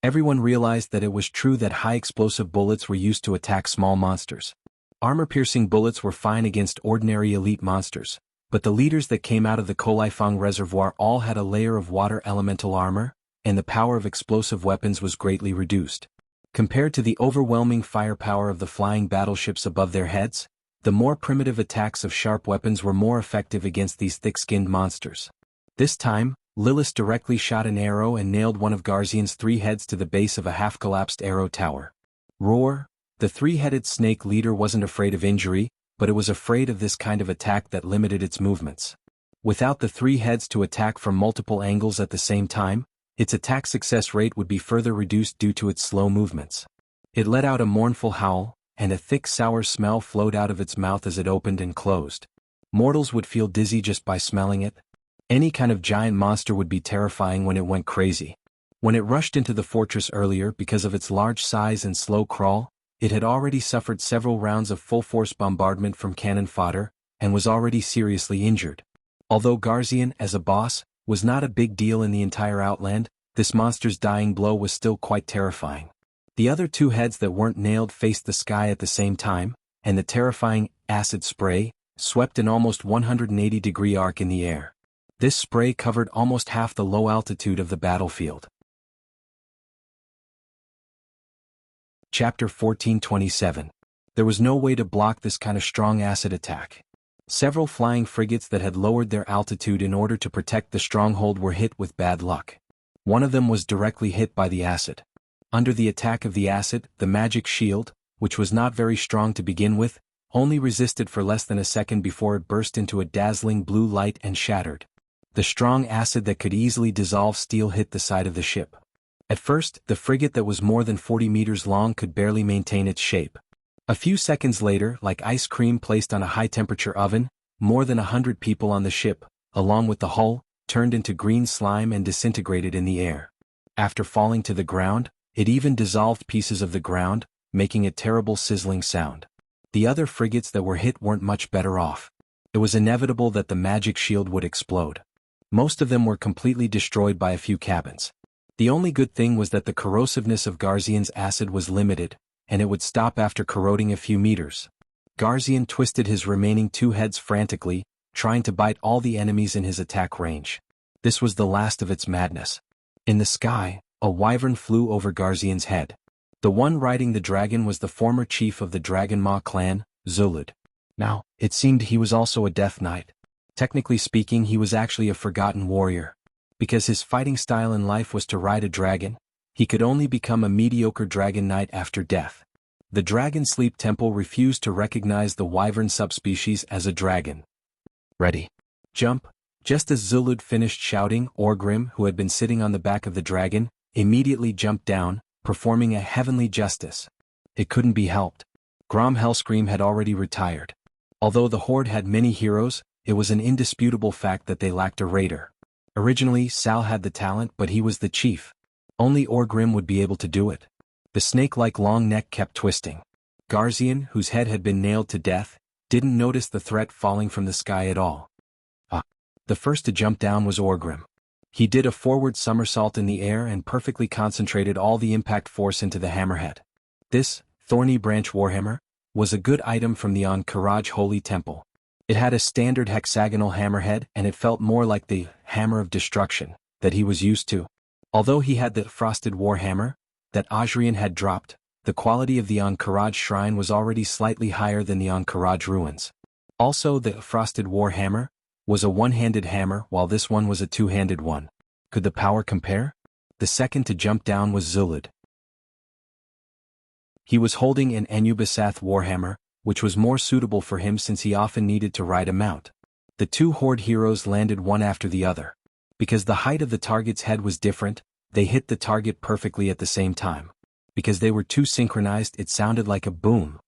Everyone realized that it was true that high-explosive bullets were used to attack small monsters. Armor-piercing bullets were fine against ordinary elite monsters, but the leaders that came out of the Kolaifang Reservoir all had a layer of water elemental armor, and the power of explosive weapons was greatly reduced. Compared to the overwhelming firepower of the flying battleships above their heads, the more primitive attacks of sharp weapons were more effective against these thick-skinned monsters. This time, Lilith directly shot an arrow and nailed one of Garzian's 3 heads to the base of a half-collapsed arrow tower. Roar! The 3-headed snake leader wasn't afraid of injury, but it was afraid of this kind of attack that limited its movements. Without the 3 heads to attack from multiple angles at the same time, its attack success rate would be further reduced due to its slow movements. It let out a mournful howl, and a thick sour smell flowed out of its mouth as it opened and closed. Mortals would feel dizzy just by smelling it. Any kind of giant monster would be terrifying when it went crazy. When it rushed into the fortress earlier because of its large size and slow crawl, it had already suffered several rounds of full-force bombardment from cannon fodder, and was already seriously injured. Although Garzian, as a boss, was not a big deal in the entire Outland, this monster's dying blow was still quite terrifying. The other 2 heads that weren't nailed faced the sky at the same time, and the terrifying acid spray swept an almost 180-degree arc in the air. This spray covered almost half the low altitude of the battlefield. Chapter 1427. There was no way to block this kind of strong acid attack. Several flying frigates that had lowered their altitude in order to protect the stronghold were hit with bad luck. One of them was directly hit by the acid. Under the attack of the acid, the magic shield, which was not very strong to begin with, only resisted for less than a second before it burst into a dazzling blue light and shattered. The strong acid that could easily dissolve steel hit the side of the ship. At first, the frigate that was more than 40 meters long could barely maintain its shape. A few seconds later, like ice cream placed on a high-temperature oven, more than 100 people on the ship, along with the hull, turned into green slime and disintegrated in the air. After falling to the ground, it even dissolved pieces of the ground, making a terrible sizzling sound. The other frigates that were hit weren't much better off. It was inevitable that the magic shield would explode. Most of them were completely destroyed by a few cabins. The only good thing was that the corrosiveness of Garzian's acid was limited, and it would stop after corroding a few meters. Garzian twisted his remaining two heads frantically, trying to bite all the enemies in his attack range. This was the last of its madness. In the sky, a wyvern flew over Garzian's head. The one riding the dragon was the former chief of the Dragon Maw clan, Zulud. Now, it seemed he was also a Death Knight. Technically speaking, he was actually a forgotten warrior. Because his fighting style in life was to ride a dragon, he could only become a mediocre dragon knight after death. The Dragon Sleep Temple refused to recognize the wyvern subspecies as a dragon. Ready. Jump. Just as Zulud finished shouting, Orgrim, who had been sitting on the back of the dragon, immediately jumped down, performing a heavenly justice. It couldn't be helped. Grom Hellscream had already retired. Although the Horde had many heroes, it was an indisputable fact that they lacked a raider. Originally, Sal had the talent, but he was the chief. Only Orgrim would be able to do it. The snake-like long neck kept twisting. Garzian, whose head had been nailed to death, didn't notice the threat falling from the sky at all. The first to jump down was Orgrim. He did a forward somersault in the air and perfectly concentrated all the impact force into the hammerhead. This, Thorny Branch Warhammer, was a good item from the Ankh-Karaj Holy Temple. It had a standard hexagonal hammerhead and it felt more like the Hammer of Destruction that he was used to. Although he had the Frosted Warhammer that Ajrian had dropped, the quality of the Ankh-Karaj Shrine was already slightly higher than the Ankh-Karaj Ruins. Also, the Frosted Warhammer was a one-handed hammer while this one was a two-handed one. Could the power compare? The second to jump down was Zulud. He was holding an Anubisath Warhammer, which was more suitable for him since he often needed to ride a mount. The two Horde heroes landed one after the other. Because the height of the target's head was different, they hit the target perfectly at the same time. Because they were too synchronized, it sounded like a boom.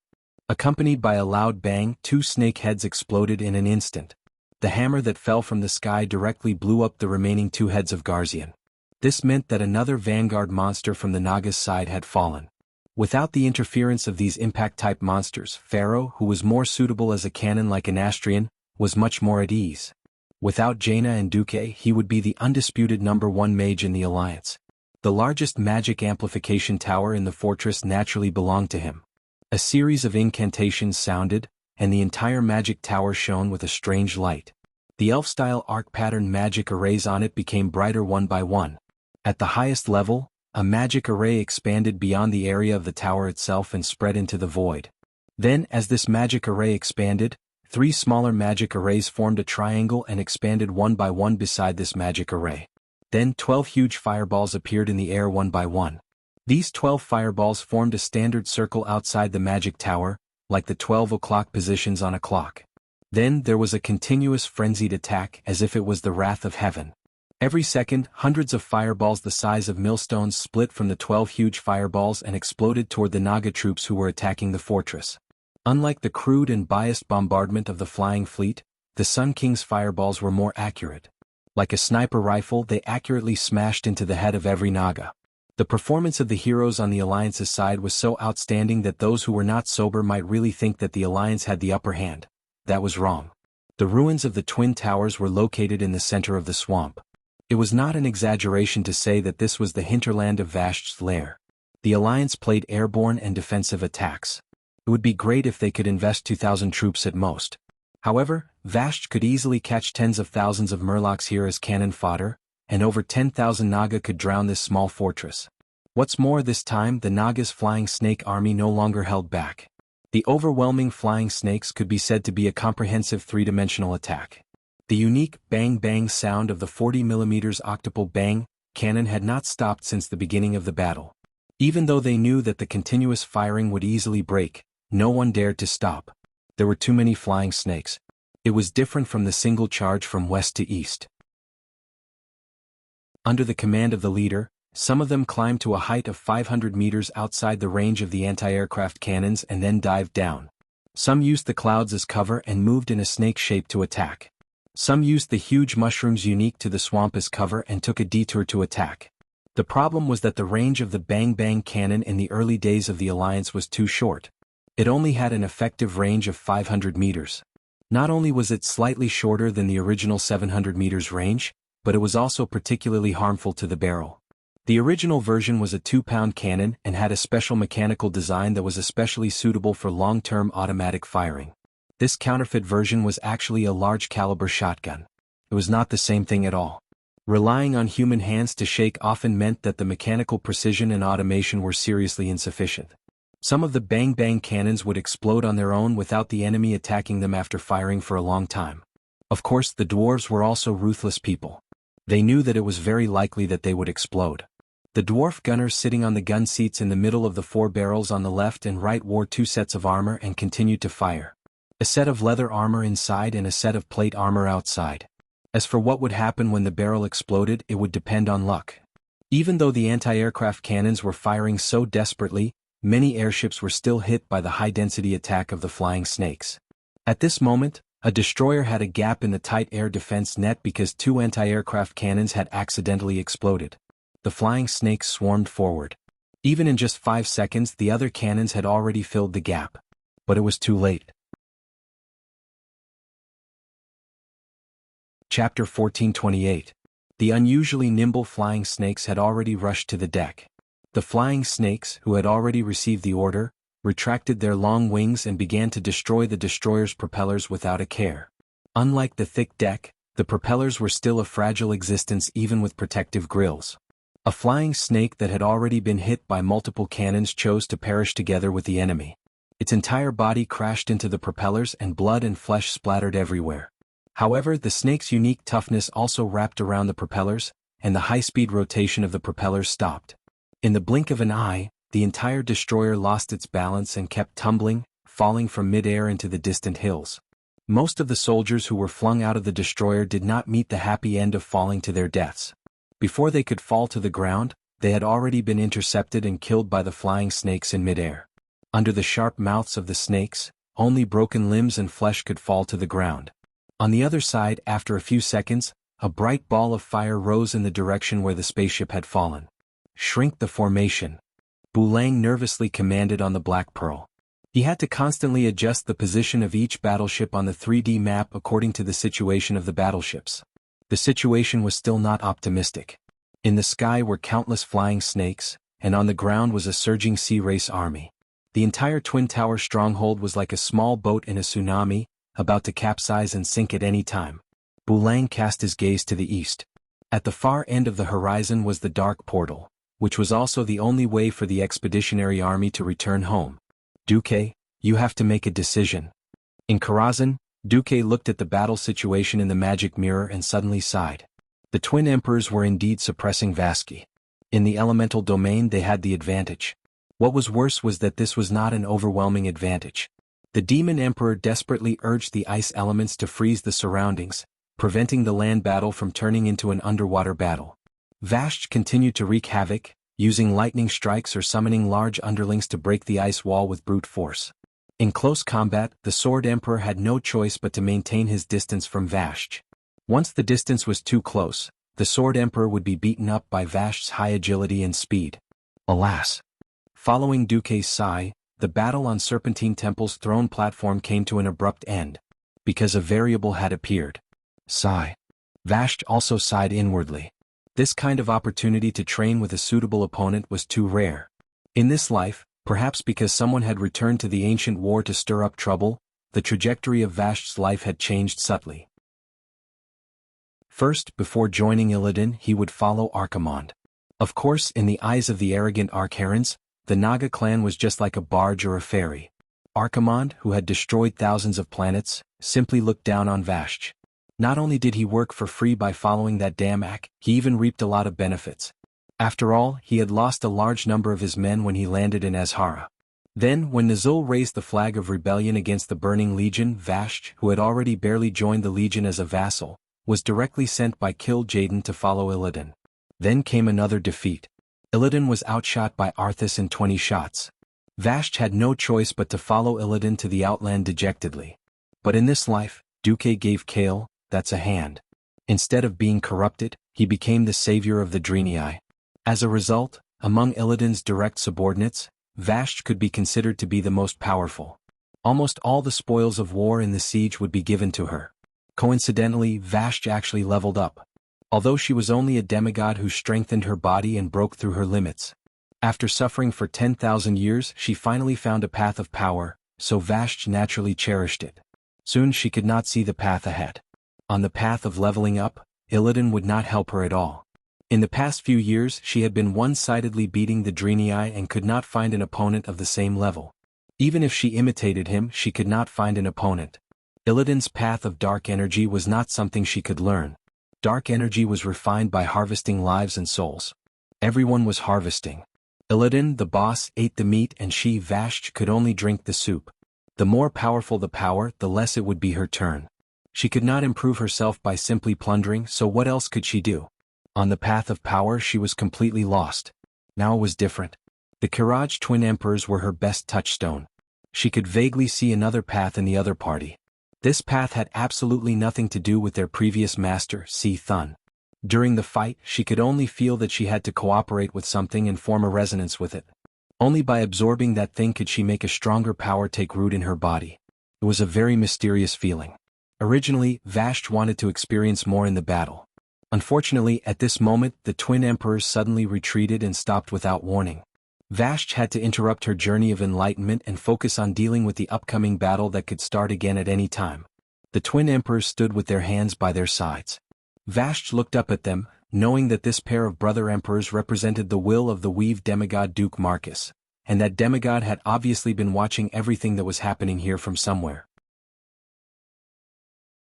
Accompanied by a loud bang, two snake heads exploded in an instant. The hammer that fell from the sky directly blew up the remaining two heads of Garzian. This meant that another vanguard monster from the Naga's side had fallen. Without the interference of these impact-type monsters, Pharaoh, who was more suitable as a cannon like an Astrian, was much more at ease. Without Jaina and Duque, he would be the undisputed #1 mage in the Alliance. The largest magic amplification tower in the fortress naturally belonged to him. A series of incantations sounded, and the entire magic tower shone with a strange light. The elf-style arc-pattern magic arrays on it became brighter one by one. At the highest level, a magic array expanded beyond the area of the tower itself and spread into the void. Then, as this magic array expanded, 3 smaller magic arrays formed a triangle and expanded one by one beside this magic array. Then 12 huge fireballs appeared in the air one by one. These 12 fireballs formed a standard circle outside the magic tower, like the 12 o'clock positions on a clock. Then there was a continuous frenzied attack as if it was the wrath of heaven. Every second, hundreds of fireballs the size of millstones split from the 12 huge fireballs and exploded toward the Naga troops who were attacking the fortress. Unlike the crude and biased bombardment of the flying fleet, the Sun King's fireballs were more accurate. Like a sniper rifle, they accurately smashed into the head of every Naga. The performance of the heroes on the Alliance's side was so outstanding that those who were not sober might really think that the Alliance had the upper hand. That was wrong. The ruins of the Twin Towers were located in the center of the swamp. It was not an exaggeration to say that this was the hinterland of Vashth's lair. The Alliance played airborne and defensive attacks. It would be great if they could invest 2,000 troops at most. However, Vashj could easily catch tens of thousands of murlocs here as cannon fodder, and over 10,000 Naga could drown this small fortress. What's more, this time the Naga's flying snake army no longer held back. The overwhelming flying snakes could be said to be a comprehensive three-dimensional attack. The unique bang-bang sound of the 40mm octuple bang cannon had not stopped since the beginning of the battle. Even though they knew that the continuous firing would easily break, no one dared to stop. There were too many flying snakes. It was different from the single charge from west to east. Under the command of the leader, some of them climbed to a height of 500 meters outside the range of the anti-aircraft cannons and then dived down. Some used the clouds as cover and moved in a snake shape to attack. Some used the huge mushrooms unique to the swamp as cover and took a detour to attack. The problem was that the range of the Bang Bang cannon in the early days of the Alliance was too short. It only had an effective range of 500 meters. Not only was it slightly shorter than the original 700 meters range, but it was also particularly harmful to the barrel. The original version was a 2-pound cannon and had a special mechanical design that was especially suitable for long-term automatic firing. This counterfeit version was actually a large-caliber shotgun. It was not the same thing at all. Relying on human hands to shake often meant that the mechanical precision and automation were seriously insufficient. Some of the Bang Bang cannons would explode on their own without the enemy attacking them after firing for a long time. Of course, the dwarves were also ruthless people. They knew that it was very likely that they would explode. The dwarf gunners sitting on the gun seats in the middle of the 4 barrels on the left and right wore 2 sets of armor and continued to fire. A set of leather armor inside and a set of plate armor outside. As for what would happen when the barrel exploded, it would depend on luck. Even though the anti-aircraft cannons were firing so desperately, many airships were still hit by the high-density attack of the flying snakes. At this moment, a destroyer had a gap in the tight air defense net because 2 anti-aircraft cannons had accidentally exploded. The flying snakes swarmed forward. Even in just 5 seconds, the other cannons had already filled the gap. But it was too late. Chapter 1428. The unusually nimble flying snakes had already rushed to the deck. The flying snakes, who had already received the order, retracted their long wings and began to destroy the destroyer's propellers without a care. Unlike the thick deck, the propellers were still a fragile existence even with protective grills. A flying snake that had already been hit by multiple cannons chose to perish together with the enemy. Its entire body crashed into the propellers and blood and flesh splattered everywhere. However, the snake's unique toughness also wrapped around the propellers, and the high-speed rotation of the propellers stopped. In the blink of an eye, the entire destroyer lost its balance and kept tumbling, falling from mid-air into the distant hills. Most of the soldiers who were flung out of the destroyer did not meet the happy end of falling to their deaths. Before they could fall to the ground, they had already been intercepted and killed by the flying snakes in mid-air. Under the sharp mouths of the snakes, only broken limbs and flesh could fall to the ground. On the other side, after a few seconds, a bright ball of fire rose in the direction where the spaceship had fallen. Shrink the formation. Bulang nervously commanded on the Black Pearl. He had to constantly adjust the position of each battleship on the 3D map according to the situation of the battleships. The situation was still not optimistic. In the sky were countless flying snakes, and on the ground was a surging sea race army. The entire Twin Tower stronghold was like a small boat in a tsunami, about to capsize and sink at any time. Bulang cast his gaze to the east. At the far end of the horizon was the Dark Portal, which was also the only way for the expeditionary army to return home. Duque, you have to make a decision. In Karazhan, Duque looked at the battle situation in the magic mirror and suddenly sighed. The twin emperors were indeed suppressing Vasky. In the elemental domain they had the advantage. What was worse was that this was not an overwhelming advantage. The demon emperor desperately urged the ice elements to freeze the surroundings, preventing the land battle from turning into an underwater battle. Vashj continued to wreak havoc, using lightning strikes or summoning large underlings to break the ice wall with brute force. In close combat, the Sword Emperor had no choice but to maintain his distance from Vashj. Once the distance was too close, the Sword Emperor would be beaten up by Vashj's high agility and speed. Alas! Following Duque's sigh, the battle on Serpentine Temple's throne platform came to an abrupt end, because a variable had appeared. Sigh. Vashj also sighed inwardly. This kind of opportunity to train with a suitable opponent was too rare. In this life, perhaps because someone had returned to the ancient war to stir up trouble, the trajectory of Vash's life had changed subtly. First, before joining Illidan, he would follow Archimonde. Of course, in the eyes of the arrogant Arkharans, the Naga clan was just like a barge or a ferry. Archimonde, who had destroyed thousands of planets, simply looked down on Vash. Not only did he work for free by following that damn Ak, he even reaped a lot of benefits. After all, he had lost a large number of his men when he landed in Azhara. Then, when Nazul raised the flag of rebellion against the Burning Legion, Vash, who had already barely joined the Legion as a vassal, was directly sent by Kill Jaden to follow Illidan. Then came another defeat. Illidan was outshot by Arthas in 20 shots. Vash had no choice but to follow Illidan to the Outland dejectedly. But in this life, Duque gave Kale, that's a hand. Instead of being corrupted, he became the savior of the Draenei. As a result, among Illidan's direct subordinates, Vash could be considered to be the most powerful. Almost all the spoils of war in the siege would be given to her. Coincidentally, Vash actually leveled up. Although she was only a demigod who strengthened her body and broke through her limits. After suffering for 10,000 years, she finally found a path of power, so Vash naturally cherished it. Soon she could not see the path ahead. On the path of leveling up, Illidan would not help her at all. In the past few years, she had been one-sidedly beating the Draenei and could not find an opponent of the same level. Even if she imitated him, she could not find an opponent. Illidan's path of dark energy was not something she could learn. Dark energy was refined by harvesting lives and souls. Everyone was harvesting. Illidan, the boss, ate the meat and she, Vash, could only drink the soup. The more powerful the power, the less it would be her turn. She could not improve herself by simply plundering, so what else could she do? On the path of power she was completely lost. Now it was different. The Kiraj twin emperors were her best touchstone. She could vaguely see another path in the other party. This path had absolutely nothing to do with their previous master, Si Thun. During the fight, she could only feel that she had to cooperate with something and form a resonance with it. Only by absorbing that thing could she make a stronger power take root in her body. It was a very mysterious feeling. Originally, Vash wanted to experience more in the battle. Unfortunately, at this moment, the twin emperors suddenly retreated and stopped without warning. Vash had to interrupt her journey of enlightenment and focus on dealing with the upcoming battle that could start again at any time. The twin emperors stood with their hands by their sides. Vash looked up at them, knowing that this pair of brother emperors represented the will of the weave demigod Duke Marcus, and that demigod had obviously been watching everything that was happening here from somewhere.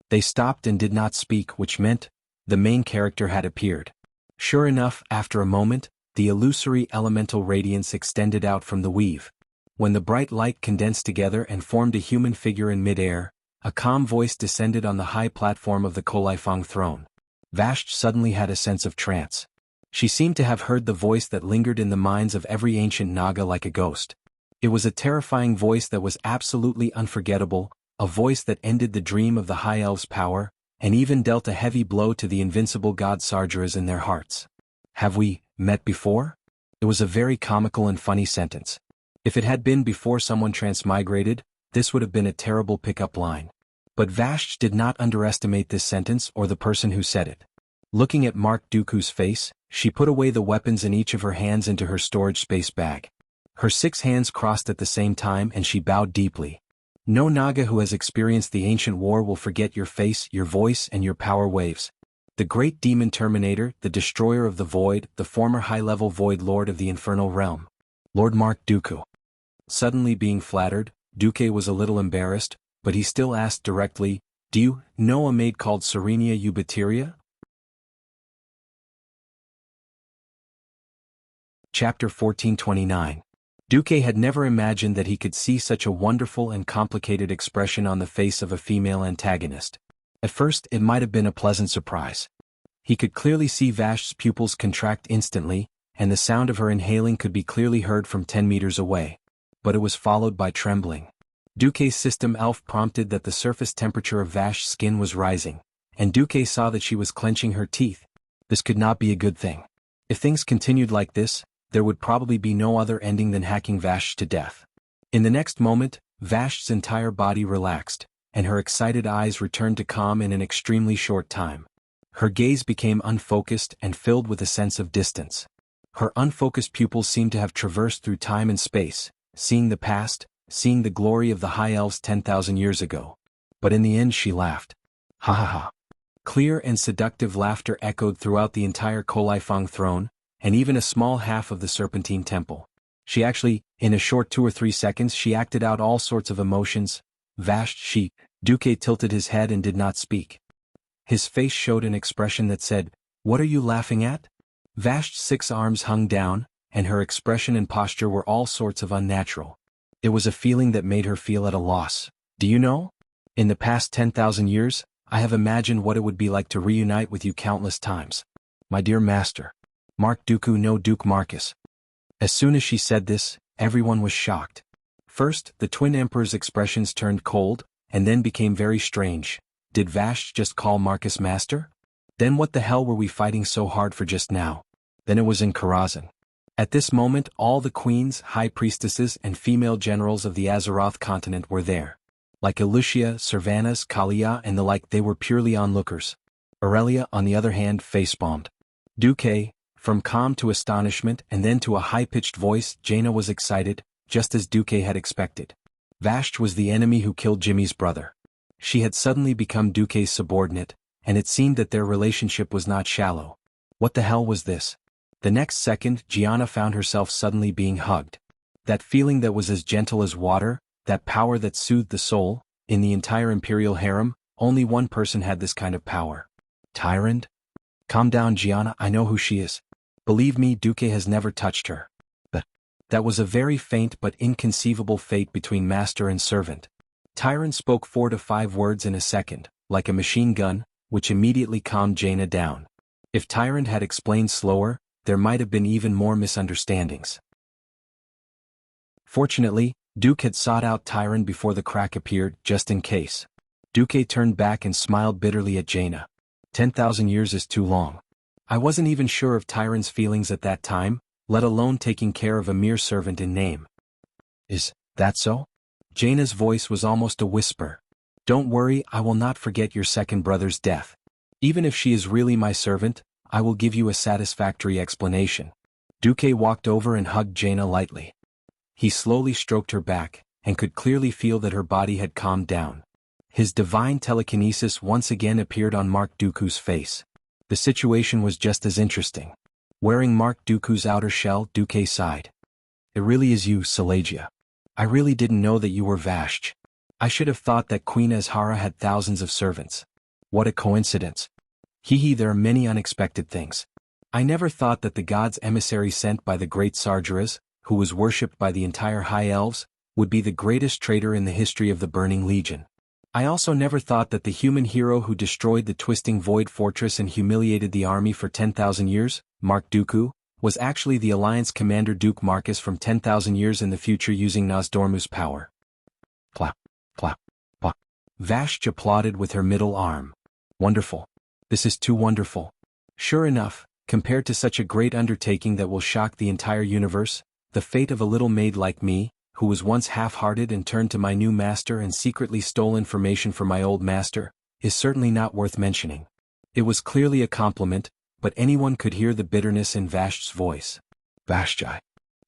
They stopped and did not speak, which meant the main character had appeared. Sure enough, after a moment, the illusory elemental radiance extended out from the weave. When the bright light condensed together and formed a human figure in mid-air, a calm voice descended on the high platform of the Kolaifang throne. Vash suddenly had a sense of trance. She seemed to have heard the voice that lingered in the minds of every ancient Naga like a ghost. It was a terrifying voice that was absolutely unforgettable, a voice that ended the dream of the High Elves' power, and even dealt a heavy blow to the invincible god Sargeras in their hearts. "Have we met before?" It was a very comical and funny sentence. If it had been before someone transmigrated, this would have been a terrible pickup line. But Vash did not underestimate this sentence or the person who said it. Looking at Mark Dooku's face, she put away the weapons in each of her hands into her storage space bag. Her 6 hands crossed at the same time and she bowed deeply. No Naga who has experienced the ancient war will forget your face, your voice, and your power waves. The great demon Terminator, the destroyer of the void, the former high-level void lord of the infernal realm. Lord Mark Dooku. Suddenly being flattered, Duque was a little embarrassed, but he still asked directly, "Do you know a maid called Serenia Eubateria?" Chapter 1429. Duque had never imagined that he could see such a wonderful and complicated expression on the face of a female antagonist. At first, it might have been a pleasant surprise. He could clearly see Vash's pupils contract instantly, and the sound of her inhaling could be clearly heard from 10 meters away. But it was followed by trembling. Duque's system elf prompted that the surface temperature of Vash's skin was rising, and Duque saw that she was clenching her teeth. This could not be a good thing. If things continued like this, there would probably be no other ending than hacking Vash to death. In the next moment, Vash's entire body relaxed, and her excited eyes returned to calm in an extremely short time. Her gaze became unfocused and filled with a sense of distance. Her unfocused pupils seemed to have traversed through time and space, seeing the past, seeing the glory of the High Elves 10,000 years ago. But in the end she laughed. Ha ha ha. Clear and seductive laughter echoed throughout the entire Kolaifang throne, and even a small half of the Serpentine Temple. She actually, in a short 2 or 3 seconds, she acted out all sorts of emotions. Duque tilted his head and did not speak. His face showed an expression that said, "What are you laughing at?" Vash's 6 arms hung down, and her expression and posture were all sorts of unnatural. It was a feeling that made her feel at a loss. Do you know? In the past 10,000 years, I have imagined what it would be like to reunite with you countless times. My dear master. Mark Dooku no Duke Marcus. As soon as she said this, everyone was shocked. First, the twin emperors' expressions turned cold, and then became very strange. Did Vash just call Marcus master? Then what the hell were we fighting so hard for just now? Then it was in Karazhan. At this moment all the queens, high priestesses and female generals of the Azeroth continent were there. Like Elucia, Servanas, Kalia and the like, they were purely onlookers. Aurelia, on the other hand, facepalmed. Duque, from calm to astonishment and then to a high-pitched voice, Jaina was excited, just as Duque had expected. Vash was the enemy who killed Jimmy's brother. She had suddenly become Duque's subordinate, and it seemed that their relationship was not shallow. What the hell was this? The next second, Gianna found herself suddenly being hugged. That feeling that was as gentle as water, that power that soothed the soul, in the entire Imperial harem, only one person had this kind of power. Tyrant? Calm down, Gianna, I know who she is. Believe me, Duque has never touched her. But that was a very faint but inconceivable fate between master and servant. Tyrant spoke 4 to 5 words in a second, like a machine gun, which immediately calmed Jaina down. If Tyrant had explained slower, there might have been even more misunderstandings. Fortunately, Duque had sought out Tyrant before the crack appeared, just in case. Duque turned back and smiled bitterly at Jaina. 10,000 years is too long. I wasn't even sure of Tyrant's feelings at that time, let alone taking care of a mere servant in name. Is that so? Jaina's voice was almost a whisper. Don't worry, I will not forget your second brother's death. Even if she is really my servant, I will give you a satisfactory explanation. Duque walked over and hugged Jaina lightly. He slowly stroked her back, and could clearly feel that her body had calmed down. His divine telekinesis once again appeared on Mark Dooku's face. The situation was just as interesting. Wearing Mark Dooku's outer shell, Duque sighed. It really is you, Salagia. I really didn't know that you were Vash. I should have thought that Queen Azhara had thousands of servants. What a coincidence. There are many unexpected things. I never thought that the god's emissary sent by the great Sargeras, who was worshipped by the entire High Elves, would be the greatest traitor in the history of the Burning Legion. I also never thought that the human hero who destroyed the Twisting Void Fortress and humiliated the army for 10,000 years, Mark Dooku, was actually the Alliance commander Duke Marcus from 10,000 years in the future using Nozdormu's power. Clap, clap, clap. Vash applauded with her middle arm. Wonderful. This is too wonderful. Sure enough, compared to such a great undertaking that will shock the entire universe, the fate of a little maid like me, who was once half-hearted and turned to my new master and secretly stole information from my old master, is certainly not worth mentioning. It was clearly a compliment, but anyone could hear the bitterness in Vash's voice. Vashjai.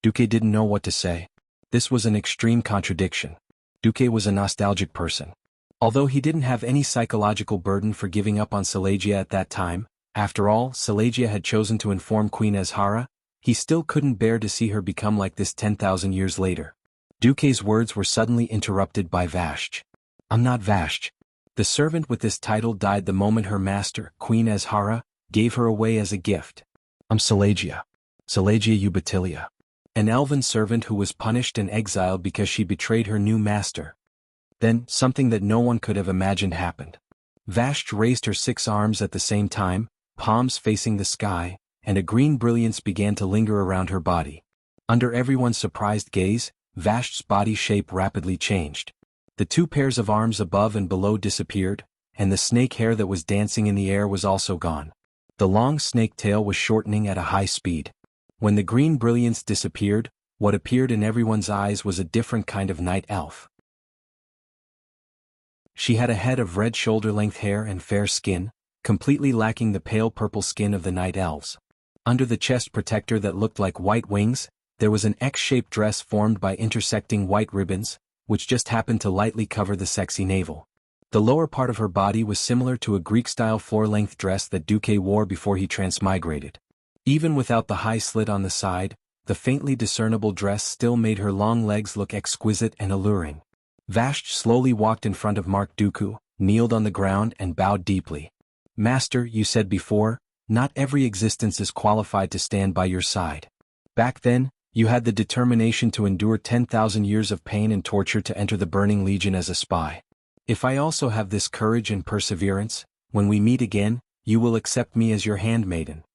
Duque didn't know what to say. This was an extreme contradiction. Duque was a nostalgic person. Although he didn't have any psychological burden for giving up on Salagia at that time, after all, Salagia had chosen to inform Queen Azhara, he still couldn't bear to see her become like this 10,000 years later. Duque's words were suddenly interrupted by Vash. I'm not Vash. The servant with this title died the moment her master, Queen Azhara, gave her away as a gift. I'm Salagia. Salagia Ubatilia. An elven servant who was punished and exiled because she betrayed her new master. Then, something that no one could have imagined happened. Vash raised her 6 arms at the same time, palms facing the sky, and a green brilliance began to linger around her body. Under everyone's surprised gaze, Vash's body shape rapidly changed. The 2 pairs of arms above and below disappeared, and the snake hair that was dancing in the air was also gone. The long snake tail was shortening at a high speed. When the green brilliance disappeared, what appeared in everyone's eyes was a different kind of night elf. She had a head of red shoulder-length hair and fair skin, completely lacking the pale purple skin of the night elves. Under the chest protector that looked like white wings, there was an X-shaped dress formed by intersecting white ribbons, which just happened to lightly cover the sexy navel. The lower part of her body was similar to a Greek-style floor-length dress that Duque wore before he transmigrated. Even without the high slit on the side, the faintly discernible dress still made her long legs look exquisite and alluring. Vashti slowly walked in front of Mark Dooku, kneeled on the ground and bowed deeply. "Master, you said before, not every existence is qualified to stand by your side. Back then, you had the determination to endure 10,000 years of pain and torture to enter the Burning Legion as a spy. If I also have this courage and perseverance, when we meet again, you will accept me as your handmaiden."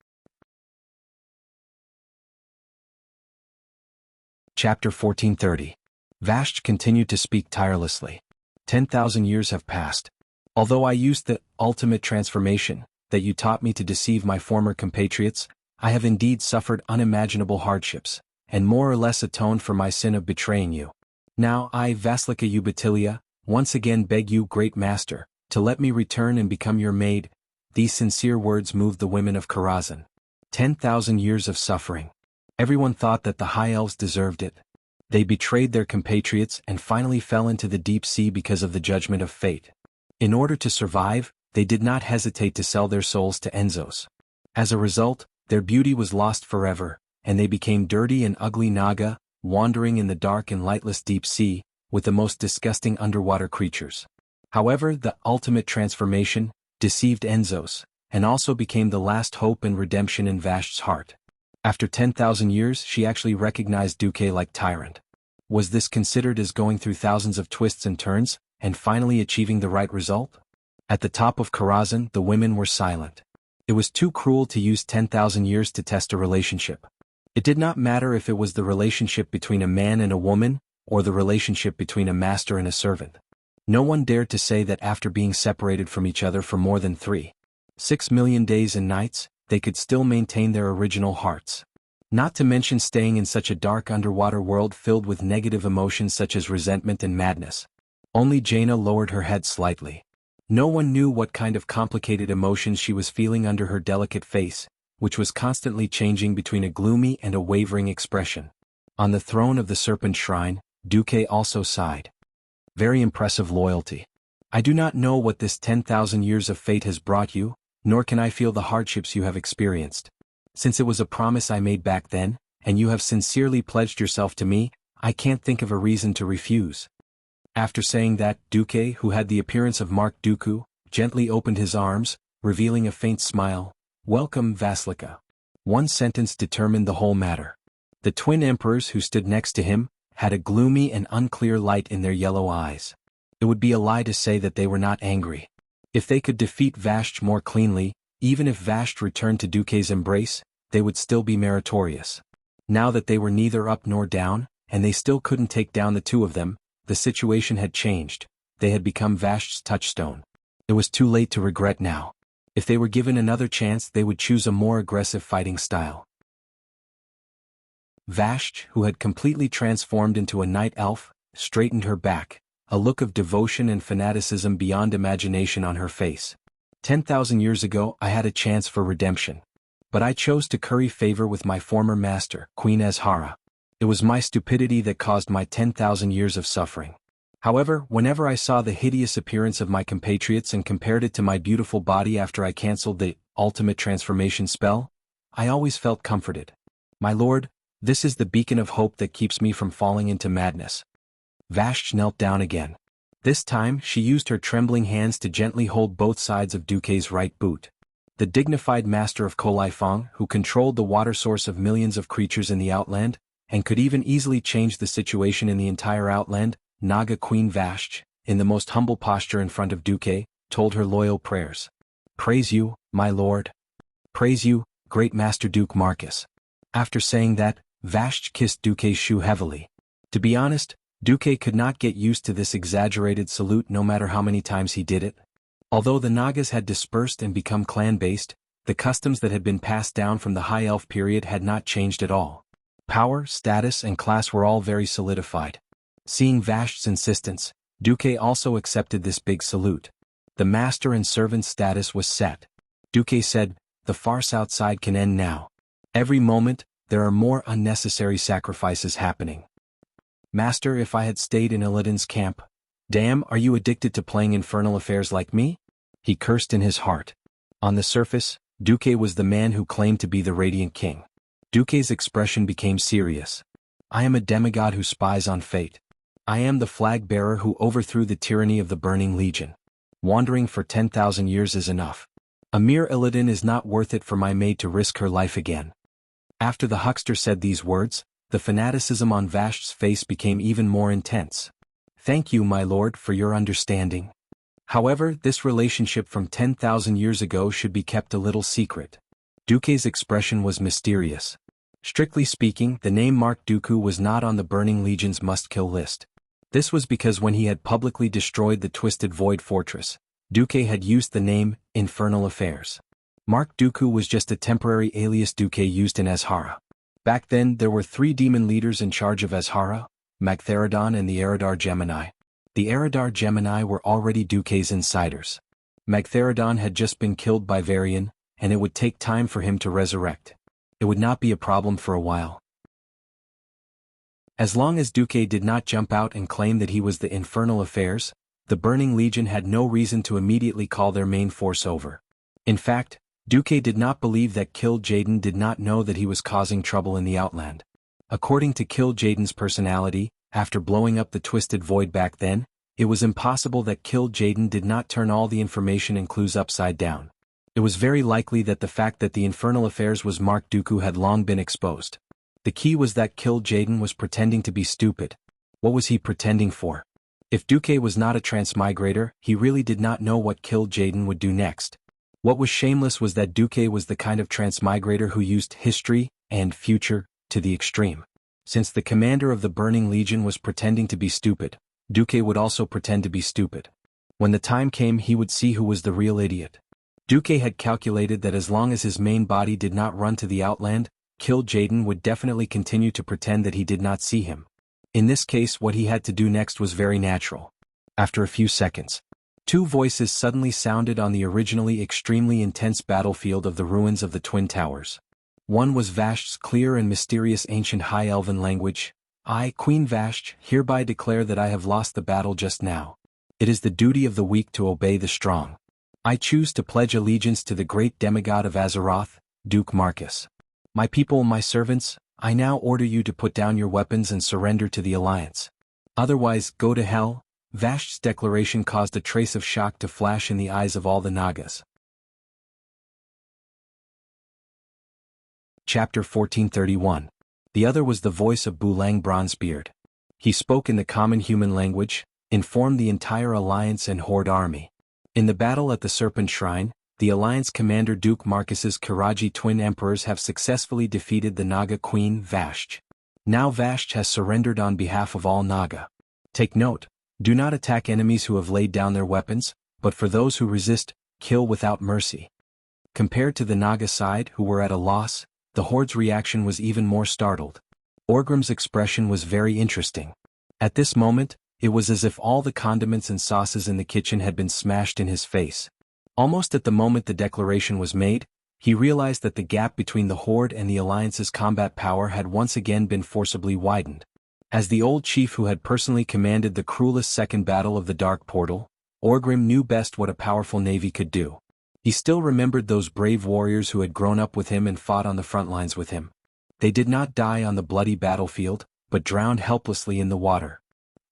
Chapter 1430. Vashti continued to speak tirelessly. 10,000 years have passed. Although I used the ultimate transformation that you taught me to deceive my former compatriots, I have indeed suffered unimaginable hardships, and more or less atoned for my sin of betraying you. Now I, Vasilika Ubatilia, once again beg you, great master, to let me return and become your maid. These sincere words moved the women of Karazhan. 10,000 years of suffering. Everyone thought that the High Elves deserved it. They betrayed their compatriots and finally fell into the deep sea because of the judgment of fate. In order to survive, they did not hesitate to sell their souls to Enzos. As a result, their beauty was lost forever, and they became dirty and ugly Naga, wandering in the dark and lightless deep sea, with the most disgusting underwater creatures. However, the ultimate transformation deceived Enzos, and also became the last hope and redemption in Vashti's heart. After 10,000 years, she actually recognized Duque like tyrant. Was this considered as going through thousands of twists and turns, and finally achieving the right result? At the top of Karazhan, the women were silent. It was too cruel to use 10,000 years to test a relationship. It did not matter if it was the relationship between a man and a woman, or the relationship between a master and a servant. No one dared to say that after being separated from each other for more than 3.6 million days and nights, they could still maintain their original hearts. Not to mention staying in such a dark underwater world filled with negative emotions such as resentment and madness. Only Jaina lowered her head slightly. No one knew what kind of complicated emotions she was feeling under her delicate face, which was constantly changing between a gloomy and a wavering expression. On the throne of the Serpent Shrine, Duque also sighed. "Very impressive loyalty. I do not know what this 10,000 years of fate has brought you, nor can I feel the hardships you have experienced. Since it was a promise I made back then, and you have sincerely pledged yourself to me, I can't think of a reason to refuse." After saying that, Duque, who had the appearance of Mark Dooku, gently opened his arms, revealing a faint smile. "Welcome, Vasilika." One sentence determined the whole matter. The twin emperors who stood next to him had a gloomy and unclear light in their yellow eyes. It would be a lie to say that they were not angry. If they could defeat Vashti more cleanly, even if Vashti returned to Duque's embrace, they would still be meritorious. Now that they were neither up nor down, and they still couldn't take down the two of them, the situation had changed. They had become Vashti's touchstone. It was too late to regret now. If they were given another chance, they would choose a more aggressive fighting style. Vashti, who had completely transformed into a night elf, straightened her back, a look of devotion and fanaticism beyond imagination on her face. 10,000 years ago, I had a chance for redemption. But I chose to curry favor with my former master, Queen Azhara. It was my stupidity that caused my 10,000 years of suffering. However, whenever I saw the hideous appearance of my compatriots and compared it to my beautiful body after I cancelled the ultimate transformation spell, I always felt comforted. My lord, this is the beacon of hope that keeps me from falling into madness. Vashti knelt down again. This time, she used her trembling hands to gently hold both sides of Duque's right boot. The dignified master of Kolaifong, who controlled the water source of millions of creatures in the Outland, and could even easily change the situation in the entire Outland, Naga Queen Vashti, in the most humble posture in front of Duque, told her loyal prayers. "Praise you, my lord. Praise you, great Master Duke Marcus." After saying that, Vashti kissed Duque's shoe heavily. To be honest, Duque could not get used to this exaggerated salute no matter how many times he did it. Although the Nagas had dispersed and become clan-based, the customs that had been passed down from the High Elf period had not changed at all. Power, status, and class were all very solidified. Seeing Vashti's insistence, Duque also accepted this big salute. The master and servant status was set. Duque said, "The farce outside can end now. Every moment, there are more unnecessary sacrifices happening." Master, if I had stayed in Illidan's camp. Damn, are you addicted to playing infernal affairs like me? He cursed in his heart. On the surface, Duque was the man who claimed to be the Radiant King. Duque's expression became serious. I am a demigod who spies on fate. I am the flag-bearer who overthrew the tyranny of the Burning Legion. Wandering for 10,000 years is enough. A mere Illidan is not worth it for my maid to risk her life again. After the huckster said these words, the fanaticism on Vash's face became even more intense. Thank you, my lord, for your understanding. However, this relationship from 10,000 years ago should be kept a little secret. Duque's expression was mysterious. Strictly speaking, the name Mark Dooku was not on the Burning Legion's must-kill list. This was because when he had publicly destroyed the Twisted Void Fortress, Duque had used the name Infernal Affairs. Mark Dooku was just a temporary alias Duque used in Azhara. Back then, there were 3 demon leaders in charge of Azhara, Magtheridon and the Eridar Gemini. The Eridar Gemini were already Duque's insiders. Magtheridon had just been killed by Varian, and it would take time for him to resurrect. It would not be a problem for a while. As long as Duque did not jump out and claim that he was the Infernal Affairs, the Burning Legion had no reason to immediately call their main force over. In fact, Duque did not believe that Kill Jaden did not know that he was causing trouble in the Outland. According to Kill Jaden's personality, after blowing up the Twisted Void back then, it was impossible that Kill Jaden did not turn all the information and clues upside down. It was very likely that the fact that the Infernal Affairs was Mark Dooku had long been exposed. The key was that Kill Jaden was pretending to be stupid. What was he pretending for? If Duque was not a transmigrator, he really did not know what Kill Jaden would do next. What was shameless was that Duque was the kind of transmigrator who used history and future to the extreme. Since the commander of the Burning Legion was pretending to be stupid, Duque would also pretend to be stupid. When the time came, he would see who was the real idiot. Duque had calculated that as long as his main body did not run to the Outland, Kill Jaden would definitely continue to pretend that he did not see him. In this case, what he had to do next was very natural. After a few seconds, 2 voices suddenly sounded on the originally extremely intense battlefield of the ruins of the Twin Towers. One was Vash's clear and mysterious ancient High Elven language. I, Queen Vash, hereby declare that I have lost the battle just now. It is the duty of the weak to obey the strong. I choose to pledge allegiance to the great demigod of Azeroth, Duke Marcus. My people, my servants, I now order you to put down your weapons and surrender to the Alliance. Otherwise, go to hell. Vash's declaration caused a trace of shock to flash in the eyes of all the Nagas. Chapter 1431. The other was the voice of Bulang Bronzebeard. He spoke in the common human language, informed the entire Alliance and Horde army. In the battle at the Serpent Shrine, the Alliance commander Duke Marcus's Karaji twin emperors have successfully defeated the Naga queen Vash. Now Vash has surrendered on behalf of all Naga. Take note, do not attack enemies who have laid down their weapons, but for those who resist, kill without mercy. Compared to the Naga side who were at a loss, the Horde's reaction was even more startled. Orgrim's expression was very interesting. At this moment, it was as if all the condiments and sauces in the kitchen had been smashed in his face. Almost at the moment the declaration was made, he realized that the gap between the Horde and the Alliance's combat power had once again been forcibly widened. As the old chief who had personally commanded the cruelest second battle of the Dark Portal, Orgrim knew best what a powerful navy could do. He still remembered those brave warriors who had grown up with him and fought on the front lines with him. They did not die on the bloody battlefield, but drowned helplessly in the water.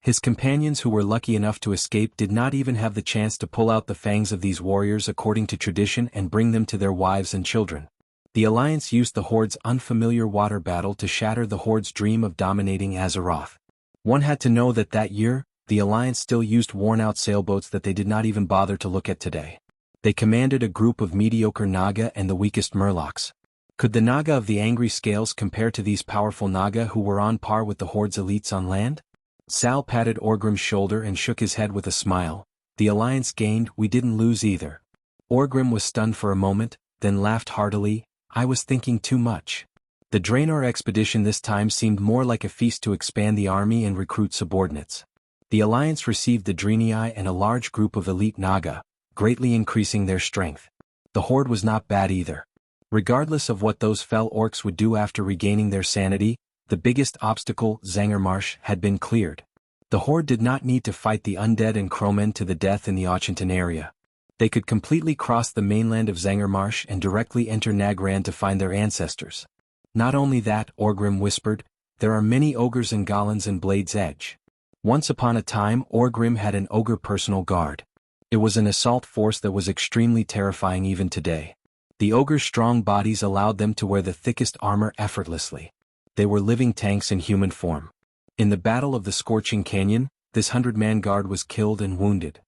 His companions who were lucky enough to escape did not even have the chance to pull out the fangs of these warriors according to tradition and bring them to their wives and children. The Alliance used the Horde's unfamiliar water battle to shatter the Horde's dream of dominating Azeroth. One had to know that that year, the Alliance still used worn-out sailboats that they did not even bother to look at today. They commanded a group of mediocre Naga and the weakest Murlocs. Could the Naga of the Angry Scales compare to these powerful Naga who were on par with the Horde's elites on land? Sal patted Orgrim's shoulder and shook his head with a smile. The Alliance gained, we didn't lose either. Orgrim was stunned for a moment, then laughed heartily. I was thinking too much. The Draenor expedition this time seemed more like a feast to expand the army and recruit subordinates. The Alliance received the Draenei and a large group of elite Naga, greatly increasing their strength. The Horde was not bad either. Regardless of what those fell orcs would do after regaining their sanity, The biggest obstacle, Zangermarsh, had been cleared. The Horde did not need to fight the undead and crowmen to the death in the Auchinton area. They could completely cross the mainland of Zangermarsh and directly enter Nagran to find their ancestors. Not only that, Orgrim whispered, there are many ogres and goblins in Blade's Edge. Once upon a time, Orgrim had an ogre personal guard. It was an assault force that was extremely terrifying even today. The ogre's strong bodies allowed them to wear the thickest armor effortlessly. They were living tanks in human form. In the Battle of the Scorching Canyon, this 100-man guard was killed and wounded.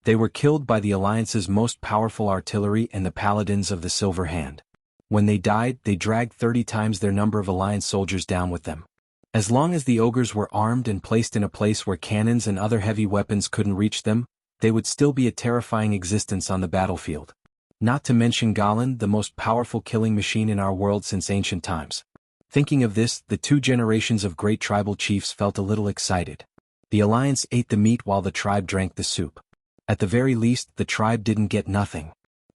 They were killed by the Alliance's most powerful artillery and the Paladins of the Silver Hand. When they died, they dragged 30 times their number of Alliance soldiers down with them. As long as the ogres were armed and placed in a place where cannons and other heavy weapons couldn't reach them, they would still be a terrifying existence on the battlefield. Not to mention Goblin, the most powerful killing machine in our world since ancient times. Thinking of this, the two generations of great tribal chiefs felt a little excited. The Alliance ate the meat while the tribe drank the soup. At the very least, the tribe didn't get nothing.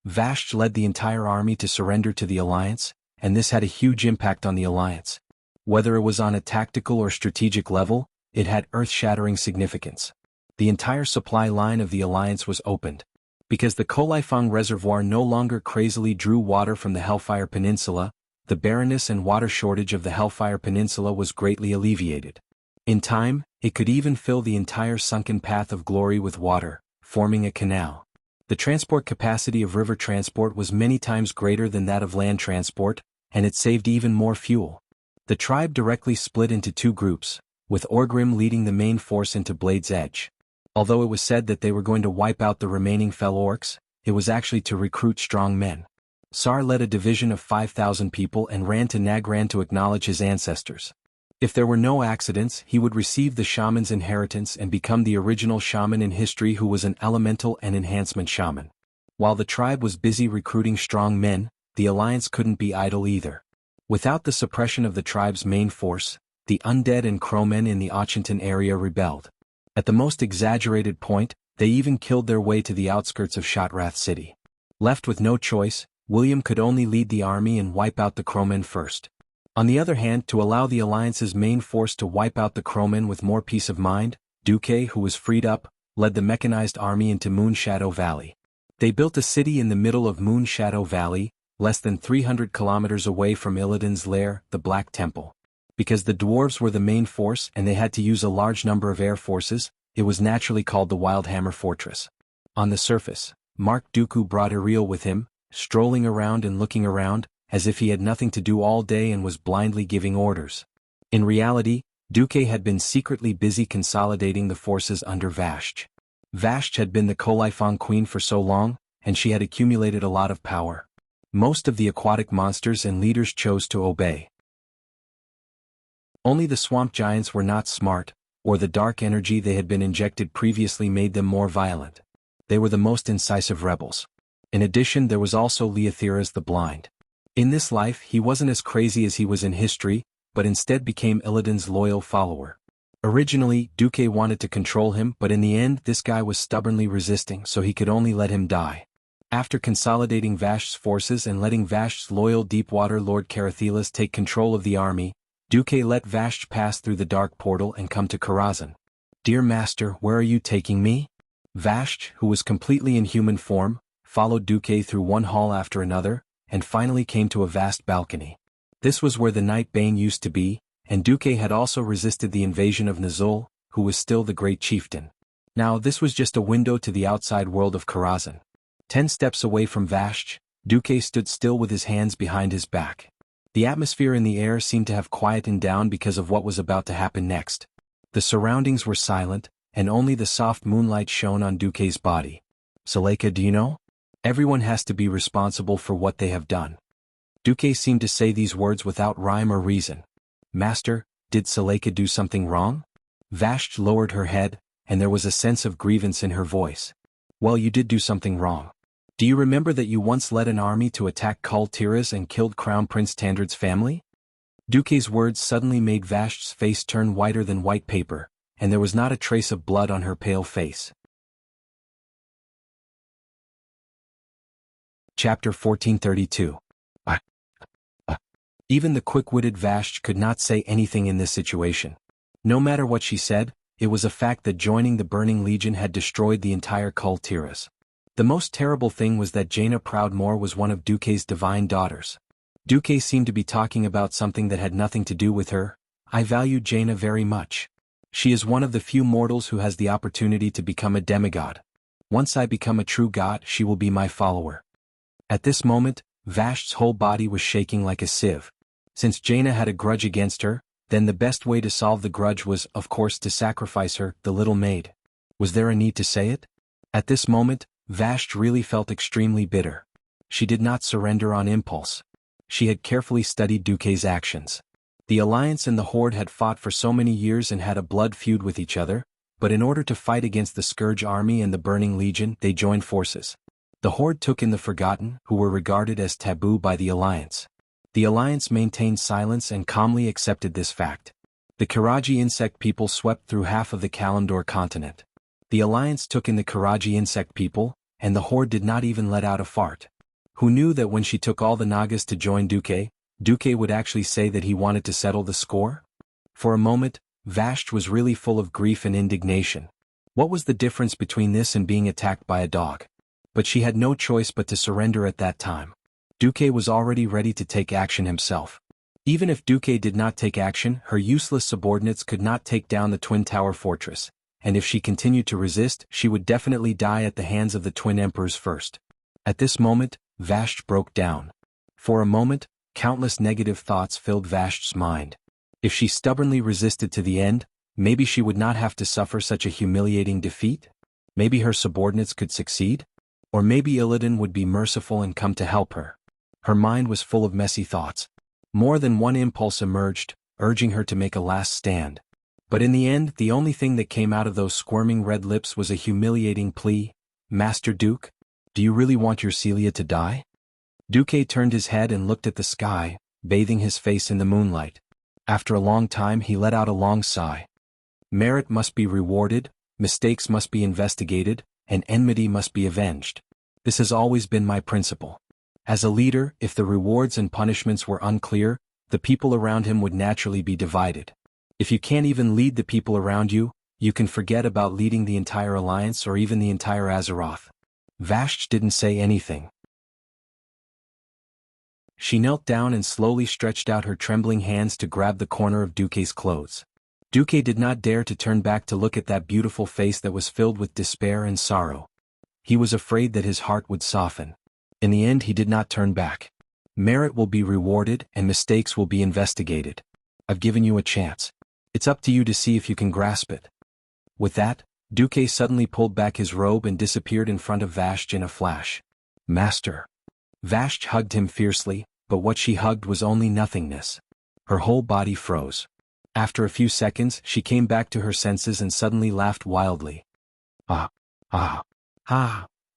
Vashj led the entire army to surrender to the Alliance, and this had a huge impact on the Alliance. Whether it was on a tactical or strategic level, it had earth-shattering significance. The entire supply line of the Alliance was opened. Because the Kolaifang Reservoir no longer crazily drew water from the Hellfire Peninsula, the barrenness and water shortage of the Hellfire Peninsula was greatly alleviated. In time, it could even fill the entire sunken path of glory with water, forming a canal. The transport capacity of river transport was many times greater than that of land transport, and it saved even more fuel. The tribe directly split into two groups, with Orgrim leading the main force into Blade's Edge. Although it was said that they were going to wipe out the remaining fell orcs, it was actually to recruit strong men. Sar led a division of 5,000 people and ran to Nagran to acknowledge his ancestors. If there were no accidents, he would receive the shaman's inheritance and become the original shaman in history who was an elemental and enhancement shaman. While the tribe was busy recruiting strong men, the Alliance couldn't be idle either. Without the suppression of the tribe's main force, the undead and crowmen in the Auchinton area rebelled. At the most exaggerated point, they even killed their way to the outskirts of Shotrath City. Left with no choice, William could only lead the army and wipe out the crowmen first. On the other hand, to allow the Alliance's main force to wipe out the crowmen with more peace of mind, Duque, who was freed up, led the mechanized army into Moonshadow Valley. They built a city in the middle of Moonshadow Valley, less than 300 kilometers away from Illidan's lair, the Black Temple. Because the dwarves were the main force and they had to use a large number of air forces, it was naturally called the Wildhammer Fortress. On the surface, Mark Dooku brought Iriel with him, strolling around and looking around, as if he had nothing to do all day and was blindly giving orders. In reality, Duque had been secretly busy consolidating the forces under Vashj. Vashj had been the Kolaifang queen for so long, and she had accumulated a lot of power. Most of the aquatic monsters and leaders chose to obey. Only the swamp giants were not smart, or the dark energy they had been injected previously made them more violent. They were the most incisive rebels. In addition, there was also Leotheras the Blind. In this life, he wasn't as crazy as he was in history, but instead became Illidan's loyal follower. Originally, Duque wanted to control him, but in the end this guy was stubbornly resisting, so he could only let him die. After consolidating Vashj's forces and letting Vashj's loyal Deepwater Lord Carathelas take control of the army, Duque let Vashj pass through the dark portal and come to Karazhan. "Dear master, where are you taking me?" Vashj, who was completely in human form, followed Duque through one hall after another, and finally came to a vast balcony. This was where the Night Bane used to be, and Duque had also resisted the invasion of Nazul, who was still the great chieftain. Now this was just a window to the outside world of Karazhan. 10 steps away from Vashj, Duque stood still with his hands behind his back. The atmosphere in the air seemed to have quietened down because of what was about to happen next. The surroundings were silent, and only the soft moonlight shone on Duque's body. "Seleka, do you know? Everyone has to be responsible for what they have done." Duque seemed to say these words without rhyme or reason. "Master, did Seleka do something wrong?" Vashj lowered her head, and there was a sense of grievance in her voice. "Well, you did do something wrong. Do you remember that you once led an army to attack Kul Tiras and killed Crown Prince Tandred's family?" Duque's words suddenly made Vashj's face turn whiter than white paper, and there was not a trace of blood on her pale face. Chapter 1432. Even the quick-witted Vashj could not say anything in this situation. No matter what she said, it was a fact that joining the Burning Legion had destroyed the entire Kultiras. The most terrible thing was that Jaina Proudmoore was one of Duque's divine daughters. Duque seemed to be talking about something that had nothing to do with her. I value Jaina very much. She is one of the few mortals who has the opportunity to become a demigod. Once I become a true god, she will be my follower. At this moment, Vashj's whole body was shaking like a sieve. Since Jaina had a grudge against her, then the best way to solve the grudge was, of course, to sacrifice her, the little maid. Was there a need to say it? At this moment, Vashj really felt extremely bitter. She did not surrender on impulse. She had carefully studied Duque's actions. The Alliance and the Horde had fought for so many years and had a blood feud with each other, but in order to fight against the Scourge Army and the Burning Legion, they joined forces. The Horde took in the Forgotten, who were regarded as taboo by the Alliance. The Alliance maintained silence and calmly accepted this fact. The Karaji insect people swept through half of the Kalimdor continent. The Alliance took in the Karaji insect people, and the Horde did not even let out a fart. Who knew that when she took all the Nagas to join Duque, Duque would actually say that he wanted to settle the score? For a moment, Vashj was really full of grief and indignation. What was the difference between this and being attacked by a dog? But she had no choice but to surrender at that time. Duque was already ready to take action himself. Even if Duque did not take action, her useless subordinates could not take down the Twin Tower Fortress, and if she continued to resist, she would definitely die at the hands of the Twin Emperors first. At this moment, Vashj broke down. For a moment, countless negative thoughts filled Vashj's mind. If she stubbornly resisted to the end, maybe she would not have to suffer such a humiliating defeat? Maybe her subordinates could succeed? Or maybe Illidan would be merciful and come to help her. Her mind was full of messy thoughts. More than one impulse emerged, urging her to make a last stand. But in the end, the only thing that came out of those squirming red lips was a humiliating plea. Master Duke, do you really want your Celia to die? Duque turned his head and looked at the sky, bathing his face in the moonlight. After a long time he let out a long sigh. Merit must be rewarded, mistakes must be investigated, and enmity must be avenged. This has always been my principle. As a leader, if the rewards and punishments were unclear, the people around him would naturally be divided. If you can't even lead the people around you, you can forget about leading the entire Alliance or even the entire Azeroth. Vashj didn't say anything. She knelt down and slowly stretched out her trembling hands to grab the corner of Duque's clothes. Duque did not dare to turn back to look at that beautiful face that was filled with despair and sorrow. He was afraid that his heart would soften. In the end he did not turn back. Merit will be rewarded and mistakes will be investigated. I've given you a chance. It's up to you to see if you can grasp it. With that, Duque suddenly pulled back his robe and disappeared in front of Vashj in a flash. Master. Vashj hugged him fiercely, but what she hugged was only nothingness. Her whole body froze. After a few seconds, she came back to her senses and suddenly laughed wildly.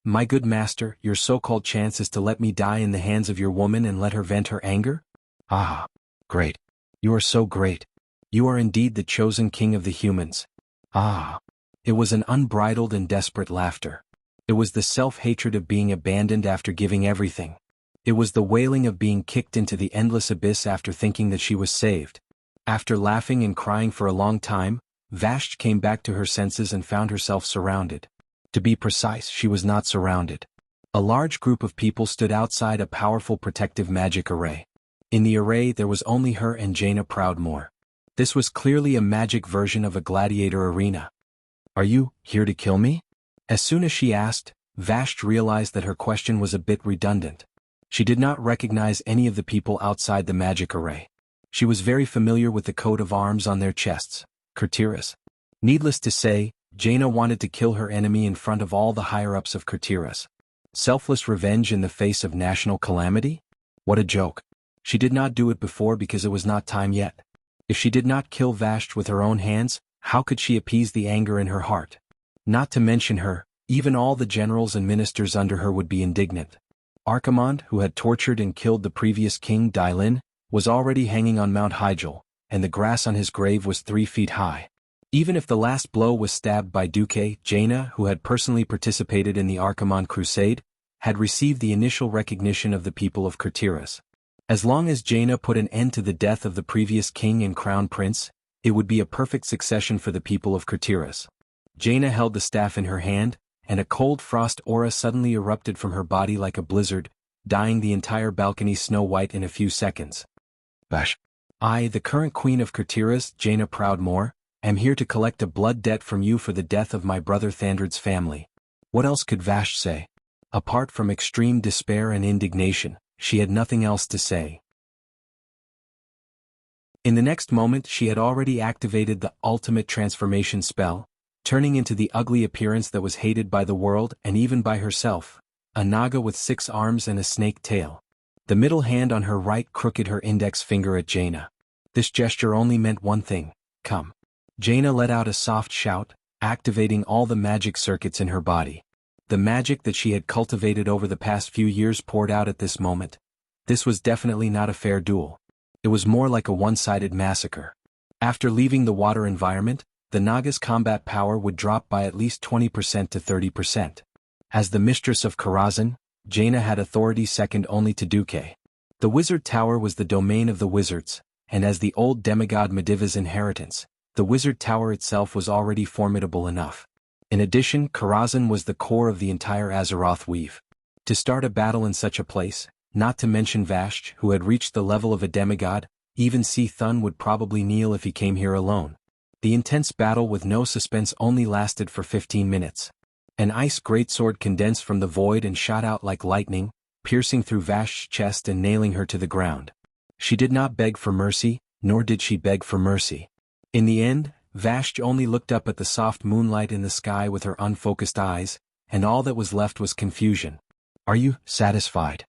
My good master, your so-called chance is to let me die in the hands of your woman and let her vent her anger? Ah, great. You are so great. You are indeed the chosen king of the humans. Ah. It was an unbridled and desperate laughter. It was the self-hatred of being abandoned after giving everything. It was the wailing of being kicked into the endless abyss after thinking that she was saved. After laughing and crying for a long time, Vashj came back to her senses and found herself surrounded. To be precise, she was not surrounded. A large group of people stood outside a powerful protective magic array. In the array there was only her and Jaina Proudmoore. This was clearly a magic version of a gladiator arena. Are you here to kill me? As soon as she asked, Vashj realized that her question was a bit redundant. She did not recognize any of the people outside the magic array. She was very familiar with the coat of arms on their chests, Kurtiras. Needless to say, Jaina wanted to kill her enemy in front of all the higher-ups of Kurtiras. Selfless revenge in the face of national calamity? What a joke. She did not do it before because it was not time yet. If she did not kill Vashj with her own hands, how could she appease the anger in her heart? Not to mention her, even all the generals and ministers under her would be indignant. Archimonde, who had tortured and killed the previous king Dylin, was already hanging on Mount Hyjal, and the grass on his grave was 3 feet high. Even if the last blow was stabbed by Duque, Jaina, who had personally participated in the Archimonde crusade, had received the initial recognition of the people of Kurtiras. As long as Jaina put an end to the death of the previous king and crown prince, it would be a perfect succession for the people of Kurtiras. Jaina held the staff in her hand, and a cold frost aura suddenly erupted from her body like a blizzard, dyeing the entire balcony snow-white in a few seconds. Vash. I, the current queen of Kurtiras, Jaina Proudmoore, am here to collect a blood debt from you for the death of my brother Thandred's family. What else could Vash say? Apart from extreme despair and indignation, she had nothing else to say. In the next moment she had already activated the ultimate transformation spell, turning into the ugly appearance that was hated by the world and even by herself, a naga with 6 arms and a snake tail. The middle hand on her right crooked her index finger at Jaina. This gesture only meant one thing: come. Jaina let out a soft shout, activating all the magic circuits in her body. The magic that she had cultivated over the past few years poured out at this moment. This was definitely not a fair duel. It was more like a one-sided massacre. After leaving the water environment, the Naga's combat power would drop by at least 20% to 30%. As the mistress of Karazhan, Jaina had authority second only to Duque. The wizard tower was the domain of the wizards, and as the old demigod Mediva's inheritance, the wizard tower itself was already formidable enough. In addition, Karazhan was the core of the entire Azeroth weave. To start a battle in such a place, not to mention Vashj, who had reached the level of a demigod, even Si Thun would probably kneel if he came here alone. The intense battle with no suspense only lasted for 15 minutes. An ice greatsword condensed from the void and shot out like lightning, piercing through Vashj's chest and nailing her to the ground. She did not beg for mercy, nor did she beg for mercy. In the end, Vashj only looked up at the soft moonlight in the sky with her unfocused eyes, and all that was left was confusion. Are you satisfied?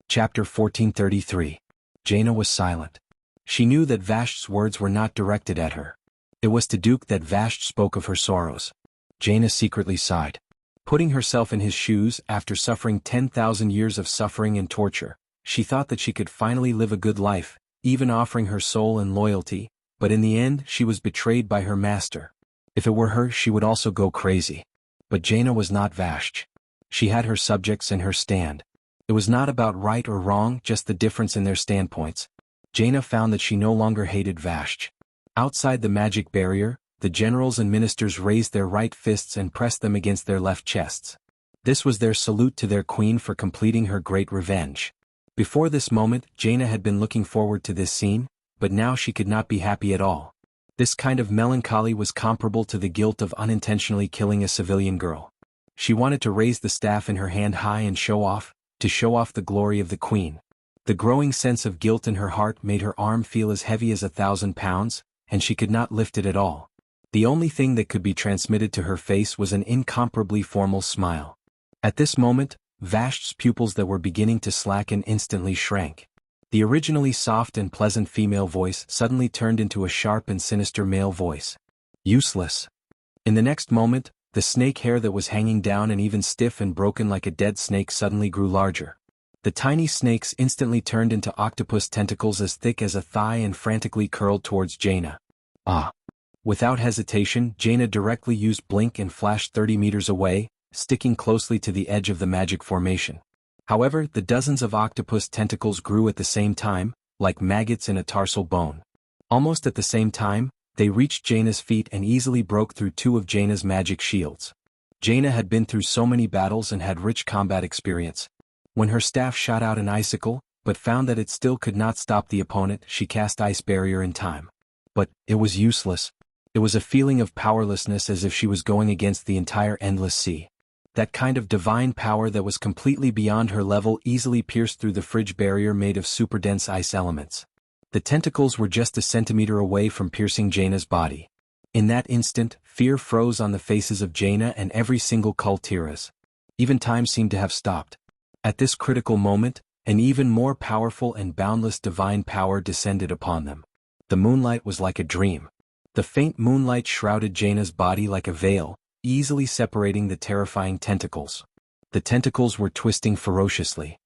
Chapter 1433. Jaina was silent. She knew that Vashj's words were not directed at her. It was to Duke that Vashj spoke of her sorrows. Jaina secretly sighed. Putting herself in his shoes after suffering 10,000 years of suffering and torture, she thought that she could finally live a good life, even offering her soul and loyalty, but in the end she was betrayed by her master. If it were her, she would also go crazy. But Jaina was not Vashj. She had her subjects and her stand. It was not about right or wrong, just the difference in their standpoints. Jaina found that she no longer hated Vashj. Outside the magic barrier, the generals and ministers raised their right fists and pressed them against their left chests. This was their salute to their queen for completing her great revenge. Before this moment, Jaina had been looking forward to this scene, but now she could not be happy at all. This kind of melancholy was comparable to the guilt of unintentionally killing a civilian girl. She wanted to raise the staff in her hand high and to show off the glory of the queen. The growing sense of guilt in her heart made her arm feel as heavy as 1,000 pounds, and she could not lift it at all. The only thing that could be transmitted to her face was an incomparably formal smile. At this moment, Vashj's pupils that were beginning to slacken instantly shrank. The originally soft and pleasant female voice suddenly turned into a sharp and sinister male voice. Useless. In the next moment, the snake hair that was hanging down and even stiff and broken like a dead snake suddenly grew larger. The tiny snakes instantly turned into octopus tentacles as thick as a thigh and frantically curled towards Jaina. Ah! Without hesitation, Jaina directly used Blink and flashed 30 meters away, sticking closely to the edge of the magic formation. However, the dozens of octopus tentacles grew at the same time, like maggots in a tarsal bone. Almost at the same time, they reached Jaina's feet and easily broke through 2 of Jaina's magic shields. Jaina had been through so many battles and had rich combat experience. When her staff shot out an icicle, but found that it still could not stop the opponent, she cast Ice Barrier in time. But it was useless. It was a feeling of powerlessness, as if she was going against the entire endless sea. That kind of divine power that was completely beyond her level easily pierced through the fridge barrier made of super dense ice elements. The tentacles were just a centimeter away from piercing Jaina's body. In that instant, fear froze on the faces of Jaina and every single Kultiras. Even time seemed to have stopped. At this critical moment, an even more powerful and boundless divine power descended upon them. The moonlight was like a dream. The faint moonlight shrouded Jaina's body like a veil, easily separating the terrifying tentacles. The tentacles were twisting ferociously.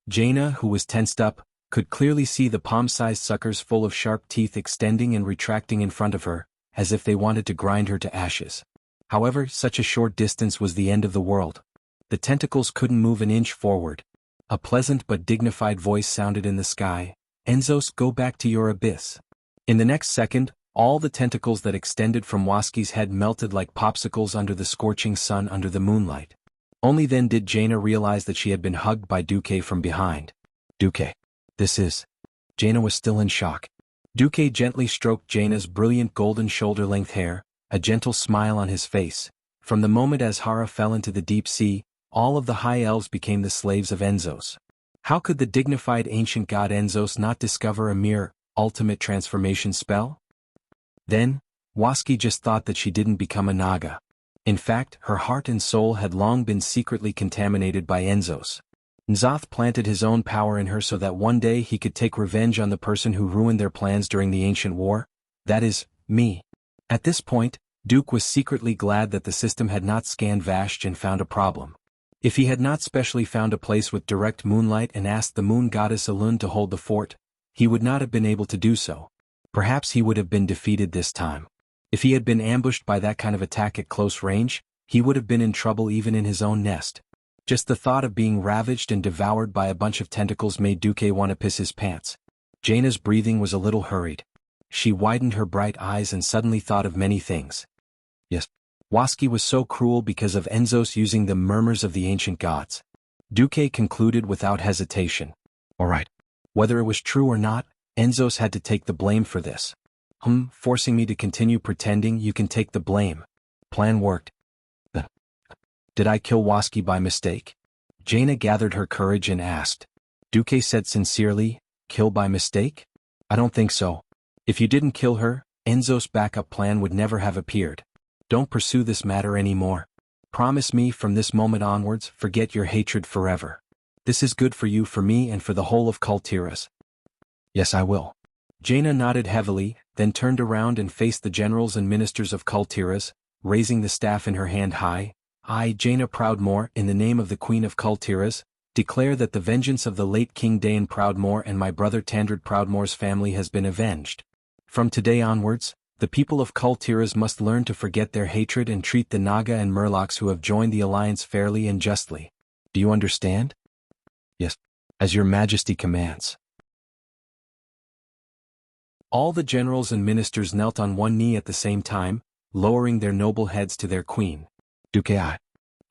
Jaina, who was tensed up, could clearly see the palm-sized suckers full of sharp teeth extending and retracting in front of her, as if they wanted to grind her to ashes. However, such a short distance was the end of the world. The tentacles couldn't move an inch forward. A pleasant but dignified voice sounded in the sky. "Enzos, go back to your abyss." In the next second, all the tentacles that extended from Waski's head melted like popsicles under the scorching sun under the moonlight. Only then did Jaina realize that she had been hugged by Duque from behind. "Duque. This is..." Jaina was still in shock. Duque gently stroked Jaina's brilliant golden shoulder-length hair, a gentle smile on his face. From the moment Azhara fell into the deep sea, all of the high elves became the slaves of Enzos. How could the dignified ancient god Enzos not discover a mere, ultimate transformation spell? Then, Waski just thought that she didn't become a Naga. In fact, her heart and soul had long been secretly contaminated by Enzos. N'Zoth planted his own power in her so that one day he could take revenge on the person who ruined their plans during the ancient war. That is, me. At this point, Duke was secretly glad that the system had not scanned Vashj and found a problem. If he had not specially found a place with direct moonlight and asked the moon goddess Elun to hold the fort, he would not have been able to do so. Perhaps he would have been defeated this time. If he had been ambushed by that kind of attack at close range, he would have been in trouble even in his own nest. Just the thought of being ravaged and devoured by a bunch of tentacles made Duque want to piss his pants. Jaina's breathing was a little hurried. She widened her bright eyes and suddenly thought of many things. Yes, Waski was so cruel because of Enzos using the murmurs of the ancient gods. Duque concluded without hesitation. All right. Whether it was true or not, Enzos had to take the blame for this. Forcing me to continue pretending you can take the blame. Plan worked. Did I kill Waski by mistake? Jaina gathered her courage and asked. Duque said sincerely, kill by mistake? I don't think so. If you didn't kill her, Enzos' backup plan would never have appeared. Don't pursue this matter anymore. Promise me from this moment onwards, forget your hatred forever. This is good for you, for me, and for the whole of Kultiras. Yes, I will. Jaina nodded heavily, then turned around and faced the generals and ministers of Kultiras, raising the staff in her hand high. I, Jaina Proudmoore, in the name of the Queen of Kultiras, declare that the vengeance of the late King Dain Proudmoore and my brother Tandred Proudmoore's family has been avenged. From today onwards, the people of Kultiras must learn to forget their hatred and treat the Naga and Murlocs who have joined the alliance fairly and justly. Do you understand? Yes, as your majesty commands. All the generals and ministers knelt on one knee at the same time, lowering their noble heads to their queen. Duque.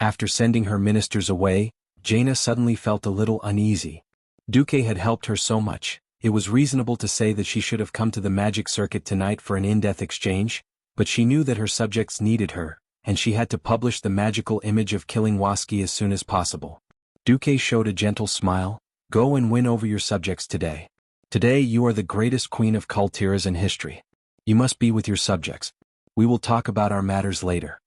After sending her ministers away, Jaina suddenly felt a little uneasy. Duque had helped her so much, it was reasonable to say that she should have come to the magic circuit tonight for an in-depth exchange, but she knew that her subjects needed her, and she had to publish the magical image of killing Waski as soon as possible. Duque showed a gentle smile. Go and win over your subjects today. Today you are the greatest queen of Kultiras in history. You must be with your subjects. We will talk about our matters later.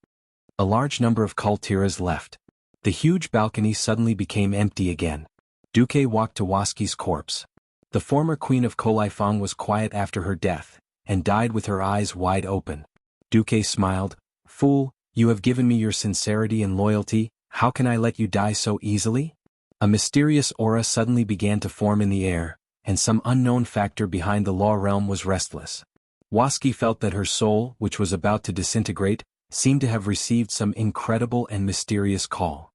A large number of Kultiras left. The huge balcony suddenly became empty again. Duque walked to Waski's corpse. The former queen of Kolaifong was quiet after her death, and died with her eyes wide open. Duque smiled. Fool, you have given me your sincerity and loyalty, how can I let you die so easily? A mysterious aura suddenly began to form in the air, and some unknown factor behind the law realm was restless. Waski felt that her soul, which was about to disintegrate, seemed to have received some incredible and mysterious call.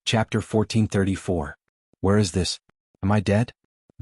Chapter 1434. Where is this? Am I dead?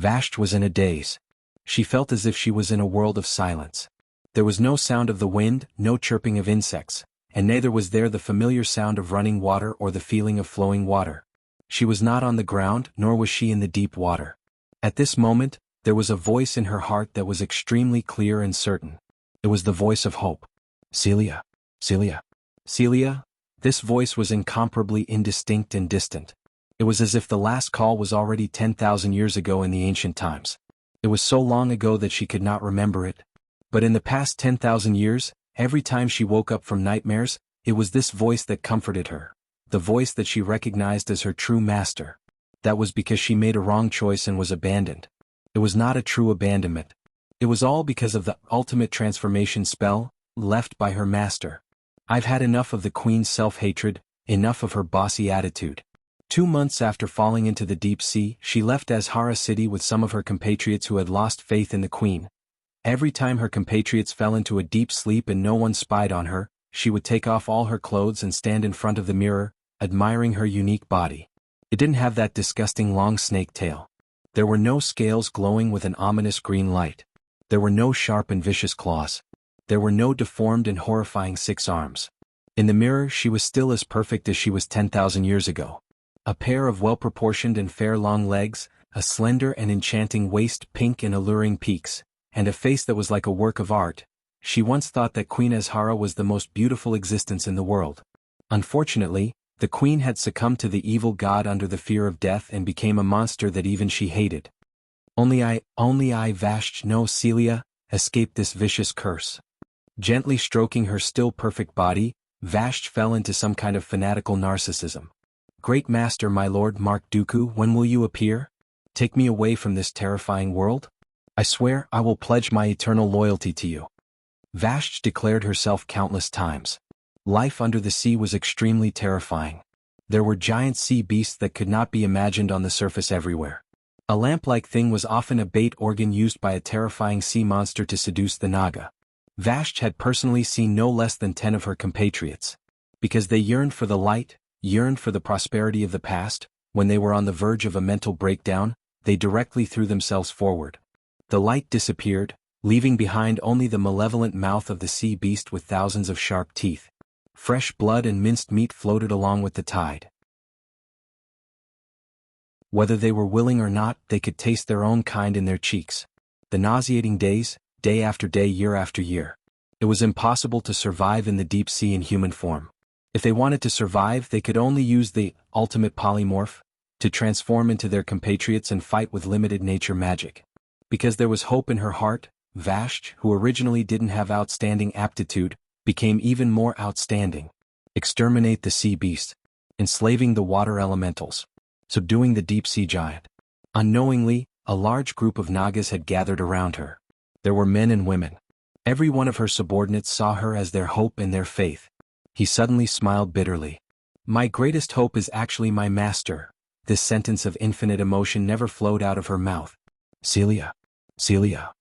Vashj was in a daze. She felt as if she was in a world of silence. There was no sound of the wind, no chirping of insects, and neither was there the familiar sound of running water or the feeling of flowing water. She was not on the ground, nor was she in the deep water. At this moment, there was a voice in her heart that was extremely clear and certain. It was the voice of hope. Celia. Celia. Celia. This voice was incomparably indistinct and distant. It was as if the last call was already 10,000 years ago in the ancient times. It was so long ago that she could not remember it. But in the past 10,000 years, every time she woke up from nightmares, it was this voice that comforted her. The voice that she recognized as her true master. That was because she made a wrong choice and was abandoned. It was not a true abandonment. It was all because of the ultimate transformation spell, left by her master. I've had enough of the queen's self-hatred, enough of her bossy attitude. 2 months after falling into the deep sea, she left Azhara City with some of her compatriots who had lost faith in the queen. Every time her compatriots fell into a deep sleep and no one spied on her, she would take off all her clothes and stand in front of the mirror, admiring her unique body. It didn't have that disgusting long snake tail. There were no scales glowing with an ominous green light. There were no sharp and vicious claws. There were no deformed and horrifying 6 arms. In the mirror she was still as perfect as she was 10,000 years ago. A pair of well-proportioned and fair long legs, a slender and enchanting waist, pink and alluring peaks, and a face that was like a work of art. She once thought that Queen Azhara was the most beautiful existence in the world. Unfortunately, the queen had succumbed to the evil god under the fear of death and became a monster that even she hated. Only I, Vashj, no Celia, escaped this vicious curse. Gently stroking her still perfect body, Vashj fell into some kind of fanatical narcissism. Great Master, my Lord Mark Dooku, when will you appear? Take me away from this terrifying world? I swear I will pledge my eternal loyalty to you. Vashj declared herself countless times. Life under the sea was extremely terrifying. There were giant sea beasts that could not be imagined on the surface everywhere. A lamp-like thing was often a bait organ used by a terrifying sea monster to seduce the Naga. Vashj had personally seen no less than 10 of her compatriots. Because they yearned for the light, yearned for the prosperity of the past, when they were on the verge of a mental breakdown, they directly threw themselves forward. The light disappeared, leaving behind only the malevolent mouth of the sea beast with thousands of sharp teeth. Fresh blood and minced meat floated along with the tide. Whether they were willing or not, they could taste their own kind in their cheeks. The nauseating days, day after day, year after year. It was impossible to survive in the deep sea in human form. If they wanted to survive, they could only use the ultimate polymorph to transform into their compatriots and fight with limited nature magic. Because there was hope in her heart, Vashj, who originally didn't have outstanding aptitude, became even more outstanding. Exterminate the sea beast. Enslaving the water elementals. Subduing the deep sea giant. Unknowingly, a large group of Nagas had gathered around her. There were men and women. Every one of her subordinates saw her as their hope and their faith. He suddenly smiled bitterly. My greatest hope is actually my master. This sentence of infinite emotion never flowed out of her mouth. Celia. Celia.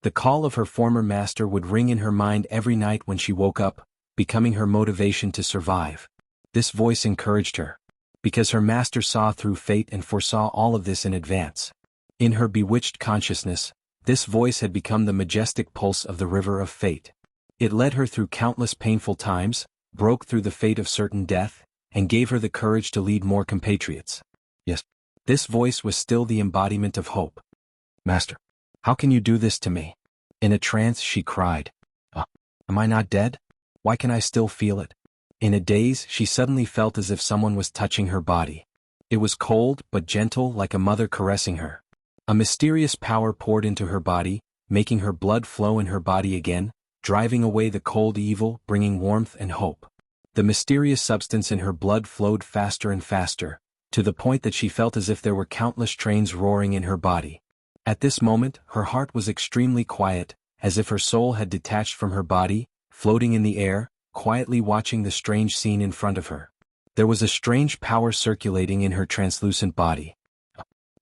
The call of her former master would ring in her mind every night when she woke up, becoming her motivation to survive. This voice encouraged her. Because her master saw through fate and foresaw all of this in advance. In her bewitched consciousness, this voice had become the majestic pulse of the river of fate. It led her through countless painful times, broke through the fate of certain death, and gave her the courage to lead more compatriots. Yes, this voice was still the embodiment of hope. Master, how can you do this to me? In a trance she cried. Am I not dead? Why can I still feel it? In a daze she suddenly felt as if someone was touching her body. It was cold but gentle, like a mother caressing her. A mysterious power poured into her body, making her blood flow in her body again, driving away the cold evil, bringing warmth and hope. The mysterious substance in her blood flowed faster and faster, to the point that she felt as if there were countless trains roaring in her body. At this moment, her heart was extremely quiet, as if her soul had detached from her body, floating in the air, quietly watching the strange scene in front of her. There was a strange power circulating in her translucent body.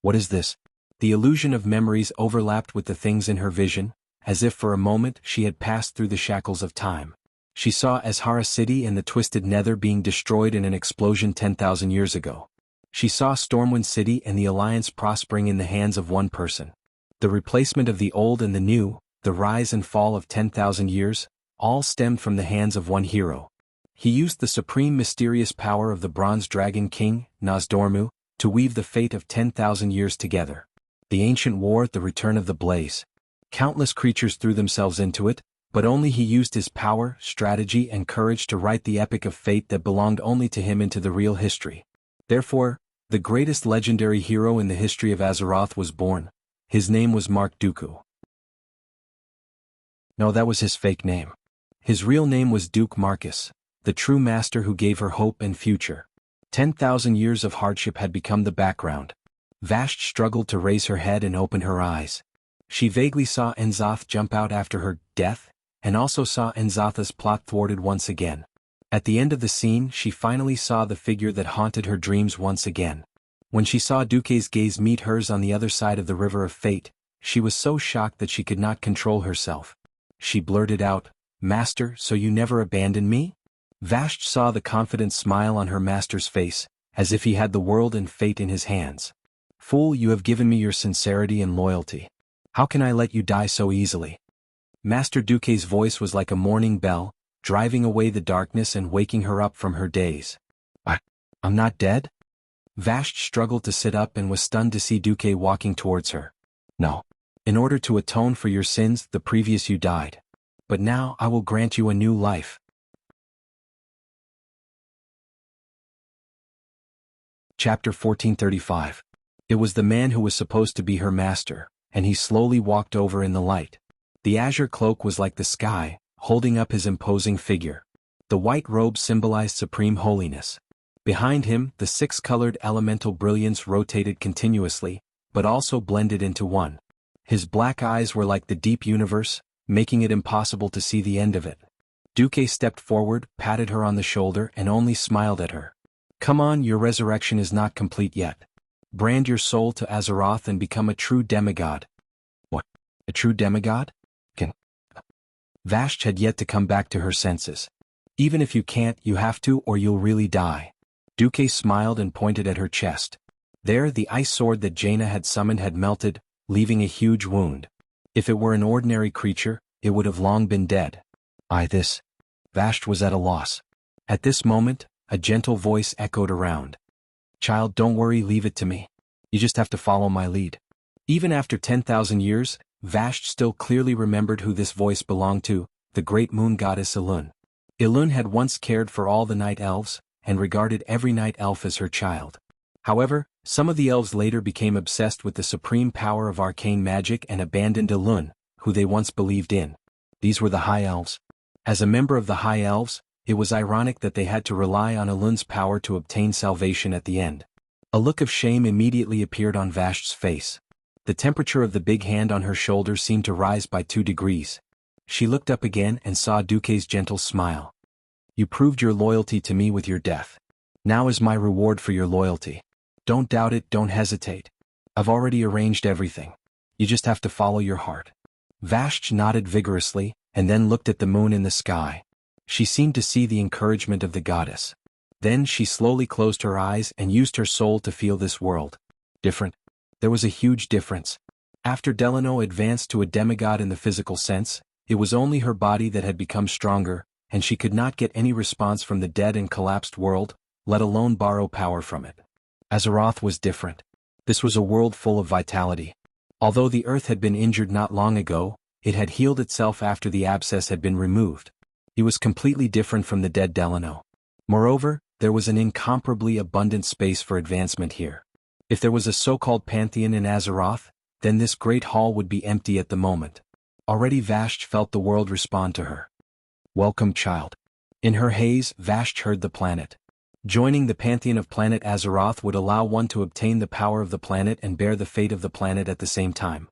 What is this? The illusion of memories overlapped with the things in her vision, as if for a moment she had passed through the shackles of time. She saw Azhara City and the Twisted Nether being destroyed in an explosion 10,000 years ago. She saw Stormwind City and the Alliance prospering in the hands of one person. The replacement of the old and the new, the rise and fall of 10,000 years, all stemmed from the hands of one hero. He used the supreme mysterious power of the Bronze Dragon King, Nozdormu, to weave the fate of 10,000 years together. The ancient war, the return of the blaze. Countless creatures threw themselves into it, but only he used his power, strategy and courage to write the epic of fate that belonged only to him into the real history. Therefore, the greatest legendary hero in the history of Azeroth was born. His name was Mark Dooku. No, that was his fake name. His real name was Duke Marcus, the true master who gave her hope and future. 10,000 years of hardship had become the background. Vashj struggled to raise her head and open her eyes. She vaguely saw N'Zoth jump out after her death, and also saw N'Zotha's plot thwarted once again. At the end of the scene, she finally saw the figure that haunted her dreams once again. When she saw Duke's gaze meet hers on the other side of the river of fate, She was so shocked that she could not control herself. She blurted out, "Master, so you never abandoned me?" Vashti saw the confident smile on her master's face, as if he had the world and fate in his hands. "Fool, you have given me your sincerity and loyalty. How can I let you die so easily?" Master Duque's voice was like a morning bell, driving away the darkness and waking her up from her daze. I'm not dead?" Vashti struggled to sit up and was stunned to see Duque walking towards her. "No. In order to atone for your sins, the previous you died. But now I will grant you a new life." Chapter 1435. It was the man who was supposed to be her master, and he slowly walked over in the light. The azure cloak was like the sky, holding up his imposing figure. The white robe symbolized supreme holiness. Behind him, the six-colored elemental brilliance rotated continuously, but also blended into one. His black eyes were like the deep universe, making it impossible to see the end of it. Duque stepped forward, patted her on the shoulder, and only smiled at her. "Come on, your resurrection is not complete yet. Brand your soul to Azeroth and become a true demigod." "What? A true demigod? Can..." Vashti had yet to come back to her senses. "Even if you can't, you have to, or you'll really die." Duque smiled and pointed at her chest. There, the ice sword that Jaina had summoned had melted, leaving a huge wound. If it were an ordinary creature, it would have long been dead. This. Vashti was at a loss. At this moment, a gentle voice echoed around. "Child, don't worry, leave it to me. You just have to follow my lead." Even after 10,000 years, Vashti still clearly remembered who this voice belonged to, the great moon goddess Elun. Elun had once cared for all the night elves, and regarded every night elf as her child. However, some of the elves later became obsessed with the supreme power of arcane magic and abandoned Elun, who they once believed in. These were the High Elves. As a member of the High Elves, it was ironic that they had to rely on Elun's power to obtain salvation at the end. A look of shame immediately appeared on Vashti's face. The temperature of the big hand on her shoulder seemed to rise by 2 degrees. She looked up again and saw Duque's gentle smile. "You proved your loyalty to me with your death. Now is my reward for your loyalty. Don't doubt it, don't hesitate. I've already arranged everything. You just have to follow your heart." Vashti nodded vigorously, and then looked at the moon in the sky. She seemed to see the encouragement of the goddess. Then she slowly closed her eyes and used her soul to feel this world. Different. There was a huge difference. After Delano advanced to a demigod in the physical sense, it was only her body that had become stronger, and she could not get any response from the dead and collapsed world, let alone borrow power from it. Azeroth was different. This was a world full of vitality. Although the earth had been injured not long ago, it had healed itself after the abscess had been removed. It was completely different from the dead Delano. Moreover, there was an incomparably abundant space for advancement here. If there was a so-called pantheon in Azeroth, then this great hall would be empty at the moment. Already Vashti felt the world respond to her. "Welcome, child." In her haze, Vashti heard the planet. Joining the pantheon of planet Azeroth would allow one to obtain the power of the planet and bear the fate of the planet at the same time.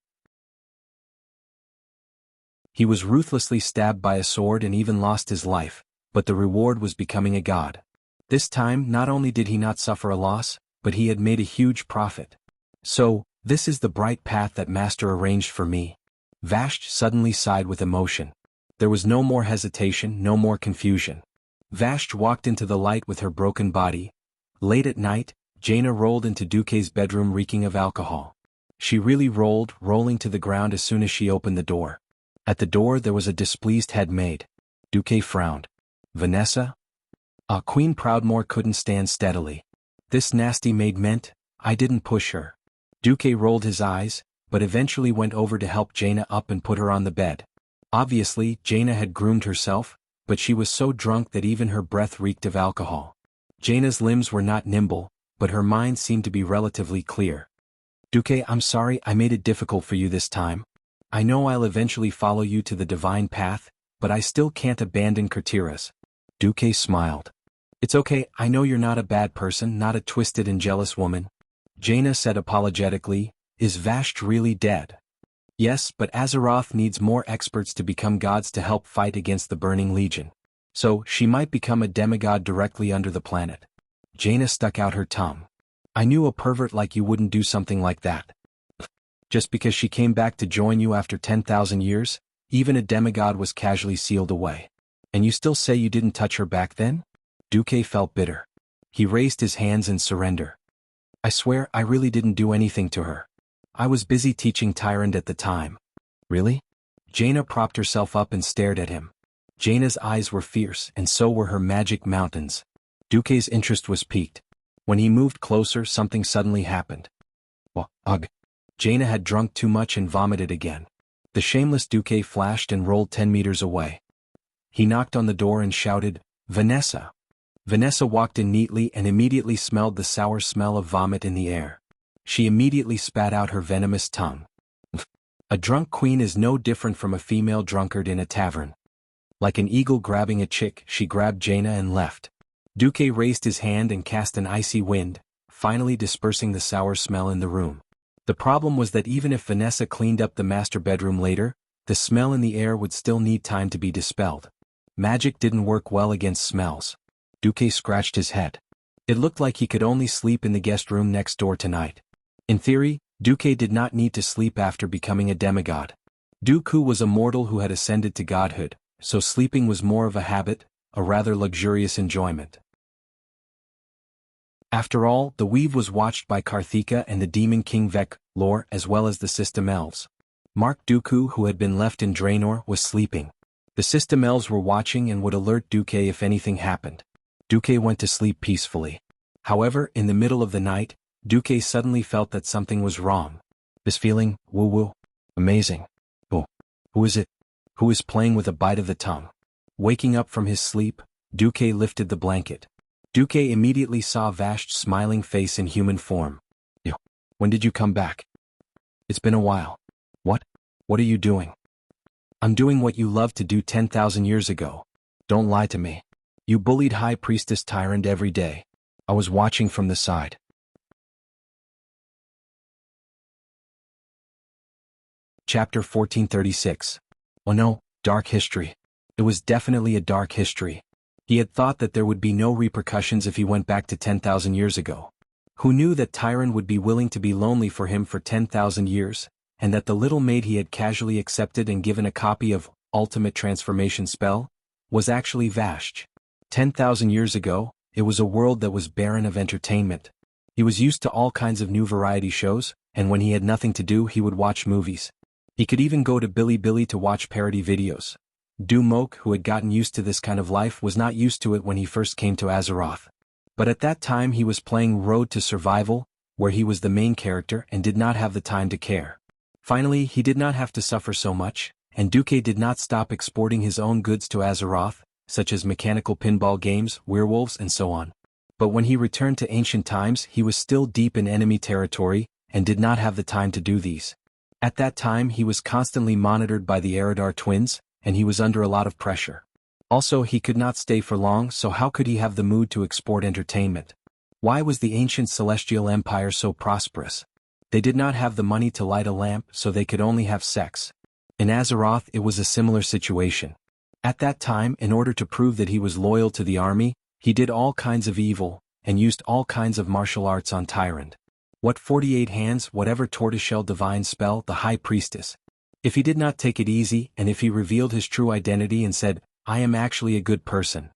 He was ruthlessly stabbed by a sword and even lost his life, but the reward was becoming a god. This time, not only did he not suffer a loss, but he had made a huge profit. "So, this is the bright path that Master arranged for me." Vashti suddenly sighed with emotion. There was no more hesitation, no more confusion. Vashti walked into the light with her broken body. Late at night, Jaina rolled into Duque's bedroom reeking of alcohol. She really rolled, rolling to the ground as soon as she opened the door. At the door there was a displeased head maid. Duque frowned. "Vanessa?" Queen Proudmoore couldn't stand steadily. "This nasty maid meant, I didn't push her." Duque rolled his eyes, but eventually went over to help Jaina up and put her on the bed. Obviously, Jaina had groomed herself, but she was so drunk that even her breath reeked of alcohol. Jaina's limbs were not nimble, but her mind seemed to be relatively clear. "Duque, I'm sorry I made it difficult for you this time. I know I'll eventually follow you to the divine path, but I still can't abandon Kurtiras." Duque smiled. "It's okay, I know you're not a bad person, not a twisted and jealous woman." Jaina said apologetically, "Is Vashti really dead?" "Yes, but Azeroth needs more experts to become gods to help fight against the Burning Legion. So, she might become a demigod directly under the planet." Jaina stuck out her tongue. "I knew a pervert like you wouldn't do something like that." Just because she came back to join you after 10,000 years, even a demigod was casually sealed away. And you still say you didn't touch her back then? Duque felt bitter. He raised his hands in surrender. I swear I really didn't do anything to her. I was busy teaching Tyrant at the time. Really? Jaina propped herself up and stared at him. Jaina's eyes were fierce, and so were her magic mountains. Duque's interest was piqued. When he moved closer, something suddenly happened. Ugh. Jaina had drunk too much and vomited again. The shameless Duque flashed and rolled 10 meters away. He knocked on the door and shouted, Vanessa. Vanessa walked in neatly and immediately smelled the sour smell of vomit in the air. She immediately spat out her venomous tongue. A drunk queen is no different from a female drunkard in a tavern. Like an eagle grabbing a chick, she grabbed Jaina and left. Duque raised his hand and cast an icy wind, finally dispersing the sour smell in the room. The problem was that even if Vanessa cleaned up the master bedroom later, the smell in the air would still need time to be dispelled. Magic didn't work well against smells. Duque scratched his head. It looked like he could only sleep in the guest room next door tonight. In theory, Duque did not need to sleep after becoming a demigod. Dooku was a mortal who had ascended to godhood, so sleeping was more of a habit, a rather luxurious enjoyment. After all, the weave was watched by Karthika and the demon king Vec, Lore, as well as the system elves. Mark Dooku, who had been left in Draenor, was sleeping. The system elves were watching and would alert Duque if anything happened. Duque went to sleep peacefully. However, in the middle of the night, Duque suddenly felt that something was wrong. This feeling, woo-woo, amazing. Oh, who is it? Who is playing with a bite of the tongue? Waking up from his sleep, Duque lifted the blanket. Duque immediately saw Vasht's smiling face in human form. Yo, when did you come back? It's been a while. What? What are you doing? I'm doing what you loved to do 10,000 years ago. Don't lie to me. You bullied High Priestess Tyrant every day. I was watching from the side. Chapter 1436. Oh no, dark history. It was definitely a dark history. He had thought that there would be no repercussions if he went back to 10,000 years ago. Who knew that Tyron would be willing to be lonely for him for 10,000 years, and that the little maid he had casually accepted and given a copy of Ultimate Transformation Spell was actually Vasht. 10,000 years ago, it was a world that was barren of entertainment. He was used to all kinds of new variety shows, and when he had nothing to do he would watch movies. He could even go to Bilibili to watch parody videos. Dumok, who had gotten used to this kind of life, was not used to it when he first came to Azeroth. But at that time he was playing Road to Survival, where he was the main character and did not have the time to care. Finally, he did not have to suffer so much, and Duque did not stop exporting his own goods to Azeroth, such as mechanical pinball games, werewolves, and so on. But when he returned to ancient times, he was still deep in enemy territory, and did not have the time to do these. At that time he was constantly monitored by the Eridar twins, and he was under a lot of pressure. Also, he could not stay for long, so how could he have the mood to export entertainment? Why was the ancient Celestial Empire so prosperous? They did not have the money to light a lamp, so they could only have sex. In Azeroth it was a similar situation. At that time, in order to prove that he was loyal to the army, he did all kinds of evil, and used all kinds of martial arts on Tyrant. What 48 hands, whatever tortoiseshell divine spell, the High Priestess. If he did not take it easy, and if he revealed his true identity and said, I am actually a good person,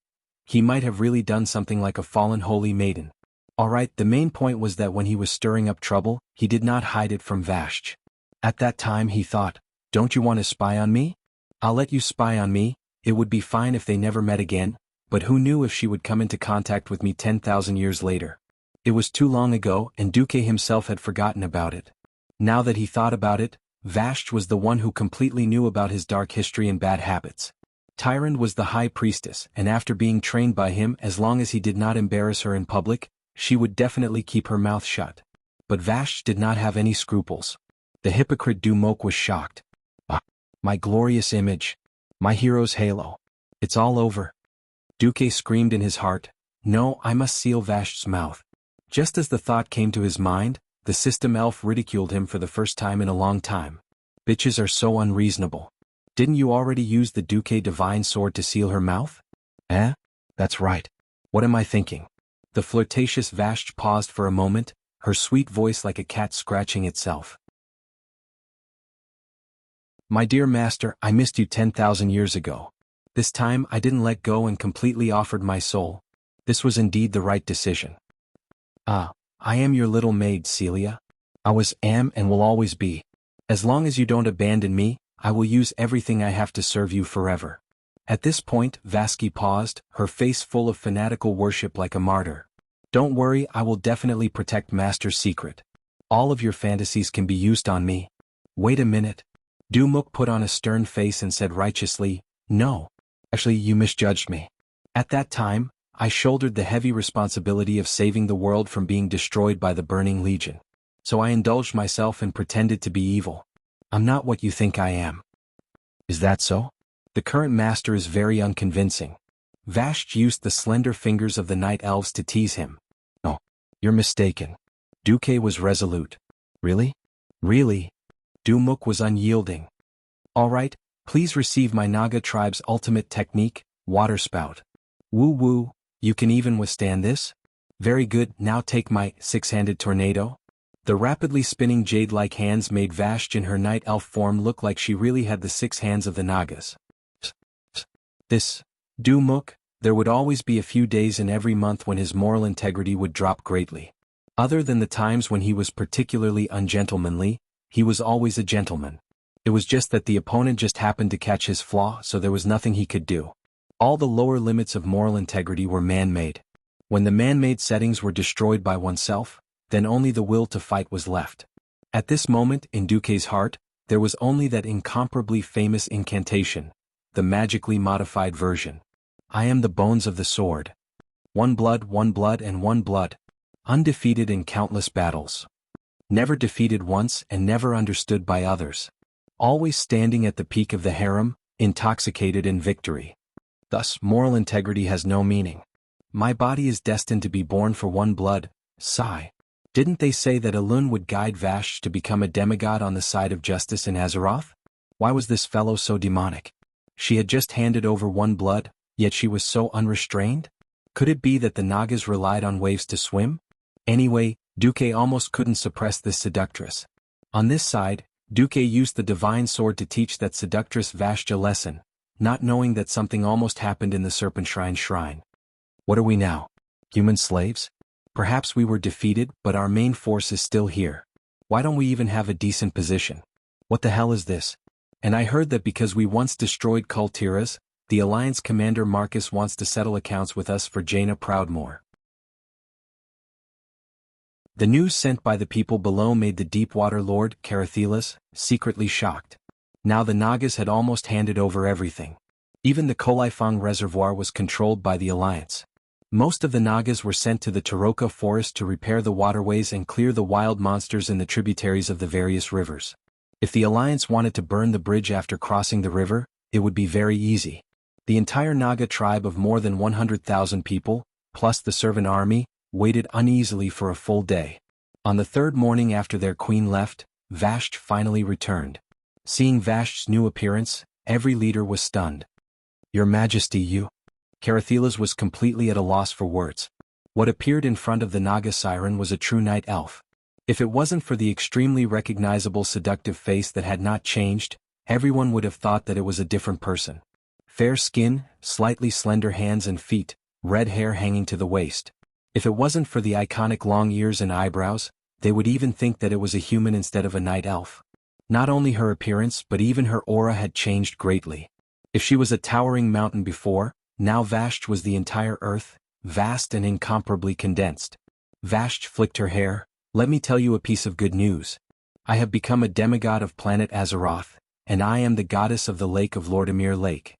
he might have really done something like a fallen holy maiden. Alright, the main point was that when he was stirring up trouble, he did not hide it from Vasht. At that time he thought, don't you want to spy on me? I'll let you spy on me. It would be fine if they never met again, but who knew if she would come into contact with me 10,000 years later. It was too long ago, and Duque himself had forgotten about it. Now that he thought about it, Vasht was the one who completely knew about his dark history and bad habits. Tyrant was the High Priestess, and after being trained by him, as long as he did not embarrass her in public, she would definitely keep her mouth shut. But Vasht did not have any scruples. The hypocrite Dumok was shocked. Ah, my glorious image. My hero's halo. It's all over. Duque screamed in his heart, no, I must seal Vasht's mouth. Just as the thought came to his mind, the system elf ridiculed him for the first time in a long time. Bitches are so unreasonable. Didn't you already use the Duque divine sword to seal her mouth? Eh? That's right. What am I thinking? The flirtatious Vasht paused for a moment, her sweet voice like a cat scratching itself. My dear master, I missed you 10,000 years ago. This time I didn't let go and completely offered my soul. This was indeed the right decision. Ah, I am your little maid, Celia. I was, am, and will always be. As long as you don't abandon me, I will use everything I have to serve you forever. At this point, Vasky paused, her face full of fanatical worship like a martyr. Don't worry, I will definitely protect Master's secret. All of your fantasies can be used on me. Wait a minute. Dumuk put on a stern face and said righteously, no. Actually, you misjudged me. At that time, I shouldered the heavy responsibility of saving the world from being destroyed by the Burning Legion. So I indulged myself and pretended to be evil. I'm not what you think I am. Is that so? The current master is very unconvincing. Vashj used the slender fingers of the night elves to tease him. No, you're mistaken. Duque was resolute. Really? Really? Dumuk was unyielding. All right, please receive my Naga tribe's ultimate technique, water spout. Woo-woo, you can even withstand this? Very good, now take my six-handed tornado. The rapidly spinning jade-like hands made Vashj in her night elf form look like she really had the 6 hands of the Nagas. This, Dumuk, there would always be a few days in every month when his moral integrity would drop greatly. Other than the times when he was particularly ungentlemanly, he was always a gentleman. It was just that the opponent just happened to catch his flaw, so there was nothing he could do. All the lower limits of moral integrity were man-made. When the man-made settings were destroyed by oneself, then only the will to fight was left. At this moment, in Duque's heart, there was only that incomparably famous incantation, the magically modified version. I am the bones of the sword. One blood, and one blood. Undefeated in countless battles. Never defeated once and never understood by others. Always standing at the peak of the harem, intoxicated in victory. Thus, moral integrity has no meaning. My body is destined to be born for one blood, sigh. Didn't they say that Elun would guide Vashj to become a demigod on the side of justice in Azeroth? Why was this fellow so demonic? She had just handed over one blood, yet she was so unrestrained? Could it be that the Nagas relied on waves to swim? Anyway, Duque almost couldn't suppress this seductress. On this side, Duque used the divine sword to teach that seductress Vashj a lesson, not knowing that something almost happened in the Serpentshrine shrine. What are we now? Human slaves? Perhaps we were defeated, but our main force is still here. Why don't we even have a decent position? What the hell is this? And I heard that because we once destroyed Kultiras, the Alliance commander Marcus wants to settle accounts with us for Jaina Proudmoore. The news sent by the people below made the Deepwater Lord, Carathilas, secretly shocked. Now the Nagas had almost handed over everything. Even the Kolaifang Reservoir was controlled by the Alliance. Most of the Nagas were sent to the Taroka forest to repair the waterways and clear the wild monsters in the tributaries of the various rivers. If the Alliance wanted to burn the bridge after crossing the river, it would be very easy. The entire Naga tribe of more than 100,000 people, plus the servant army, waited uneasily for a full day. On the third morning after their queen left, Vashj finally returned. Seeing Vashj's new appearance, every leader was stunned. Your Majesty, you... Carathilas was completely at a loss for words. What appeared in front of the Naga siren was a true night elf. If it wasn't for the extremely recognizable seductive face that had not changed, everyone would have thought that it was a different person. Fair skin, slightly slender hands and feet, red hair hanging to the waist. If it wasn't for the iconic long ears and eyebrows, they would even think that it was a human instead of a night elf. Not only her appearance but even her aura had changed greatly. If she was a towering mountain before, now Vashj was the entire earth, vast and incomparably condensed. Vashj flicked her hair. Let me tell you a piece of good news. I have become a demigod of planet Azeroth, and I am the goddess of the lake of Lordimir Lake.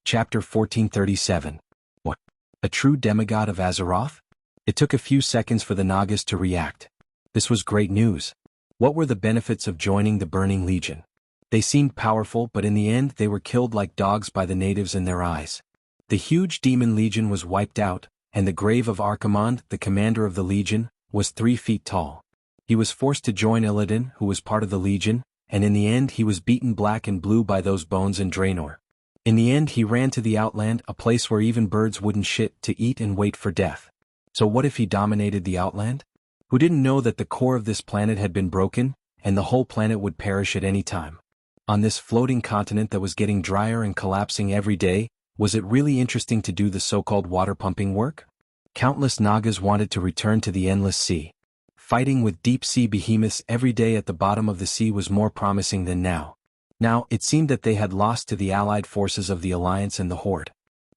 Chapter 1437. What? A true demigod of Azeroth? It took a few seconds for the Nagas to react. This was great news. What were the benefits of joining the Burning Legion? They seemed powerful, but in the end they were killed like dogs by the natives in their eyes. The huge demon legion was wiped out, and the grave of Archimonde, the commander of the legion, was 3 feet tall. He was forced to join Illidan, who was part of the legion, and in the end he was beaten black and blue by those bones in Draenor. In the end he ran to the Outland, a place where even birds wouldn't shit, to eat and wait for death. So what if he dominated the Outland? who didn't know that the core of this planet had been broken, and the whole planet would perish at any time. On this floating continent that was getting drier and collapsing every day, was it really interesting to do the so-called water pumping work? Countless Nagas wanted to return to the endless sea. Fighting with deep-sea behemoths every day at the bottom of the sea was more promising than now. Now, it seemed that they had lost to the allied forces of the Alliance and the Horde.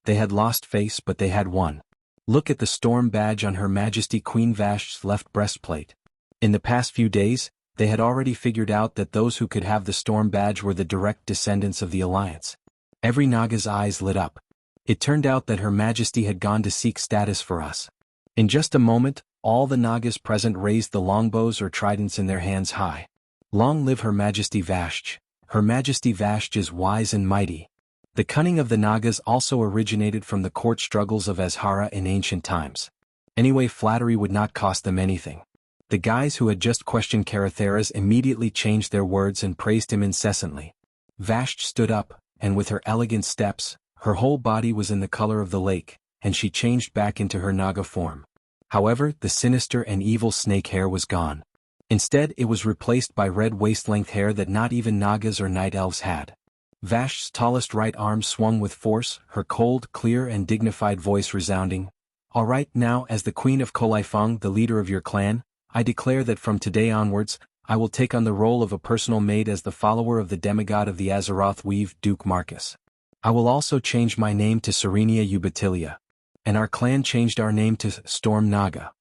They had lost face, but they had won. Look at the storm badge on Her Majesty Queen Vashti's left breastplate. In the past few days, they had already figured out that those who could have the storm badge were the direct descendants of the Alliance. Every Naga's eyes lit up. It turned out that Her Majesty had gone to seek status for us. In just a moment, all the Nagas present raised the longbows or tridents in their hands high. Long live Her Majesty Vashti. Her Majesty Vashti is wise and mighty. The cunning of the Nagas also originated from the court struggles of Azhara in ancient times. Anyway, flattery would not cost them anything. The guys who had just questioned Karatheras immediately changed their words and praised him incessantly. Vashti stood up, and with her elegant steps, her whole body was in the color of the lake, and she changed back into her Naga form. However, the sinister and evil snake hair was gone. Instead, it was replaced by red waist-length hair that not even Nagas or night elves had. Vashti's tallest right arm swung with force, her cold, clear and dignified voice resounding. "All right, now as the Queen of Kolaifeng, the leader of your clan, I declare that from today onwards, I will take on the role of a personal maid as the follower of the demigod of the Azeroth Weave, Duke Marcus. I will also change my name to Serenia Ubatilia. And our clan changed our name to Storm Naga."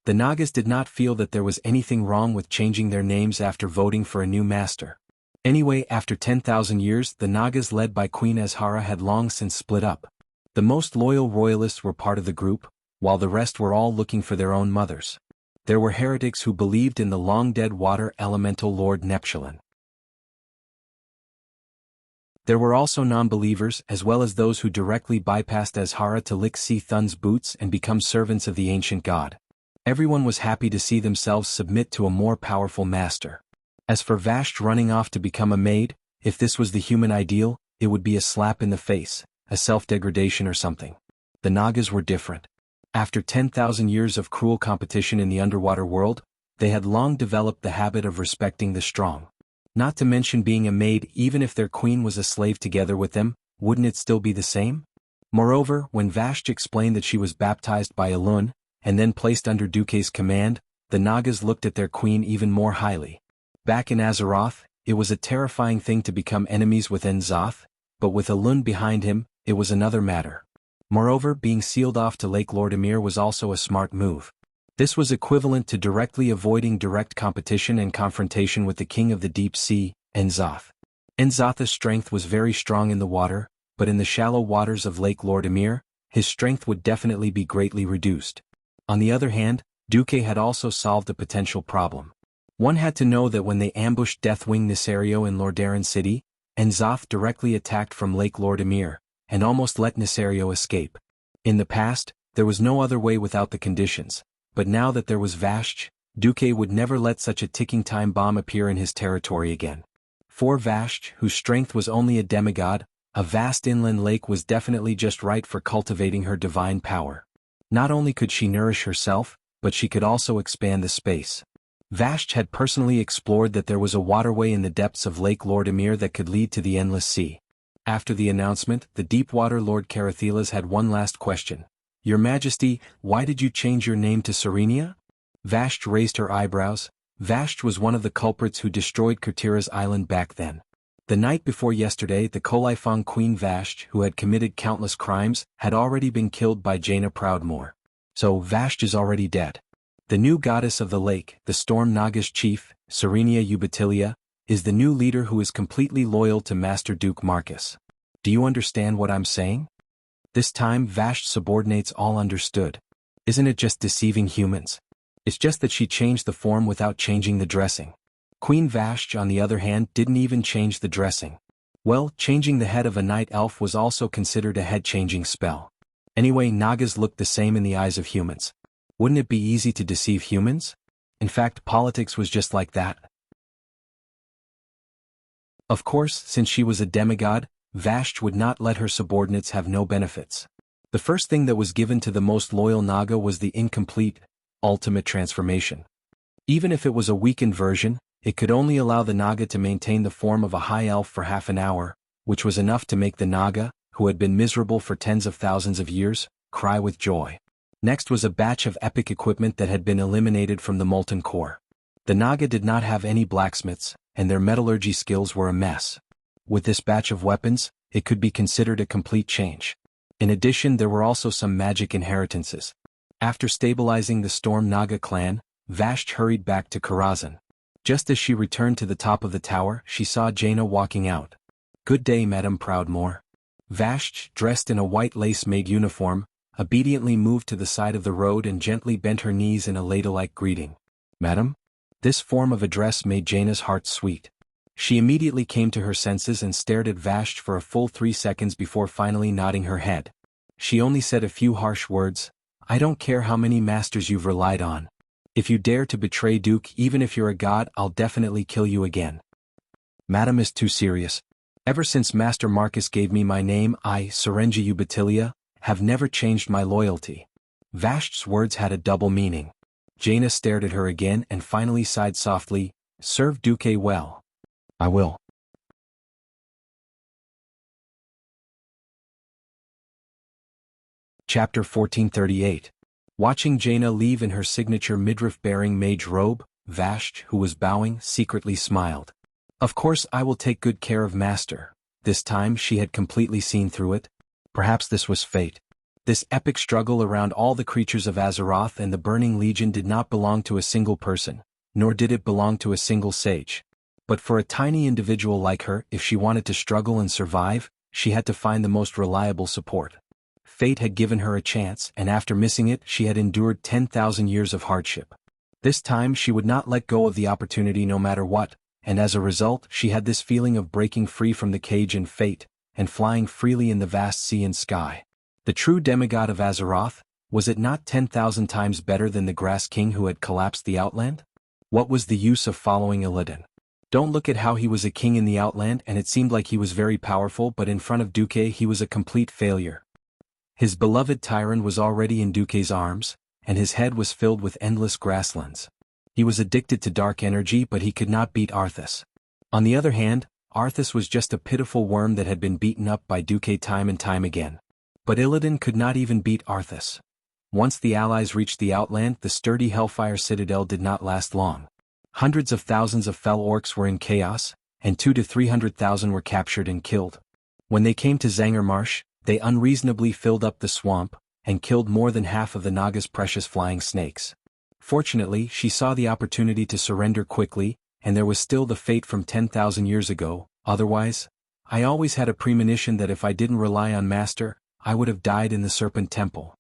The Nagas did not feel that there was anything wrong with changing their names after voting for a new master. Anyway, after 10,000 years, the Nagas led by Queen Azhara had long since split up. The most loyal royalists were part of the group, while the rest were all looking for their own mothers. There were heretics who believed in the long-dead water elemental Lord Neptulin. There were also non-believers, as well as those who directly bypassed Azhara to lick Thun's boots and become servants of the ancient god. Everyone was happy to see themselves submit to a more powerful master. As for Vashti running off to become a maid, if this was the human ideal, it would be a slap in the face, a self-degradation or something. The Nagas were different. After 10,000 years of cruel competition in the underwater world, they had long developed the habit of respecting the strong. Not to mention being a maid, even if their queen was a slave together with them, wouldn't it still be the same? Moreover, when Vashti explained that she was baptized by Elun, and then placed under Duke's command, the Nagas looked at their queen even more highly. Back in Azeroth, it was a terrifying thing to become enemies with N'Zoth, but with Elun behind him, it was another matter. Moreover, being sealed off to Lake Lord Emir was also a smart move. This was equivalent to directly avoiding direct competition and confrontation with the king of the deep sea, N'Zoth. N'Zoth's strength was very strong in the water, but in the shallow waters of Lake Lord Emir, his strength would definitely be greatly reduced. On the other hand, Duke had also solved a potential problem. One had to know that when they ambushed Deathwing Nisario in Lordaeron City, N'Zoth directly attacked from Lake Lord Emir, and almost let Nisario escape. In the past, there was no other way without the conditions, but now that there was Vashti, Duke would never let such a ticking time bomb appear in his territory again. For Vashti, whose strength was only a demigod, a vast inland lake was definitely just right for cultivating her divine power. Not only could she nourish herself, but she could also expand the space. Vashti had personally explored that there was a waterway in the depths of Lake Lord Emir that could lead to the endless sea. After the announcement, the Deepwater Lord Karathelas had one last question. "Your Majesty, why did you change your name to Serenia?" Vashti raised her eyebrows. Vashti was one of the culprits who destroyed Kurtira's island back then. The night before yesterday, the Kolaifeng Queen Vashti, who had committed countless crimes, had already been killed by Jaina Proudmoore. So Vashti is already dead. The new goddess of the lake, the Storm Naga's chief, Serenia Ubatilia, is the new leader who is completely loyal to Master Duke Marcus. Do you understand what I'm saying? This time Vashti's subordinates all understood. Isn't it just deceiving humans? It's just that she changed the form without changing the dressing. Queen Vashti, on the other hand, didn't even change the dressing. Well, changing the head of a night elf was also considered a head-changing spell. Anyway, Nagas looked the same in the eyes of humans. Wouldn't it be easy to deceive humans? In fact, politics was just like that. Of course, since she was a demigod, Vashti would not let her subordinates have no benefits. The first thing that was given to the most loyal Naga was the incomplete, ultimate transformation. Even if it was a weakened version, it could only allow the Naga to maintain the form of a high elf for half an hour, which was enough to make the Naga, who had been miserable for tens of thousands of years, cry with joy. Next was a batch of epic equipment that had been eliminated from the molten core. The Naga did not have any blacksmiths, and their metallurgy skills were a mess. With this batch of weapons, it could be considered a complete change. In addition, there were also some magic inheritances. After stabilizing the Storm Naga clan, Vashj hurried back to Karazhan. Just as she returned to the top of the tower, she saw Jaina walking out. "Good day, Madame Proudmoore." Vashj, dressed in a white lace-made uniform, obediently moved to the side of the road and gently bent her knees in a ladylike greeting. "Madam?" This form of address made Jaina's heart sweet. She immediately came to her senses and stared at Vashj for a full 3 seconds before finally nodding her head. She only said a few harsh words. "I don't care how many masters you've relied on. If you dare to betray Duke, even if you're a god, I'll definitely kill you again." "Madam is too serious. Ever since Master Marcus gave me my name, I, Serenja Ubatilia, have never changed my loyalty." Vashj's words had a double meaning. Jaina stared at her again and finally sighed softly, "Serve Duque well." "I will." Chapter 1438. Watching Jaina leave in her signature midriff-bearing mage robe, Vashj, who was bowing, secretly smiled. "Of course I will take good care of Master." This time she had completely seen through it. Perhaps this was fate. This epic struggle around all the creatures of Azeroth and the Burning Legion did not belong to a single person, nor did it belong to a single sage. But for a tiny individual like her, if she wanted to struggle and survive, she had to find the most reliable support. Fate had given her a chance, and after missing it, she had endured 10,000 years of hardship. This time she would not let go of the opportunity no matter what, and as a result she had this feeling of breaking free from the cage and fate, and flying freely in the vast sea and sky. The true demigod of Azeroth, was it not 10,000 times better than the Grass King who had collapsed the Outland? What was the use of following Illidan? Don't look at how he was a king in the Outland and it seemed like he was very powerful, but in front of Duque he was a complete failure. His beloved Tyron was already in Duque's arms, and his head was filled with endless grasslands. He was addicted to dark energy, but he could not beat Arthas. On the other hand, Arthas was just a pitiful worm that had been beaten up by Duque time and time again. But Illidan could not even beat Arthas. Once the allies reached the Outland, the sturdy Hellfire Citadel did not last long. Hundreds of thousands of fell orcs were in chaos, and 200,000 to 300,000 were captured and killed. When they came to Zanger Marsh, they unreasonably filled up the swamp, and killed more than half of the Naga's precious flying snakes. Fortunately, she saw the opportunity to surrender quickly, and there was still the fate from 10,000 years ago. Otherwise, I always had a premonition that if I didn't rely on Master, I would have died in the Serpent Temple.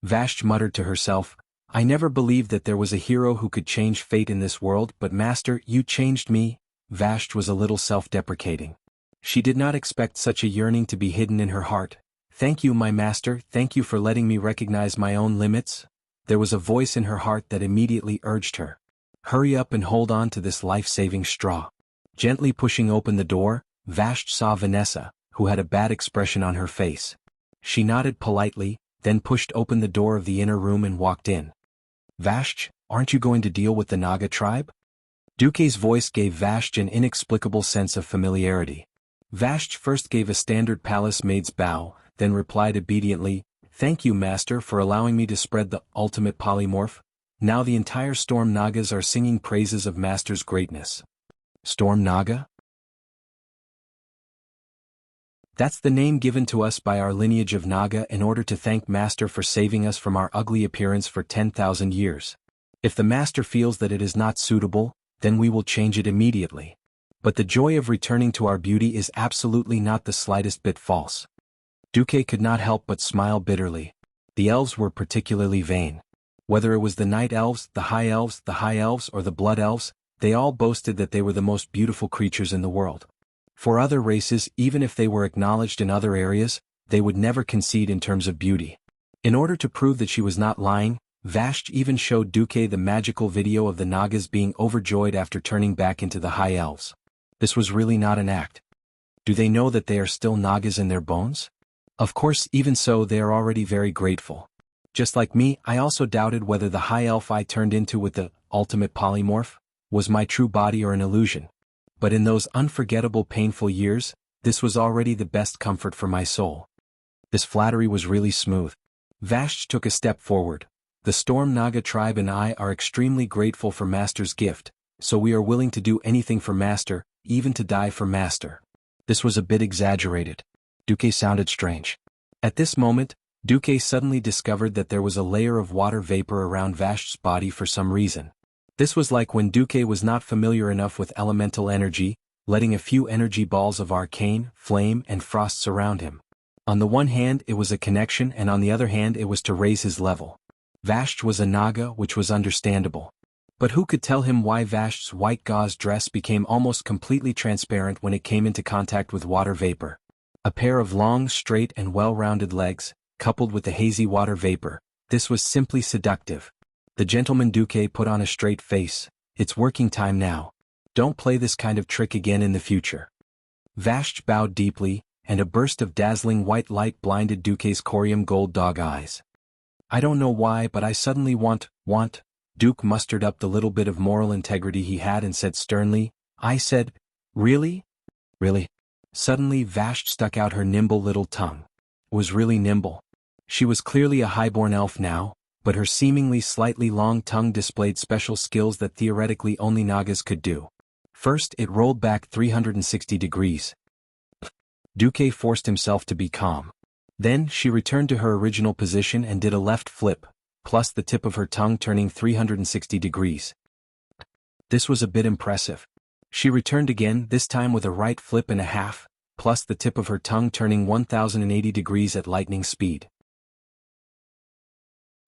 Vashj muttered to herself, "I never believed that there was a hero who could change fate in this world, but Master, you changed me." Vashj was a little self-deprecating. She did not expect such a yearning to be hidden in her heart. "Thank you, my master, thank you for letting me recognize my own limits." There was a voice in her heart that immediately urged her. "Hurry up and hold on to this life-saving straw." Gently pushing open the door, Vashj saw Vanessa, who had a bad expression on her face. She nodded politely, then pushed open the door of the inner room and walked in. "Vashj, aren't you going to deal with the Naga tribe?" Duque's voice gave Vashj an inexplicable sense of familiarity. Vashj first gave a standard palace maid's bow, then replied obediently, "Thank you, Master, for allowing me to spread the ultimate polymorph. Now the entire Storm Nagas are singing praises of Master's greatness." Storm Naga? That's the name given to us by our lineage of Naga in order to thank Master for saving us from our ugly appearance for 10,000 years. If the Master feels that it is not suitable, then we will change it immediately. But the joy of returning to our beauty is absolutely not the slightest bit false. Duque could not help but smile bitterly. The elves were particularly vain. Whether it was the night elves, the high elves, or the blood elves, they all boasted that they were the most beautiful creatures in the world. For other races, even if they were acknowledged in other areas, they would never concede in terms of beauty. In order to prove that she was not lying, Vashj even showed Duque the magical video of the Nagas being overjoyed after turning back into the high elves. This was really not an act. Do they know that they are still Nagas in their bones? Of course, even so, they are already very grateful. Just like me, I also doubted whether the high elf I turned into with the ultimate polymorph? Was my true body or an illusion? But in those unforgettable painful years, this was already the best comfort for my soul. This flattery was really smooth. Vashj took a step forward. The Storm Naga tribe and I are extremely grateful for Master's gift, so we are willing to do anything for Master, even to die for Master. This was a bit exaggerated. Duque sounded strange. At this moment, Duque suddenly discovered that there was a layer of water vapor around Vashj's body for some reason. This was like when Duque was not familiar enough with elemental energy, letting a few energy balls of arcane, flame and frost surround him. On the one hand it was a connection and on the other hand it was to raise his level. Vashj was a Naga, which was understandable. But who could tell him why Vashj's white gauze dress became almost completely transparent when it came into contact with water vapor? A pair of long, straight and well-rounded legs, coupled with the hazy water vapor, this was simply seductive. The gentleman Duque put on a straight face. It's working time now. Don't play this kind of trick again in the future. Vashj bowed deeply, and a burst of dazzling white light blinded Duque's corium gold dog eyes. I don't know why, but I suddenly want. Duque mustered up the little bit of moral integrity he had and said sternly, I said, really? Really? Suddenly Vashj stuck out her nimble little tongue. It was really nimble. She was clearly a highborn elf now, but her seemingly slightly long tongue displayed special skills that theoretically only Nagas could do. First, it rolled back 360 degrees. Duque forced himself to be calm. Then, she returned to her original position and did a left flip, plus the tip of her tongue turning 360 degrees. This was a bit impressive. She returned again, this time with a right flip and a half, plus the tip of her tongue turning 1080 degrees at lightning speed.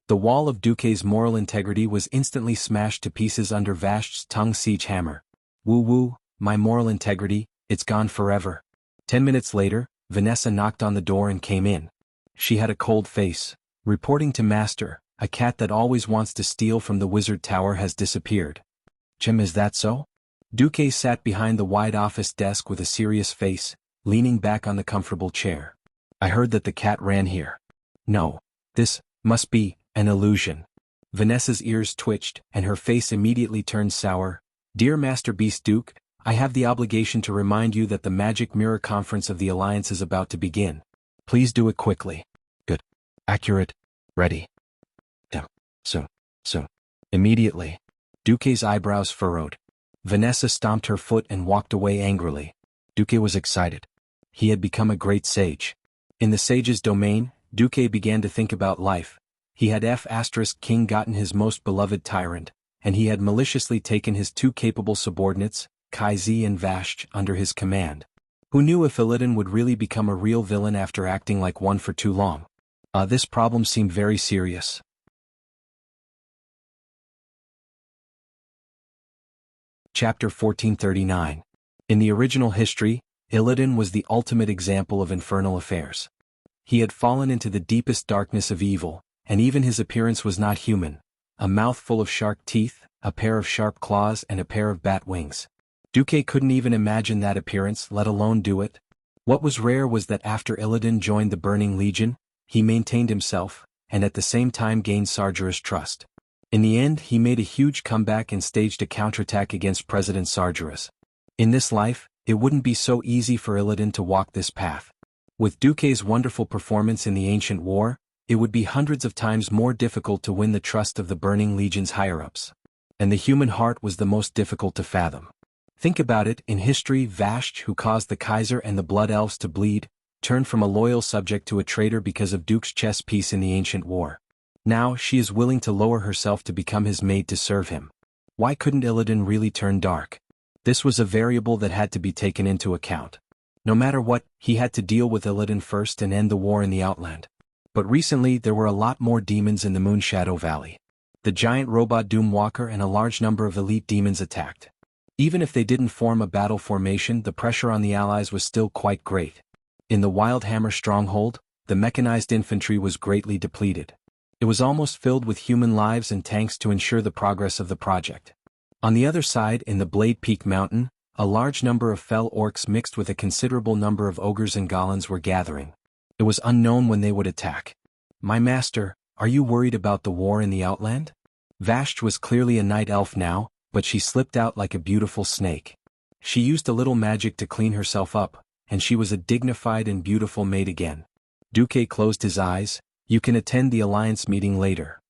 The wall of Duque's moral integrity was instantly smashed to pieces under Vashj's tongue siege hammer. Woo, my moral integrity, it's gone forever. 10 minutes later, Vanessa knocked on the door and came in. She had a cold face. Reporting to Master, a cat that always wants to steal from the wizard tower has disappeared. Jim, is that so? Duque sat behind the wide office desk with a serious face, leaning back on the comfortable chair. I heard that the cat ran here. No. This must be an illusion. Vanessa's ears twitched, and her face immediately turned sour. Dear Master Beast Duke, I have the obligation to remind you that the Magic Mirror Conference of the Alliance is about to begin. Please do it quickly. Good. Accurate. Ready. Yeah. So. Immediately. Duque's eyebrows furrowed. Vanessa stomped her foot and walked away angrily. Duque was excited. He had become a great sage. In the sage's domain, Duque began to think about life. He had King gotten his most beloved tyrant, and he had maliciously taken his two capable subordinates, Kaizi and Vashj, under his command. Who knew if Illidan would really become a real villain after acting like one for too long? This problem seemed very serious. Chapter 1439. In the original history, Illidan was the ultimate example of infernal affairs. He had fallen into the deepest darkness of evil, and even his appearance was not human. A mouth full of shark teeth, a pair of sharp claws and a pair of bat wings. Duque couldn't even imagine that appearance, let alone do it. What was rare was that after Illidan joined the Burning Legion, he maintained himself, and at the same time gained Sargeras' trust. In the end, he made a huge comeback and staged a counterattack against President Sargeras. In this life, it wouldn't be so easy for Illidan to walk this path. With Duque's wonderful performance in the ancient war, it would be hundreds of times more difficult to win the trust of the Burning Legion's higher-ups. And the human heart was the most difficult to fathom. Think about it, in history Vashj, who caused the Kaiser and the Blood Elves to bleed, turned from a loyal subject to a traitor because of Duke's chess piece in the ancient war. Now she is willing to lower herself to become his maid to serve him. Why couldn't Illidan really turn dark? This was a variable that had to be taken into account. No matter what, he had to deal with Illidan first and end the war in the Outland. But recently there were a lot more demons in the Moonshadow Valley. The giant robot Doomwalker and a large number of elite demons attacked. Even if they didn't form a battle formation, the pressure on the allies was still quite great. In the Wildhammer stronghold, the mechanized infantry was greatly depleted. It was almost filled with human lives and tanks to ensure the progress of the project. On the other side, in the Blade Peak Mountain, a large number of fell orcs mixed with a considerable number of ogres and goblins were gathering. It was unknown when they would attack. My master, are you worried about the war in the Outland? Vashti was clearly a night elf now, but she slipped out like a beautiful snake. She used a little magic to clean herself up, and she was a dignified and beautiful maid again. Duque closed his eyes. You can attend the alliance meeting later.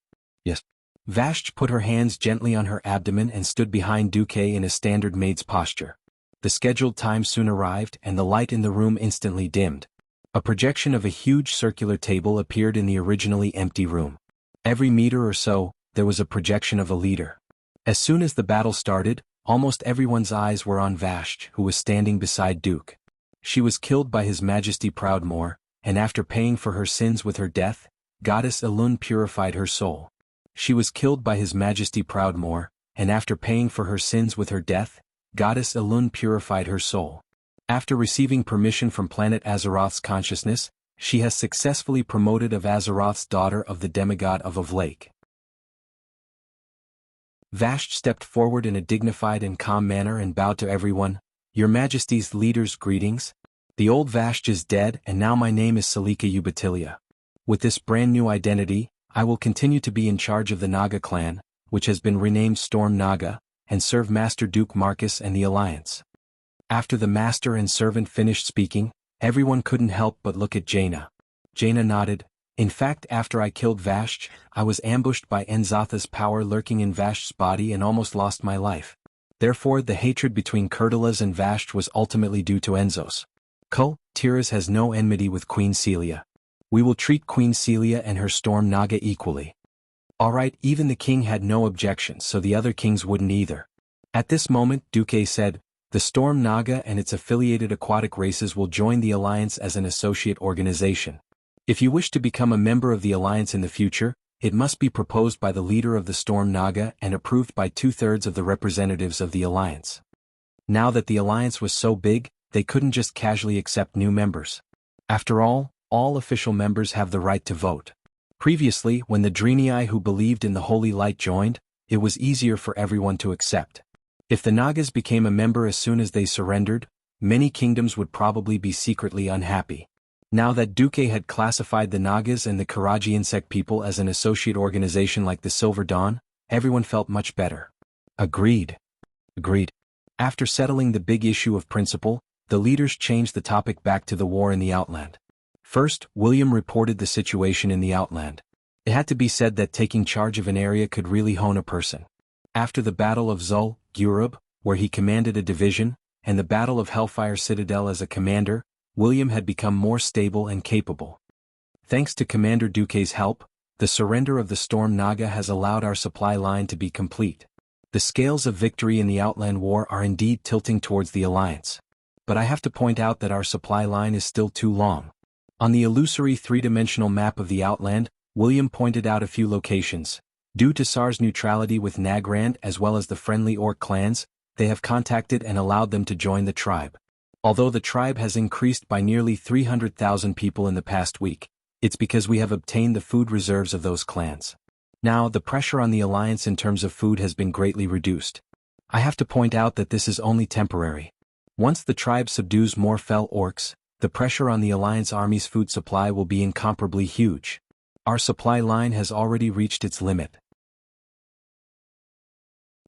Yes. Vashti put her hands gently on her abdomen and stood behind Duque in a standard maid's posture. The scheduled time soon arrived and the light in the room instantly dimmed. A projection of a huge circular table appeared in the originally empty room. Every meter or so, there was a projection of a leader. As soon as the battle started, almost everyone's eyes were on Vashti, who was standing beside Duke. She was killed by His Majesty Proudmoore, and after paying for her sins with her death, Goddess Elun purified her soul. She was killed by His Majesty Proudmoore, and after paying for her sins with her death, Goddess Elun purified her soul. After receiving permission from planet Azeroth's consciousness, she has successfully promoted of Azeroth's daughter of the demigod of Lake. Vashti stepped forward in a dignified and calm manner and bowed to everyone. Your Majesty's leaders, greetings. The old Vashti is dead and now my name is Salika Ubatilia. With this brand new identity, I will continue to be in charge of the Naga clan, which has been renamed Storm Naga, and serve Master Duke Marcus and the Alliance. After the master and servant finished speaking, everyone couldn't help but look at Jaina. Jaina nodded. In fact, after I killed Vashti, I was ambushed by Enzatha's power lurking in Vashti's body and almost lost my life. Therefore the hatred between Kurtalas and Vashti was ultimately due to Enzos. Tiras has no enmity with Queen Celia. We will treat Queen Celia and her Storm Naga equally. Alright, even the king had no objections, so the other kings wouldn't either. At this moment, Duque said, the Storm Naga and its affiliated aquatic races will join the Alliance as an associate organization. If you wish to become a member of the Alliance in the future, it must be proposed by the leader of the Storm Naga and approved by 2/3 of the representatives of the Alliance. Now that the Alliance was so big, they couldn't just casually accept new members. After all official members have the right to vote. Previously, when the Draenei who believed in the Holy Light joined, it was easier for everyone to accept. If the Nagas became a member as soon as they surrendered, many kingdoms would probably be secretly unhappy. Now that Duque had classified the Nagas and the Karaji insect people as an associate organization like the Silver Dawn, everyone felt much better. Agreed. After settling the big issue of principle, the leaders changed the topic back to the war in the Outland. First, William reported the situation in the Outland. It had to be said that taking charge of an area could really hone a person. After the Battle of Zul Gurub, where he commanded a division, and the Battle of Hellfire Citadel as a commander, William had become more stable and capable. Thanks to Commander Duque's help, the surrender of the Storm Naga has allowed our supply line to be complete. The scales of victory in the Outland War are indeed tilting towards the Alliance. But I have to point out that our supply line is still too long. On the illusory three-dimensional map of the Outland, William pointed out a few locations. Due to SAR's neutrality with Nagrand as well as the friendly orc clans, they have contacted and allowed them to join the tribe. Although the tribe has increased by nearly 300,000 people in the past week, it's because we have obtained the food reserves of those clans. Now, the pressure on the Alliance in terms of food has been greatly reduced. I have to point out that this is only temporary. Once the tribe subdues more fell orcs, the pressure on the Alliance army's food supply will be incomparably huge. Our supply line has already reached its limit.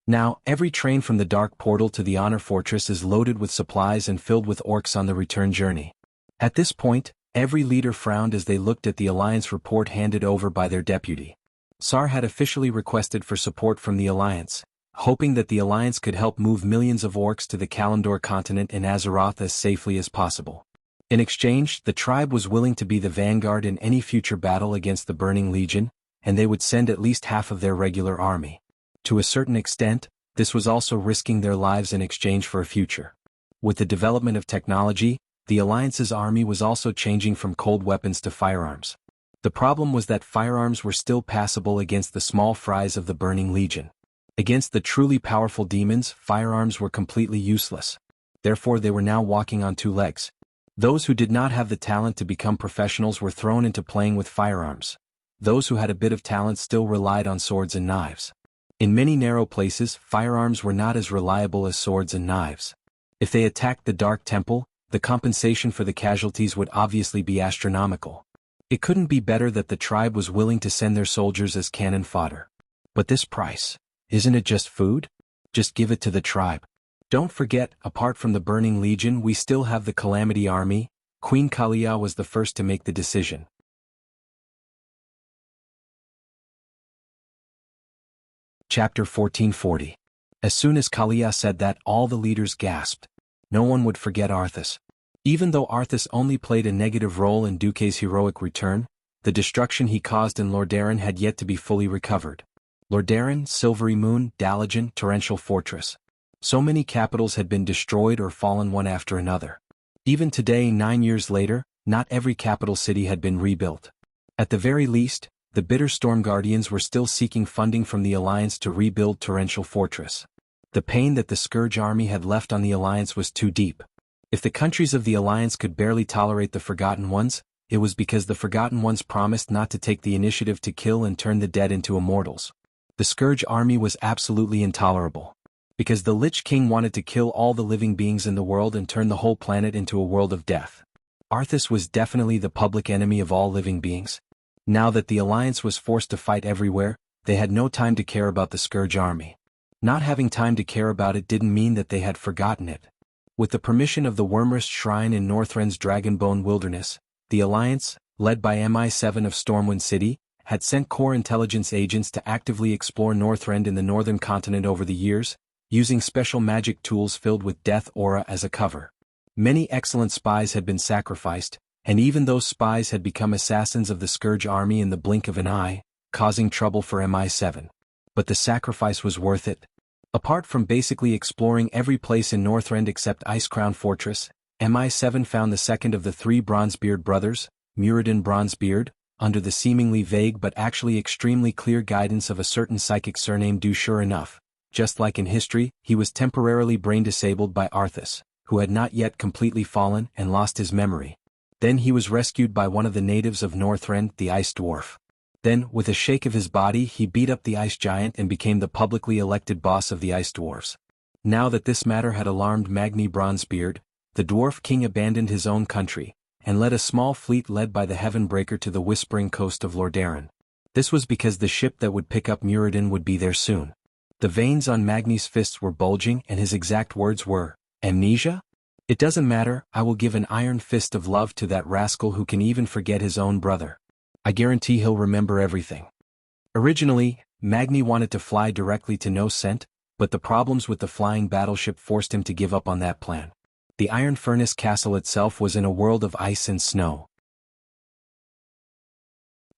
Now, every train from the Dark Portal to the Honor Fortress is loaded with supplies and filled with orcs on the return journey. At this point, every leader frowned as they looked at the Alliance report handed over by their deputy. SAR had officially requested for support from the Alliance, hoping that the Alliance could help move millions of orcs to the Kalimdor continent and Azeroth as safely as possible. In exchange, the tribe was willing to be the vanguard in any future battle against the Burning Legion, and they would send at least half of their regular army. To a certain extent, this was also risking their lives in exchange for a future. With the development of technology, the Alliance's army was also changing from cold weapons to firearms. The problem was that firearms were still passable against the small fries of the Burning Legion. Against the truly powerful demons, firearms were completely useless. Therefore they were now walking on two legs. Those who did not have the talent to become professionals were thrown into playing with firearms. Those who had a bit of talent still relied on swords and knives. In many narrow places, firearms were not as reliable as swords and knives. If they attacked the Dark Temple, the compensation for the casualties would obviously be astronomical. It couldn't be better that the tribe was willing to send their soldiers as cannon fodder. But this price, isn't it just food? Just give it to the tribe. Don't forget, apart from the Burning Legion we still have the Calamity Army. Queen Kalia was the first to make the decision. Chapter 1440. As soon as Kalia said that, all the leaders gasped. No one would forget Arthas. Even though Arthas only played a negative role in Duque's heroic return, the destruction he caused in Lordaeron had yet to be fully recovered. Lordaeron, Silvery Moon, Dalagen, Torrential Fortress. So many capitals had been destroyed or fallen one after another. Even today, 9 years later, not every capital city had been rebuilt. At the very least, the bitter Storm Guardians were still seeking funding from the Alliance to rebuild Torrential Fortress. The pain that the Scourge army had left on the Alliance was too deep. If the countries of the Alliance could barely tolerate the Forgotten Ones, it was because the Forgotten Ones promised not to take the initiative to kill and turn the dead into immortals. The Scourge army was absolutely intolerable. Because the Lich King wanted to kill all the living beings in the world and turn the whole planet into a world of death. Arthas was definitely the public enemy of all living beings. Now that the Alliance was forced to fight everywhere, they had no time to care about the Scourge army. Not having time to care about it didn't mean that they had forgotten it. With the permission of the Wyrmrest Shrine in Northrend's Dragonbone Wilderness, the Alliance, led by MI7 of Stormwind City, had sent core intelligence agents to actively explore Northrend in the northern continent over the years, using special magic tools filled with death aura as a cover. Many excellent spies had been sacrificed, and even those spies had become assassins of the Scourge army in the blink of an eye, causing trouble for MI7. But the sacrifice was worth it. Apart from basically exploring every place in Northrend except Icecrown Fortress, MI7 found the second of the 3 Bronzebeard brothers, Muradin Bronzebeard, under the seemingly vague but actually extremely clear guidance of a certain psychic surnamed Du. Sure enough, just like in history, he was temporarily brain-disabled by Arthas, who had not yet completely fallen and lost his memory. Then he was rescued by one of the natives of Northrend, the Ice Dwarf. Then, with a shake of his body, he beat up the Ice Giant and became the publicly elected boss of the Ice Dwarfs. Now that this matter had alarmed Magni Bronzebeard, the Dwarf King abandoned his own country, and led a small fleet led by the Heavenbreaker to the Whispering Coast of Lordaeron. This was because the ship that would pick up Muradin would be there soon. The veins on Magni's fists were bulging and his exact words were, "Amnesia? It doesn't matter, I will give an iron fist of love to that rascal who can even forget his own brother. I guarantee he'll remember everything." Originally, Magni wanted to fly directly to No Scent, but the problems with the flying battleship forced him to give up on that plan. The Iron Furnace Castle itself was in a world of ice and snow.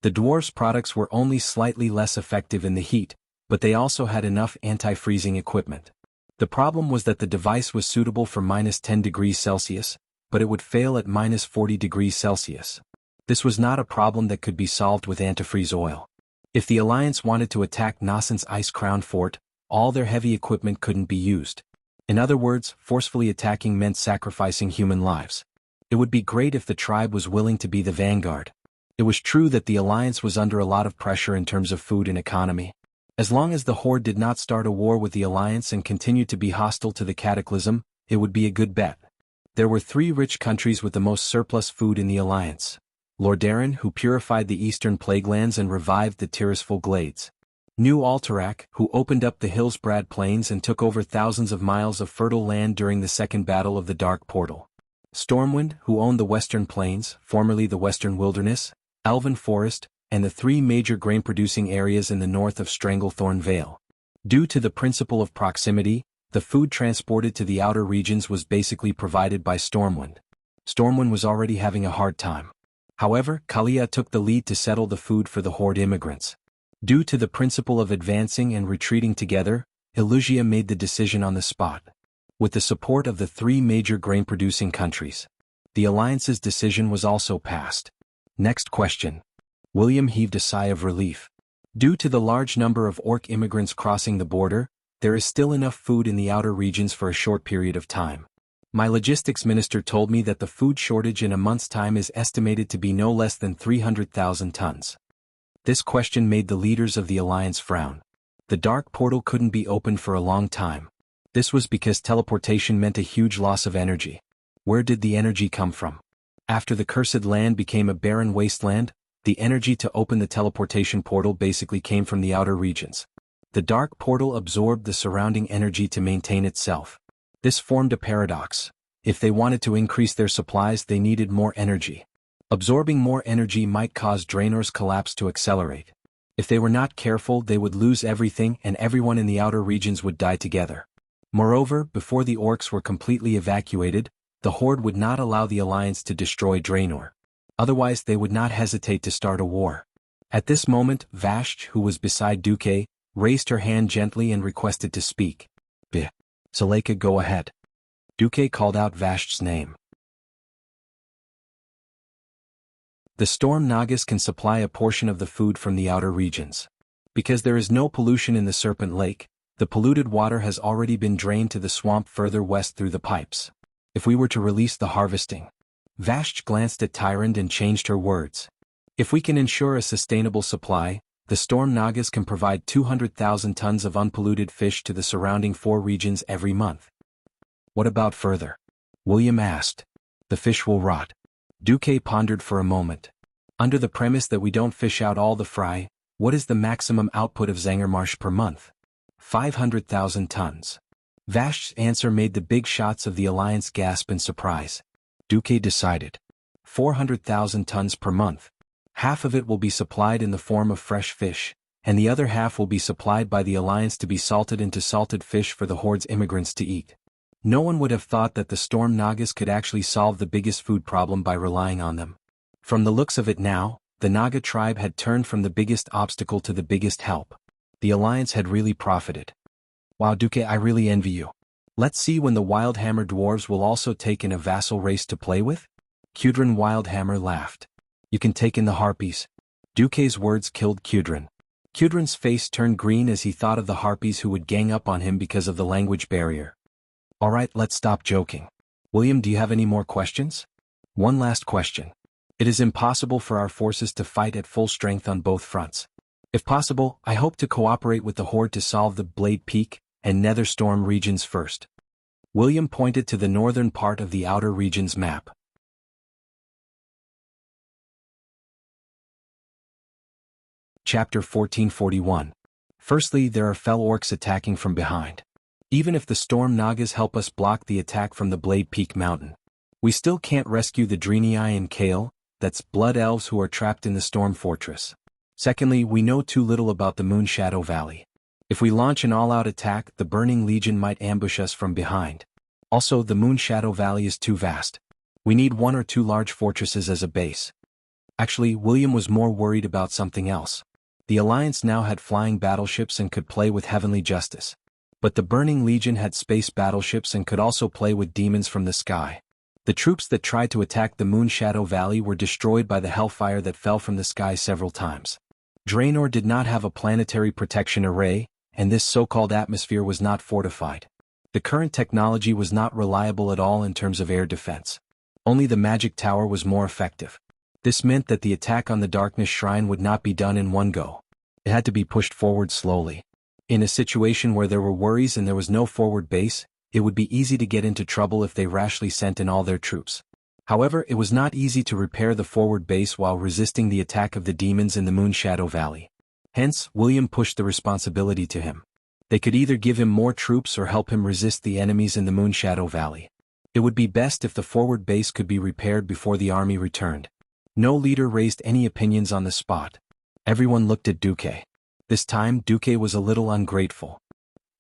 The dwarves' products were only slightly less effective in the heat, but they also had enough anti-freezing equipment. The problem was that the device was suitable for -10 degrees Celsius, but it would fail at -40 degrees Celsius. This was not a problem that could be solved with antifreeze oil. If the Alliance wanted to attack Noscent's Ice-Crown Fort, all their heavy equipment couldn't be used. In other words, forcefully attacking meant sacrificing human lives. It would be great if the tribe was willing to be the vanguard. It was true that the Alliance was under a lot of pressure in terms of food and economy. As long as the Horde did not start a war with the Alliance and continued to be hostile to the Cataclysm, it would be a good bet. There were 3 rich countries with the most surplus food in the Alliance. Lordaeron, who purified the eastern Plaguelands and revived the Tirisful Glades. New Alterac, who opened up the Hillsbrad Plains and took over thousands of miles of fertile land during the Second Battle of the Dark Portal. Stormwind, who owned the Western Plains, formerly the Western Wilderness, Elven Forest, and the 3 major grain-producing areas in the north of Stranglethorn Vale. Due to the principle of proximity, the food transported to the outer regions was basically provided by Stormwind. Stormwind was already having a hard time. However, Kalia took the lead to settle the food for the Horde immigrants. Due to the principle of advancing and retreating together, Illusia made the decision on the spot. With the support of the 3 major grain-producing countries, the Alliance's decision was also passed. Next question. William heaved a sigh of relief. Due to the large number of Orc immigrants crossing the border, there is still enough food in the outer regions for a short period of time. My logistics minister told me that the food shortage in a month's time is estimated to be no less than 300,000 tons. This question made the leaders of the Alliance frown. The Dark Portal couldn't be opened for a long time. This was because teleportation meant a huge loss of energy. Where did the energy come from? After the Cursed Land became a barren wasteland, the energy to open the teleportation portal basically came from the outer regions. The dark portal absorbed the surrounding energy to maintain itself. This formed a paradox. If they wanted to increase their supplies, they needed more energy. Absorbing more energy might cause Draenor's collapse to accelerate. If they were not careful, they would lose everything and everyone in the outer regions would die together. Moreover, before the orcs were completely evacuated, the Horde would not allow the Alliance to destroy Draenor. Otherwise they would not hesitate to start a war. At this moment, Vashj, who was beside Duque, raised her hand gently and requested to speak. Seleka, go ahead. Duque called out Vashj's name. The Storm Nagas can supply a portion of the food from the outer regions. Because there is no pollution in the Serpent Lake, the polluted water has already been drained to the swamp further west through the pipes. If we were to release the harvesting. Vashj glanced at Tyrande and changed her words. If we can ensure a sustainable supply, the Storm Nagas can provide 200,000 tons of unpolluted fish to the surrounding 4 regions every month. What about further? William asked. The fish will rot. Duque pondered for a moment. Under the premise that we don't fish out all the fry, what is the maximum output of Zangermarsh per month? 500,000 tons. Vashj's answer made the big shots of the Alliance gasp in surprise. Duque decided. 400,000 tons per month. Half of it will be supplied in the form of fresh fish, and the other half will be supplied by the Alliance to be salted into salted fish for the Horde's immigrants to eat. No one would have thought that the Storm Nagas could actually solve the biggest food problem by relying on them. From the looks of it now, the Naga tribe had turned from the biggest obstacle to the biggest help. The Alliance had really profited. Wow, Duque, I really envy you. Let's see when the Wildhammer dwarves will also take in a vassal race to play with? Kudrin Wildhammer laughed. You can take in the harpies. Duque's words killed Kudrin. Kudrin's face turned green as he thought of the harpies who would gang up on him because of the language barrier. Alright, let's stop joking. William, do you have any more questions? One last question. It is impossible for our forces to fight at full strength on both fronts. If possible, I hope to cooperate with the Horde to solve the Blade Peak and Netherstorm regions first. William pointed to the northern part of the outer regions map. Chapter 1441. Firstly, there are fell orcs attacking from behind. Even if the Storm Nagas help us block the attack from the Blade Peak Mountain, we still can't rescue the Draenei and Kale, that's blood elves who are trapped in the Storm Fortress. Secondly, we know too little about the Moonshadow Valley. If we launch an all-out attack, the Burning Legion might ambush us from behind. Also, the Moonshadow Valley is too vast. We need 1 or 2 large fortresses as a base. Actually, William was more worried about something else. The Alliance now had flying battleships and could play with Heavenly Justice. But the Burning Legion had space battleships and could also play with demons from the sky. The troops that tried to attack the Moonshadow Valley were destroyed by the hellfire that fell from the sky several times. Draenor did not have a planetary protection array, and this so-called atmosphere was not fortified. The current technology was not reliable at all in terms of air defense. Only the magic tower was more effective. This meant that the attack on the Darkness Shrine would not be done in one go. It had to be pushed forward slowly. In a situation where there were worries and there was no forward base, it would be easy to get into trouble if they rashly sent in all their troops. However, it was not easy to repair the forward base while resisting the attack of the demons in the Moonshadow Valley. Hence, William pushed the responsibility to him. They could either give him more troops or help him resist the enemies in the Moonshadow Valley. It would be best if the forward base could be repaired before the army returned. No leader raised any opinions on the spot. Everyone looked at Duque. This time, Duque was a little ungrateful.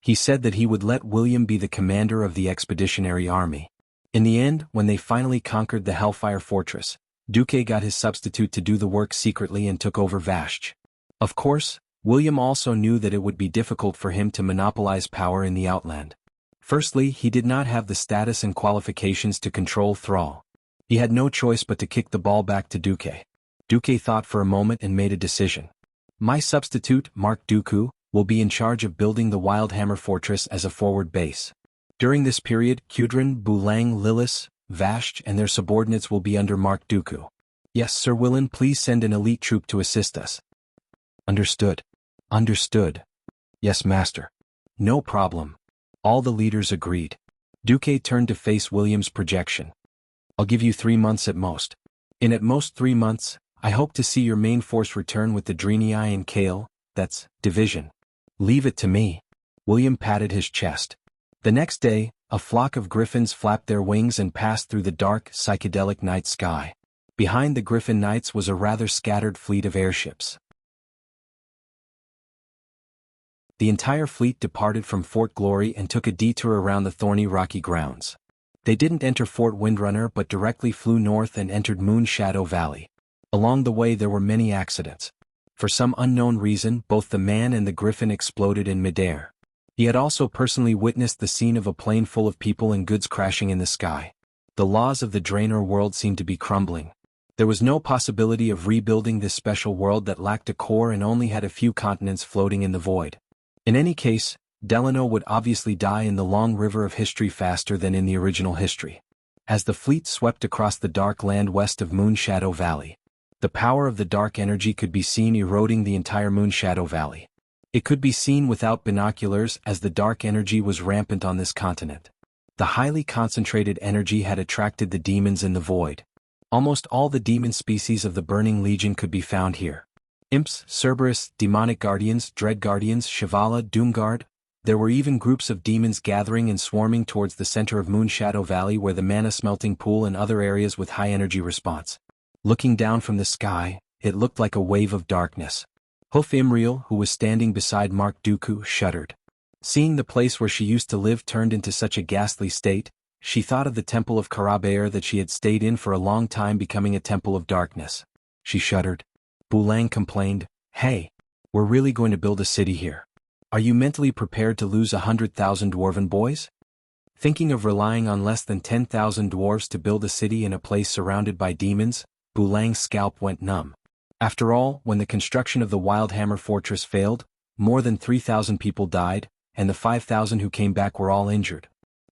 He said that he would let William be the commander of the expeditionary army. In the end, when they finally conquered the Hellfire Fortress, Duque got his substitute to do the work secretly and took over Vashj. Of course, William also knew that it would be difficult for him to monopolize power in the Outland. Firstly, he did not have the status and qualifications to control Thrall. He had no choice but to kick the ball back to Duque. Duque thought for a moment and made a decision. My substitute, Mark Dooku, will be in charge of building the Wildhammer Fortress as a forward base. During this period, Kudrin, Bulang, Lillis, Vashj and their subordinates will be under Mark Dooku. Yes, Sir Willan, please send an elite troop to assist us. Understood. Understood. Yes, Master. No problem. All the leaders agreed. Duque turned to face William's projection. I'll give you 3 months at most. In at most 3 months, I hope to see your main force return with the Draenei and Kale, that's, division. Leave it to me. William patted his chest. The next day, a flock of griffins flapped their wings and passed through the dark, psychedelic night sky. Behind the griffin knights was a rather scattered fleet of airships. The entire fleet departed from Fort Glory and took a detour around the thorny rocky grounds. They didn't enter Fort Windrunner but directly flew north and entered Moon Shadow Valley. Along the way there were many accidents. For some unknown reason, both the man and the griffin exploded in midair. He had also personally witnessed the scene of a plane full of people and goods crashing in the sky. The laws of the Draenor world seemed to be crumbling. There was no possibility of rebuilding this special world that lacked a core and only had a few continents floating in the void. In any case, Delano would obviously die in the long river of history faster than in the original history. As the fleet swept across the dark land west of Moon Shadow Valley, the power of the dark energy could be seen eroding the entire Moon Shadow Valley. It could be seen without binoculars as the dark energy was rampant on this continent. The highly concentrated energy had attracted the demons in the void. Almost all the demon species of the Burning Legion could be found here. Imps, Cerberus, demonic guardians, dread guardians, Shivala, Doomguard. There were even groups of demons gathering and swarming towards the center of Moon Shadow Valley where the mana smelting pool and other areas with high energy response. Looking down from the sky, it looked like a wave of darkness. Hoof Imriel, who was standing beside Mark Dooku, shuddered. Seeing the place where she used to live turned into such a ghastly state, she thought of the temple of Karabaer that she had stayed in for a long time becoming a temple of darkness. She shuddered. Bulang complained, "Hey, we're really going to build a city here. Are you mentally prepared to lose 100,000 dwarven boys?" Thinking of relying on less than 10,000 dwarves to build a city in a place surrounded by demons, Bulang's scalp went numb. After all, when the construction of the Wildhammer Fortress failed, more than 3,000 people died, and the 5,000 who came back were all injured.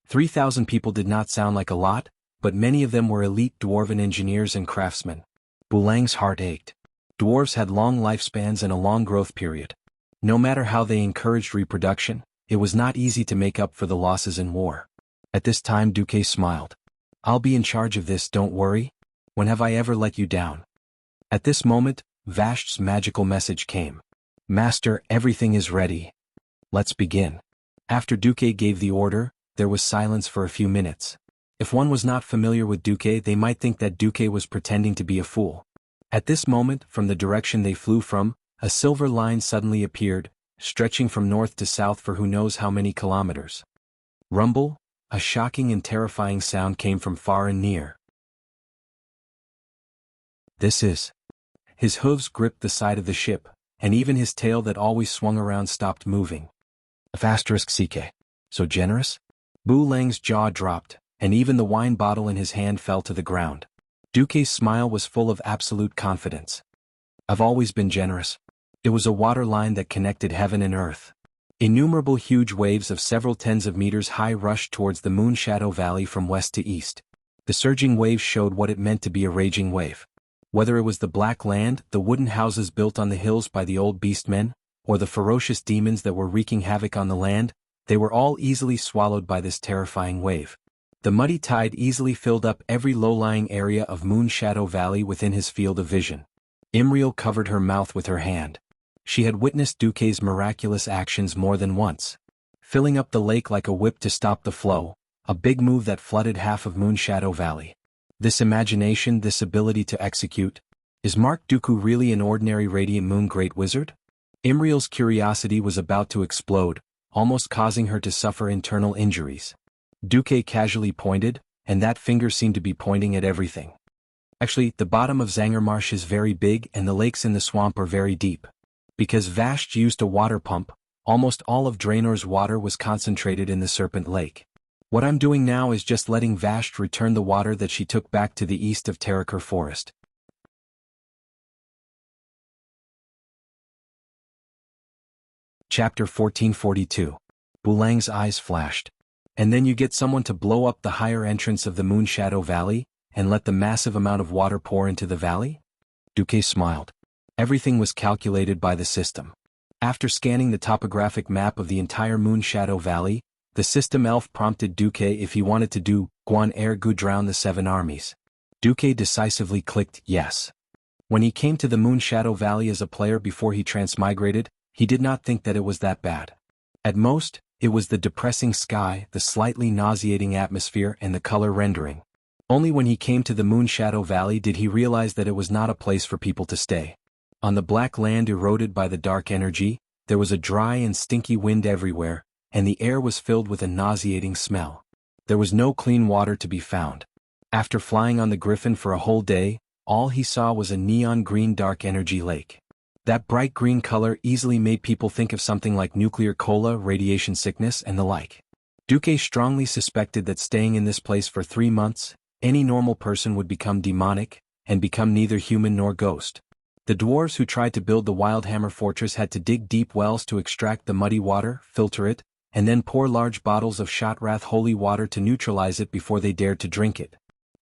3,000 people did not sound like a lot, but many of them were elite dwarven engineers and craftsmen. Bulang's heart ached. Dwarves had long lifespans and a long growth period. No matter how they encouraged reproduction, it was not easy to make up for the losses in war. At this time Duque smiled. "I'll be in charge of this, don't worry. When have I ever let you down?" At this moment, Vasht's magical message came. "Master, everything is ready. Let's begin." After Duque gave the order, there was silence for a few minutes. If one was not familiar with Duque, they might think that Duque was pretending to be a fool. At this moment, from the direction they flew from, a silver line suddenly appeared, stretching from north to south for who knows how many kilometers. Rumble, a shocking and terrifying sound came from far and near. This is. His hooves gripped the side of the ship, and even his tail that always swung around stopped moving. *CK. So generous? Bulang's jaw dropped, and even the wine bottle in his hand fell to the ground. Duque's smile was full of absolute confidence. "I've always been generous." It was a water line that connected heaven and earth. Innumerable huge waves of several tens of meters high rushed towards the Moon Shadow Valley from west to east. The surging waves showed what it meant to be a raging wave. Whether it was the black land, the wooden houses built on the hills by the old beastmen, or the ferocious demons that were wreaking havoc on the land, they were all easily swallowed by this terrifying wave. The muddy tide easily filled up every low-lying area of Moon Shadow Valley within his field of vision. Imriel covered her mouth with her hand. She had witnessed Duque's miraculous actions more than once. Filling up the lake like a whip to stop the flow, a big move that flooded half of Moon Shadow Valley. This imagination, this ability to execute. Is Mark Dooku really an ordinary Radiant Moon Great Wizard? Imriel's curiosity was about to explode, almost causing her to suffer internal injuries. Duque casually pointed, and that finger seemed to be pointing at everything. Actually, the bottom of Zangarmarsh is very big and the lakes in the swamp are very deep. Because Vasht used a water pump, almost all of Draenor's water was concentrated in the Serpent Lake. What I'm doing now is just letting Vasht return the water that she took back to the east of Terakar Forest. Chapter 1442. Bulang's eyes flashed. And then you get someone to blow up the higher entrance of the Moon Shadow Valley, and let the massive amount of water pour into the valley? Duque smiled. Everything was calculated by the system. After scanning the topographic map of the entire Moon Shadow Valley, the system elf prompted Duque if he wanted to do Guan Er Gu drown the 7 armies. Duque decisively clicked yes. When he came to the Moon Shadow Valley as a player before he transmigrated, he did not think that it was that bad. At most, it was the depressing sky, the slightly nauseating atmosphere, and the color rendering. Only when he came to the Moonshadow Valley did he realize that it was not a place for people to stay. On the black land eroded by the dark energy, there was a dry and stinky wind everywhere, and the air was filled with a nauseating smell. There was no clean water to be found. After flying on the Griffin for a whole day, all he saw was a neon green dark energy lake. That bright green color easily made people think of something like nuclear cola, radiation sickness, and the like. Duque strongly suspected that staying in this place for 3 months, any normal person would become demonic, and become neither human nor ghost. The dwarves who tried to build the Wildhammer Fortress had to dig deep wells to extract the muddy water, filter it, and then pour large bottles of Shotrath holy water to neutralize it before they dared to drink it.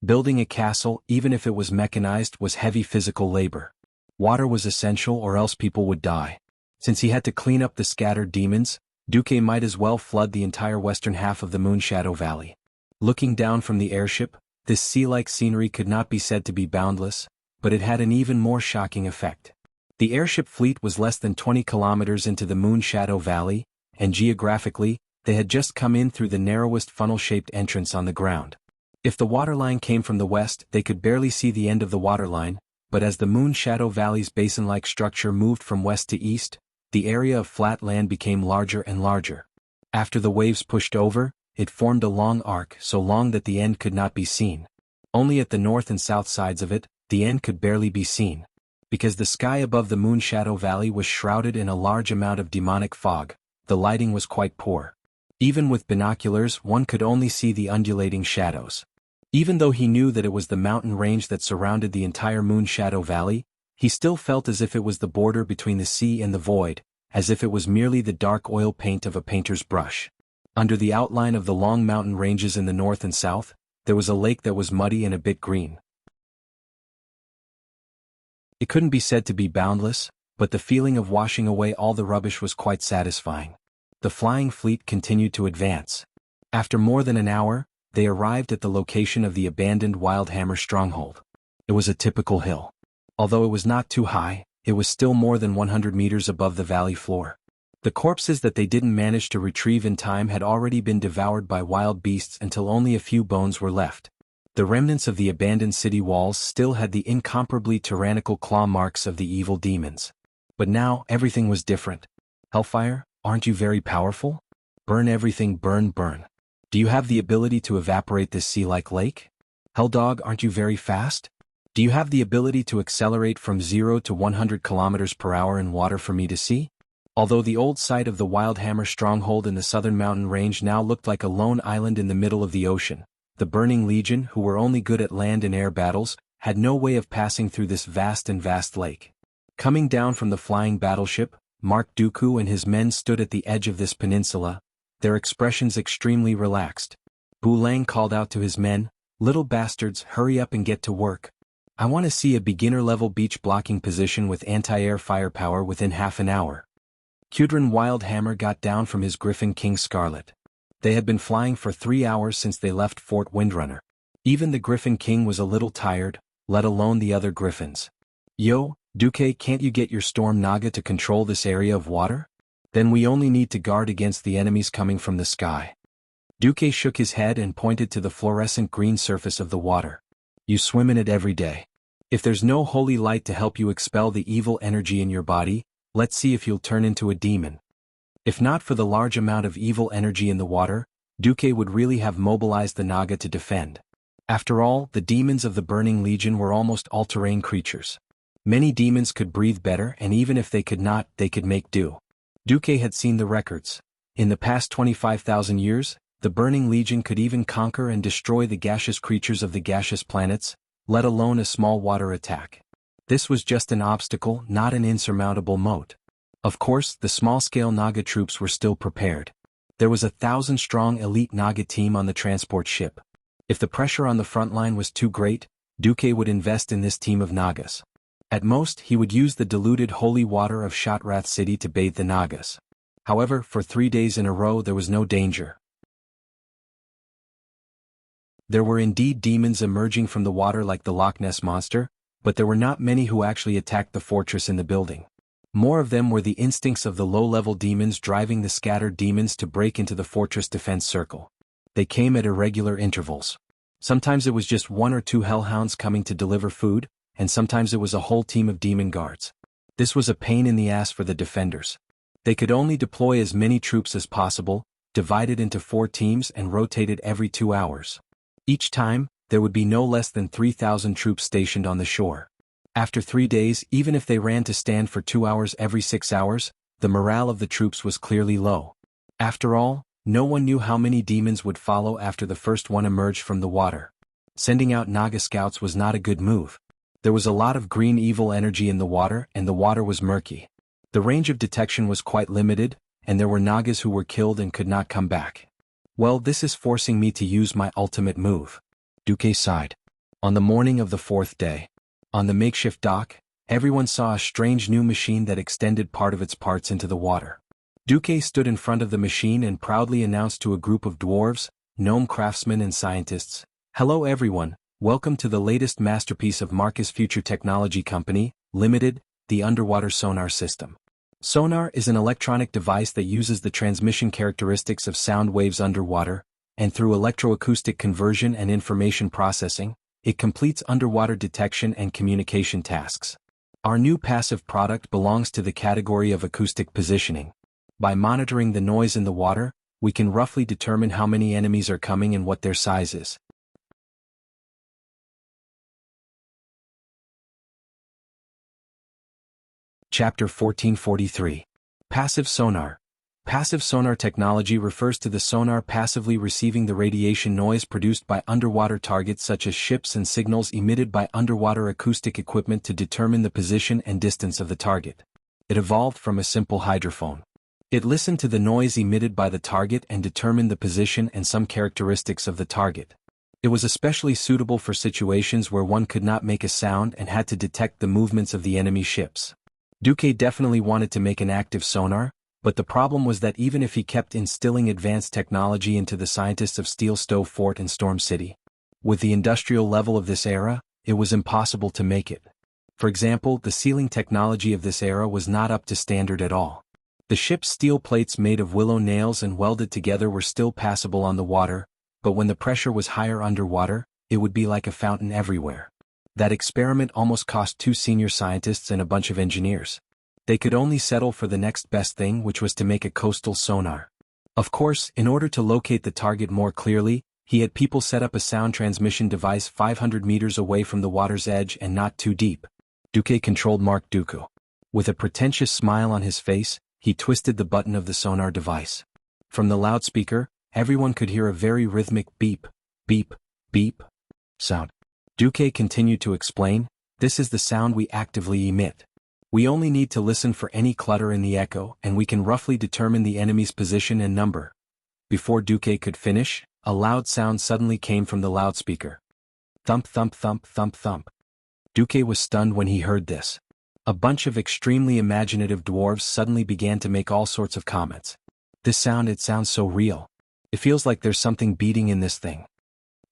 Building a castle, even if it was mechanized, was heavy physical labor. Water was essential or else people would die. Since he had to clean up the scattered demons, Duque might as well flood the entire western half of the Moonshadow Valley. Looking down from the airship, this sea-like scenery could not be said to be boundless, but it had an even more shocking effect. The airship fleet was less than 20 kilometers into the Moonshadow Valley, and geographically, they had just come in through the narrowest funnel-shaped entrance on the ground. If the waterline came from the west, they could barely see the end of the waterline, but as the Moonshadow Valley's basin-like structure moved from west to east, the area of flat land became larger and larger. After the waves pushed over, it formed a long arc so long that the end could not be seen. Only at the north and south sides of it, the end could barely be seen. Because the sky above the Moonshadow Valley was shrouded in a large amount of demonic fog, the lighting was quite poor. Even with binoculars, one could only see the undulating shadows. Even though he knew that it was the mountain range that surrounded the entire Moonshadow Valley, he still felt as if it was the border between the sea and the void, as if it was merely the dark oil paint of a painter's brush. Under the outline of the long mountain ranges in the north and south, there was a lake that was muddy and a bit green. It couldn't be said to be boundless, but the feeling of washing away all the rubbish was quite satisfying. The flying fleet continued to advance. After more than an hour, they arrived at the location of the abandoned Wildhammer stronghold. It was a typical hill. Although it was not too high, it was still more than 100 meters above the valley floor. The corpses that they didn't manage to retrieve in time had already been devoured by wild beasts until only a few bones were left. The remnants of the abandoned city walls still had the incomparably tyrannical claw marks of the evil demons. But now, everything was different. Hellfire, aren't you very powerful? Burn everything, burn, burn. Do you have the ability to evaporate this sea-like lake? Helldog, aren't you very fast? Do you have the ability to accelerate from 0 to 100 kilometers per hour in water for me to see? Although the old site of the Wildhammer stronghold in the southern mountain range now looked like a lone island in the middle of the ocean, the Burning Legion, who were only good at land and air battles, had no way of passing through this vast lake. Coming down from the flying battleship, Mark Dooku and his men stood at the edge of this peninsula, their expressions extremely relaxed. Lang called out to his men, "Little bastards, hurry up and get to work. I want to see a beginner-level beach blocking position with anti-air firepower within half an hour." Kudrin Wildhammer got down from his Griffin King Scarlet. They had been flying for 3 hours since they left Fort Windrunner. Even the Griffin King was a little tired, let alone the other Griffins. "Yo, Duque, can't you get your Storm Naga to control this area of water? Then we only need to guard against the enemies coming from the sky." Duque shook his head and pointed to the fluorescent green surface of the water. "You swim in it every day. If there's no holy light to help you expel the evil energy in your body, let's see if you'll turn into a demon." If not for the large amount of evil energy in the water, Duque would really have mobilized the Naga to defend. After all, the demons of the Burning Legion were almost all-terrain creatures. Many demons could breathe better, and even if they could not, they could make do. Duque had seen the records. In the past 25,000 years, the Burning Legion could even conquer and destroy the gaseous creatures of the gaseous planets, let alone a small water attack. This was just an obstacle, not an insurmountable moat. Of course, the small-scale Naga troops were still prepared. There was a 1,000-strong elite Naga team on the transport ship. If the pressure on the front line was too great, Duque would invest in this team of Nagas. At most, he would use the diluted holy water of Shotrath City to bathe the Nagas. However, for 3 days in a row there was no danger. There were indeed demons emerging from the water like the Loch Ness Monster, but there were not many who actually attacked the fortress in the building. More of them were the instincts of the low-level demons driving the scattered demons to break into the fortress defense circle. They came at irregular intervals. Sometimes it was just one or two hellhounds coming to deliver food, and sometimes it was a whole team of demon guards. This was a pain in the ass for the defenders. They could only deploy as many troops as possible, divided into 4 teams and rotated every 2 hours. Each time, there would be no less than 3,000 troops stationed on the shore. After 3 days, even if they ran to stand for 2 hours every 6 hours, the morale of the troops was clearly low. After all, no one knew how many demons would follow after the first one emerged from the water. Sending out Naga scouts was not a good move. There was a lot of green evil energy in the water, and the water was murky. The range of detection was quite limited, and there were Nagas who were killed and could not come back. Well, this is forcing me to use my ultimate move. Duque sighed. On the morning of the 4th day, on the makeshift dock, everyone saw a strange new machine that extended part of its parts into the water. Duque stood in front of the machine and proudly announced to a group of dwarves, gnome craftsmen and scientists, "Hello everyone, welcome to the latest masterpiece of Marcus Future Technology Company, Limited, the underwater sonar system." Sonar is an electronic device that uses the transmission characteristics of sound waves underwater, and through electroacoustic conversion and information processing, it completes underwater detection and communication tasks. Our new passive product belongs to the category of acoustic positioning. By monitoring the noise in the water, we can roughly determine how many enemies are coming and what their size is. Chapter 1443. Passive Sonar. Passive sonar technology refers to the sonar passively receiving the radiation noise produced by underwater targets such as ships and signals emitted by underwater acoustic equipment to determine the position and distance of the target. It evolved from a simple hydrophone. It listened to the noise emitted by the target and determined the position and some characteristics of the target. It was especially suitable for situations where one could not make a sound and had to detect the movements of the enemy ships. Duque definitely wanted to make an active sonar, but the problem was that even if he kept instilling advanced technology into the scientists of Steel Stove Fort and Storm City, with the industrial level of this era, it was impossible to make it. For example, the sealing technology of this era was not up to standard at all. The ship's steel plates made of willow nails and welded together were still passable on the water, but when the pressure was higher underwater, it would be like a fountain everywhere. That experiment almost cost 2 senior scientists and a bunch of engineers. They could only settle for the next best thing, which was to make a coastal sonar. Of course, in order to locate the target more clearly, he had people set up a sound transmission device 500 meters away from the water's edge and not too deep. Duque controlled Mark Dooku. With a pretentious smile on his face, he twisted the button of the sonar device. From the loudspeaker, everyone could hear a very rhythmic beep, beep, beep sound. Duque continued to explain, "This is the sound we actively emit. We only need to listen for any clutter in the echo and we can roughly determine the enemy's position and number." Before Duque could finish, a loud sound suddenly came from the loudspeaker. Thump thump thump thump thump. Duque was stunned when he heard this. A bunch of extremely imaginative dwarves suddenly began to make all sorts of comments. "This sound, it sounds so real. It feels like there's something beating in this thing."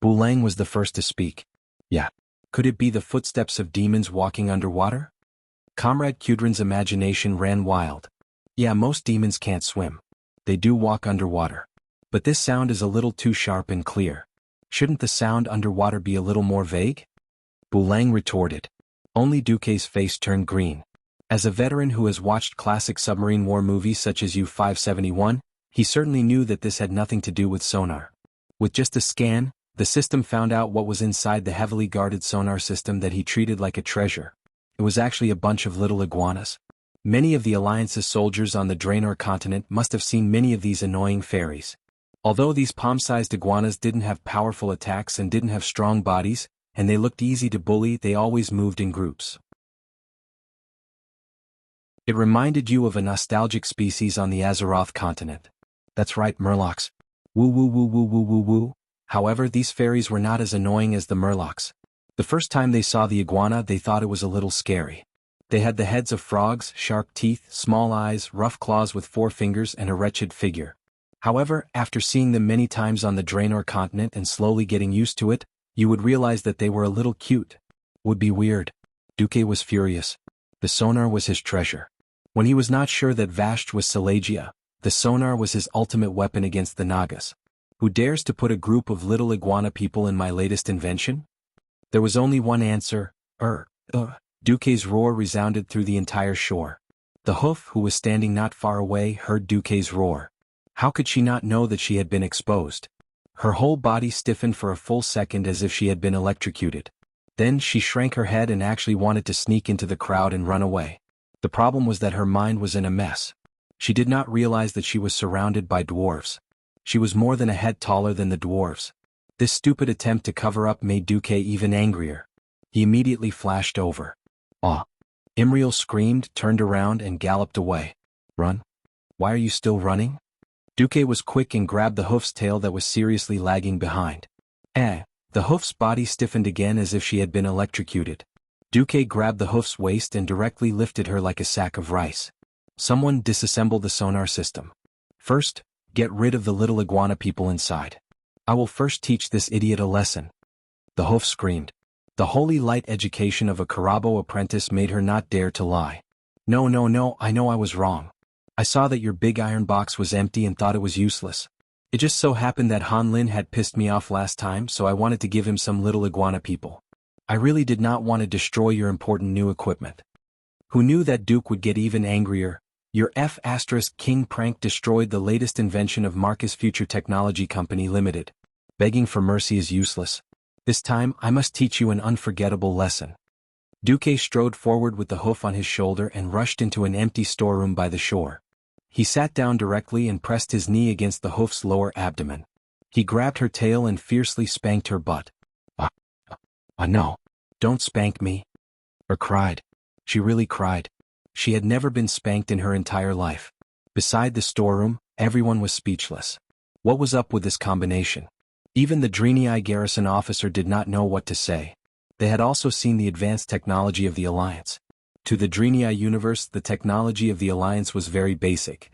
Bulang was the first to speak. "Yeah. Could it be the footsteps of demons walking underwater?" Comrade Kudrin's imagination ran wild. "Yeah, most demons can't swim. They do walk underwater. But this sound is a little too sharp and clear. Shouldn't the sound underwater be a little more vague?" Bulang retorted. Only Duque's face turned green. As a veteran who has watched classic submarine war movies such as U-571, he certainly knew that this had nothing to do with sonar. With just a scan, the system found out what was inside the heavily guarded sonar system that he treated like a treasure. It was actually a bunch of little iguanas. Many of the Alliance's soldiers on the Draenor continent must have seen many of these annoying fairies. Although these palm-sized iguanas didn't have powerful attacks and didn't have strong bodies, and they looked easy to bully, they always moved in groups. It reminded you of a nostalgic species on the Azeroth continent. That's right, Murlocs. Woo woo woo woo woo woo woo. However, these fairies were not as annoying as the Murlocs. The first time they saw the iguana, they thought it was a little scary. They had the heads of frogs, sharp teeth, small eyes, rough claws with 4 fingers and a wretched figure. However, after seeing them many times on the Draenor continent and slowly getting used to it, you would realize that they were a little cute. Would be weird. Duque was furious. The sonar was his treasure. When he was not sure that Vasht was Silegia, the sonar was his ultimate weapon against the Nagas. Who dares to put a group of little iguana people in my latest invention? There was only one answer, Duque's roar resounded through the entire shore. The hoof, who was standing not far away, heard Duque's roar. How could she not know that she had been exposed? Her whole body stiffened for a full second as if she had been electrocuted. Then she shrank her head and actually wanted to sneak into the crowd and run away. The problem was that her mind was in a mess. She did not realize that she was surrounded by dwarves. She was more than a head taller than the dwarves. This stupid attempt to cover up made Duque even angrier. He immediately flashed over. "Ah!" Imriel screamed, turned around and galloped away. "Run? Why are you still running?" Duque was quick and grabbed the hoof's tail that was seriously lagging behind. The hoof's body stiffened again as if she had been electrocuted. Duque grabbed the hoof's waist and directly lifted her like a sack of rice. Someone disassembled the sonar system. First, get rid of the little iguana people inside. I will first teach this idiot a lesson. The hoof screamed. The holy light education of a Karabo apprentice made her not dare to lie. No, I know I was wrong. I saw that your big iron box was empty and thought it was useless. It just so happened that Han Lin had pissed me off last time, so I wanted to give him some little iguana people. I really did not want to destroy your important new equipment. Who knew that Duke would get even angrier? Your King prank destroyed the latest invention of Marcus Future Technology Company Limited. Begging for mercy is useless. This time, I must teach you an unforgettable lesson. Duque strode forward with the hoof on his shoulder and rushed into an empty storeroom by the shore. He sat down directly and pressed his knee against the hoof's lower abdomen. He grabbed her tail and fiercely spanked her butt. No, don't spank me. Or cried. She really cried. She had never been spanked in her entire life. Beside the storeroom, everyone was speechless. What was up with this combination? Even the Drenii garrison officer did not know what to say. They had also seen the advanced technology of the Alliance. To the Drenii universe, the technology of the Alliance was very basic.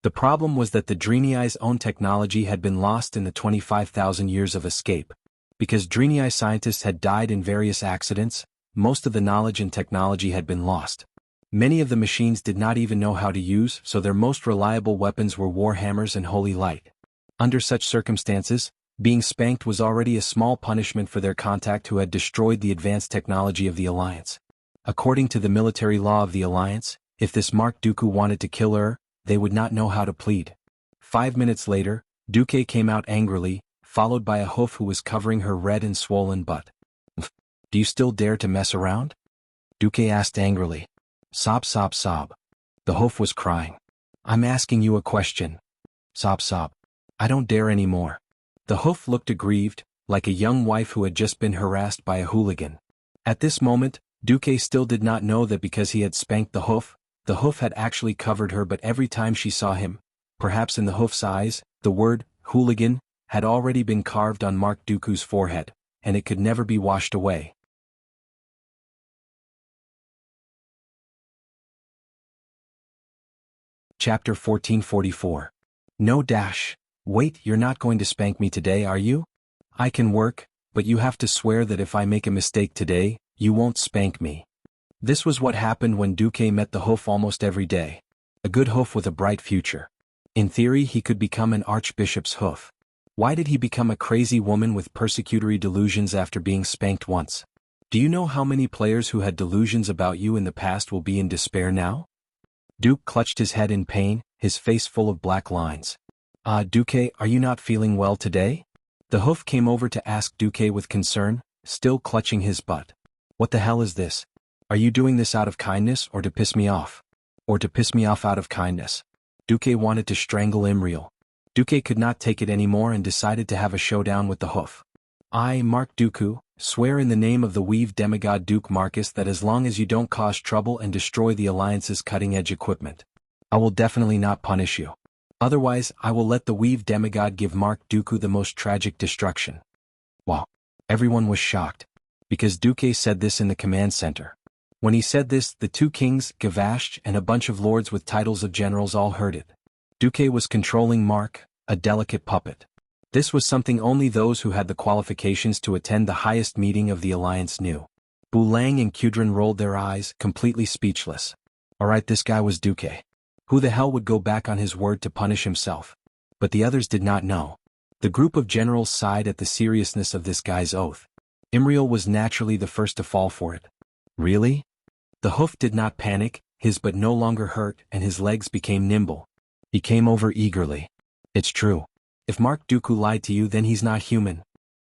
The problem was that the Drenii's own technology had been lost in the 25,000 years of escape. Because Drenii scientists had died in various accidents, most of the knowledge and technology had been lost. Many of the machines did not even know how to use, so their most reliable weapons were warhammers and holy light. Under such circumstances, being spanked was already a small punishment for their contact who had destroyed the advanced technology of the Alliance. According to the military law of the Alliance, if this Mark Dooku wanted to kill her, they would not know how to plead. 5 minutes later, Duque came out angrily, followed by a hoof who was covering her red and swollen butt. Do you still dare to mess around? Duque asked angrily. Sob, sob, sob. The hoof was crying. I'm asking you a question. Sob, sob. I don't dare anymore. The hoof looked aggrieved, like a young wife who had just been harassed by a hooligan. At this moment, Duque still did not know that because he had spanked the hoof had actually covered her, but every time she saw him, perhaps in the hoof's eyes, the word, hooligan, had already been carved on Mark Dooku's forehead, and it could never be washed away. Chapter 1444. No dash. Wait, you're not going to spank me today, are you? I can work, but you have to swear that if I make a mistake today, you won't spank me. This was what happened when Duque met the hoof almost every day. A good hoof with a bright future. In theory, he could become an archbishop's hoof. Why did he become a crazy woman with persecutory delusions after being spanked once? Do you know how many players who had delusions about you in the past will be in despair now? Duke clutched his head in pain, his face full of black lines. Duque, are you not feeling well today? The hoof came over to ask Duque with concern, still clutching his butt. What the hell is this? Are you doing this out of kindness or to piss me off? Or to piss me off out of kindness? Duque wanted to strangle Imriel. Duque could not take it anymore and decided to have a showdown with the hoof. I, Mark Dooku, swear in the name of the weave demigod Duke Marcus that as long as you don't cause trouble and destroy the Alliance's cutting-edge equipment, I will definitely not punish you. Otherwise, I will let the weave demigod give Mark Dooku the most tragic destruction. Wow. Everyone was shocked. Because Duque said this in the command center. When he said this, the two kings, Gavasht, and a bunch of lords with titles of generals all heard it. Duque was controlling Mark, a delicate puppet. This was something only those who had the qualifications to attend the highest meeting of the Alliance knew. Lang and Kudrin rolled their eyes, completely speechless. Alright, this guy was Duque. Who the hell would go back on his word to punish himself? But the others did not know. The group of generals sighed at the seriousness of this guy's oath. Imriel was naturally the first to fall for it. Really? The hoof did not panic, his butt no longer hurt, and his legs became nimble. He came over eagerly. It's true. If Mark Dooku lied to you, then he's not human.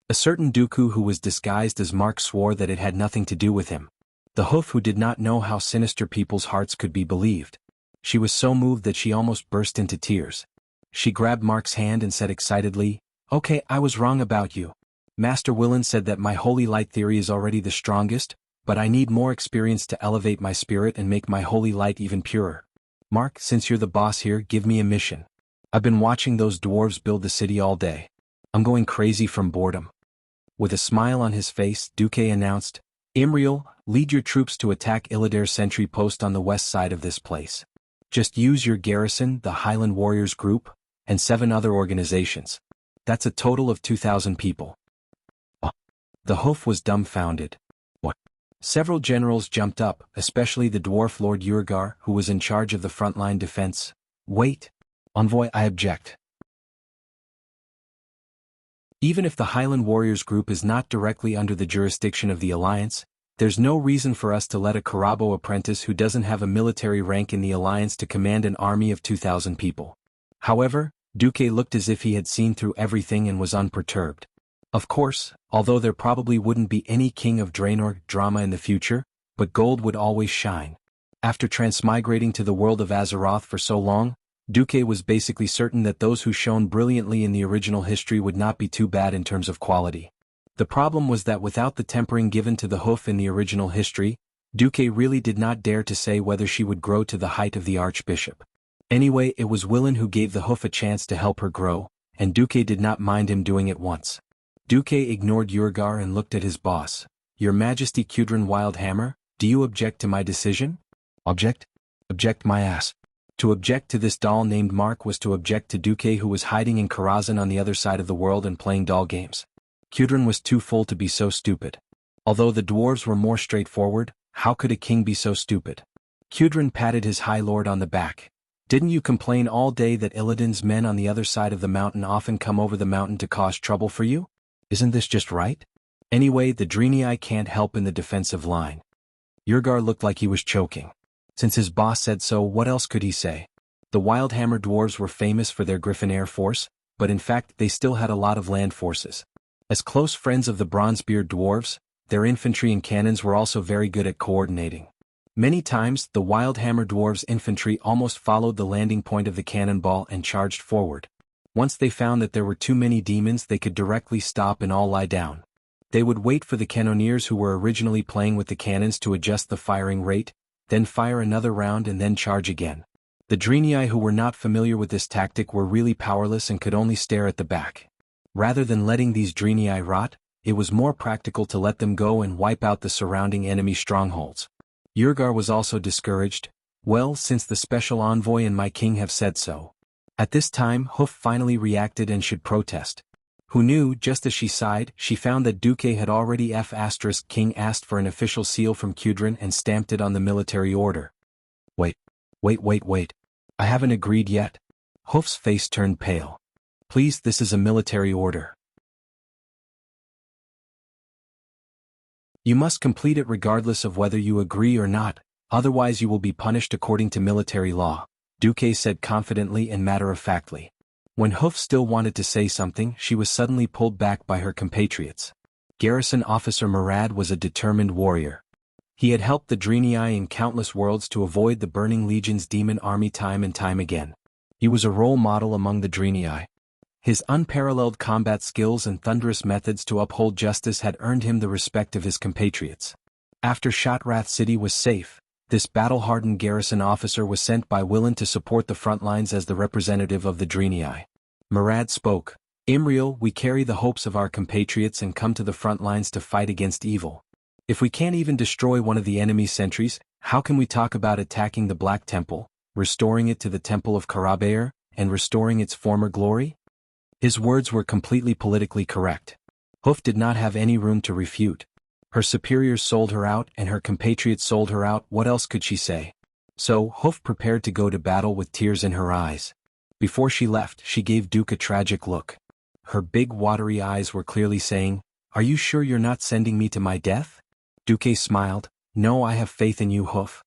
A certain Dooku who was disguised as Mark swore that it had nothing to do with him. The hoof who did not know how sinister people's hearts could be believed. She was so moved that she almost burst into tears. She grabbed Mark's hand and said excitedly, "Okay, I was wrong about you. Master Willen said that my holy light theory is already the strongest, but I need more experience to elevate my spirit and make my holy light even purer. Mark, since you're the boss here, give me a mission. I've been watching those dwarves build the city all day. I'm going crazy from boredom." With a smile on his face, Duque announced, "Imriel, lead your troops to attack Illidair's sentry post on the west side of this place. Just use your garrison, the Highland Warriors group, and 7 other organizations. That's a total of 2,000 people." The hoof was dumbfounded. What? Several generals jumped up, especially the dwarf Lord Urgar, who was in charge of the frontline defense. "Wait. Envoy, I object. Even if the Highland Warriors group is not directly under the jurisdiction of the Alliance, there's no reason for us to let a Karabo apprentice who doesn't have a military rank in the Alliance to command an army of 2,000 people." However, Duque looked as if he had seen through everything and was unperturbed. Of course, although there probably wouldn't be any King of Draenor drama in the future, but gold would always shine. After transmigrating to the world of Azeroth for so long, Duque was basically certain that those who shone brilliantly in the original history would not be too bad in terms of quality. The problem was that without the tempering given to the hoof in the original history, Duque really did not dare to say whether she would grow to the height of the Archbishop. Anyway, it was Willen who gave the hoof a chance to help her grow, and Duque did not mind him doing it once. Duque ignored Urgar and looked at his boss. "Your Majesty Kudrin Wildhammer, do you object to my decision?" "Object? Object my ass." To object to this doll named Mark was to object to Duque, who was hiding in Karazhan on the other side of the world and playing doll games. Kudrin was too full to be so stupid. Although the dwarves were more straightforward, how could a king be so stupid? Kudrin patted his high lord on the back. "Didn't you complain all day that Illidan's men on the other side of the mountain often come over the mountain to cause trouble for you? Isn't this just right? Anyway, the Draenei can't help in the defensive line." Urgar looked like he was choking. Since his boss said so, what else could he say? The Wildhammer dwarves were famous for their Griffin Air Force, but in fact they still had a lot of land forces. As close friends of the Bronzebeard dwarves, their infantry and cannons were also very good at coordinating. Many times, the Wildhammer dwarves' infantry almost followed the landing point of the cannonball and charged forward. Once they found that there were too many demons, they could directly stop and all lie down. They would wait for the cannoneers who were originally playing with the cannons to adjust the firing rate, then fire another round and then charge again. The Draenei who were not familiar with this tactic were really powerless and could only stare at the back. Rather than letting these Draenei rot, it was more practical to let them go and wipe out the surrounding enemy strongholds. Urgar was also discouraged. "Well, since the special envoy and my king have said so." At this time, Hoof finally reacted and should protest. Who knew, just as she sighed, she found that Duque had already King asked for an official seal from Kudrin and stamped it on the military order. Wait. I haven't agreed yet." Hoof's face turned pale. "Please, this is a military order. You must complete it regardless of whether you agree or not, otherwise you will be punished according to military law," Duque said confidently and matter-of-factly. When Hoof still wanted to say something, she was suddenly pulled back by her compatriots. Garrison Officer Murad was a determined warrior. He had helped the Draenei in countless worlds to avoid the Burning Legion's demon army time and time again. He was a role model among the Draenei. His unparalleled combat skills and thunderous methods to uphold justice had earned him the respect of his compatriots. After Shotrath City was safe, this battle-hardened garrison officer was sent by Willen to support the front lines as the representative of the Draenei. Murad spoke. "Imriel, we carry the hopes of our compatriots and come to the front lines to fight against evil. If we can't even destroy one of the enemy's sentries, how can we talk about attacking the Black Temple, restoring it to the Temple of Karabaer, and restoring its former glory?" His words were completely politically correct. Hoof did not have any room to refute. Her superiors sold her out and her compatriots sold her out. What else could she say? So, Hoof prepared to go to battle with tears in her eyes. Before she left, she gave Duke a tragic look. Her big watery eyes were clearly saying, "Are you sure you're not sending me to my death?" Duque smiled, "No, I have faith in you, Hoof."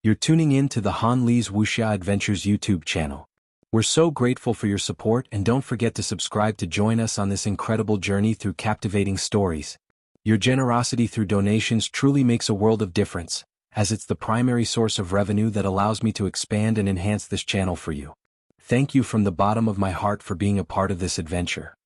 You're tuning in to the Han Li's Wuxia Adventures YouTube channel. We're so grateful for your support, and don't forget to subscribe to join us on this incredible journey through captivating stories. Your generosity through donations truly makes a world of difference, as it's the primary source of revenue that allows me to expand and enhance this channel for you. Thank you from the bottom of my heart for being a part of this adventure.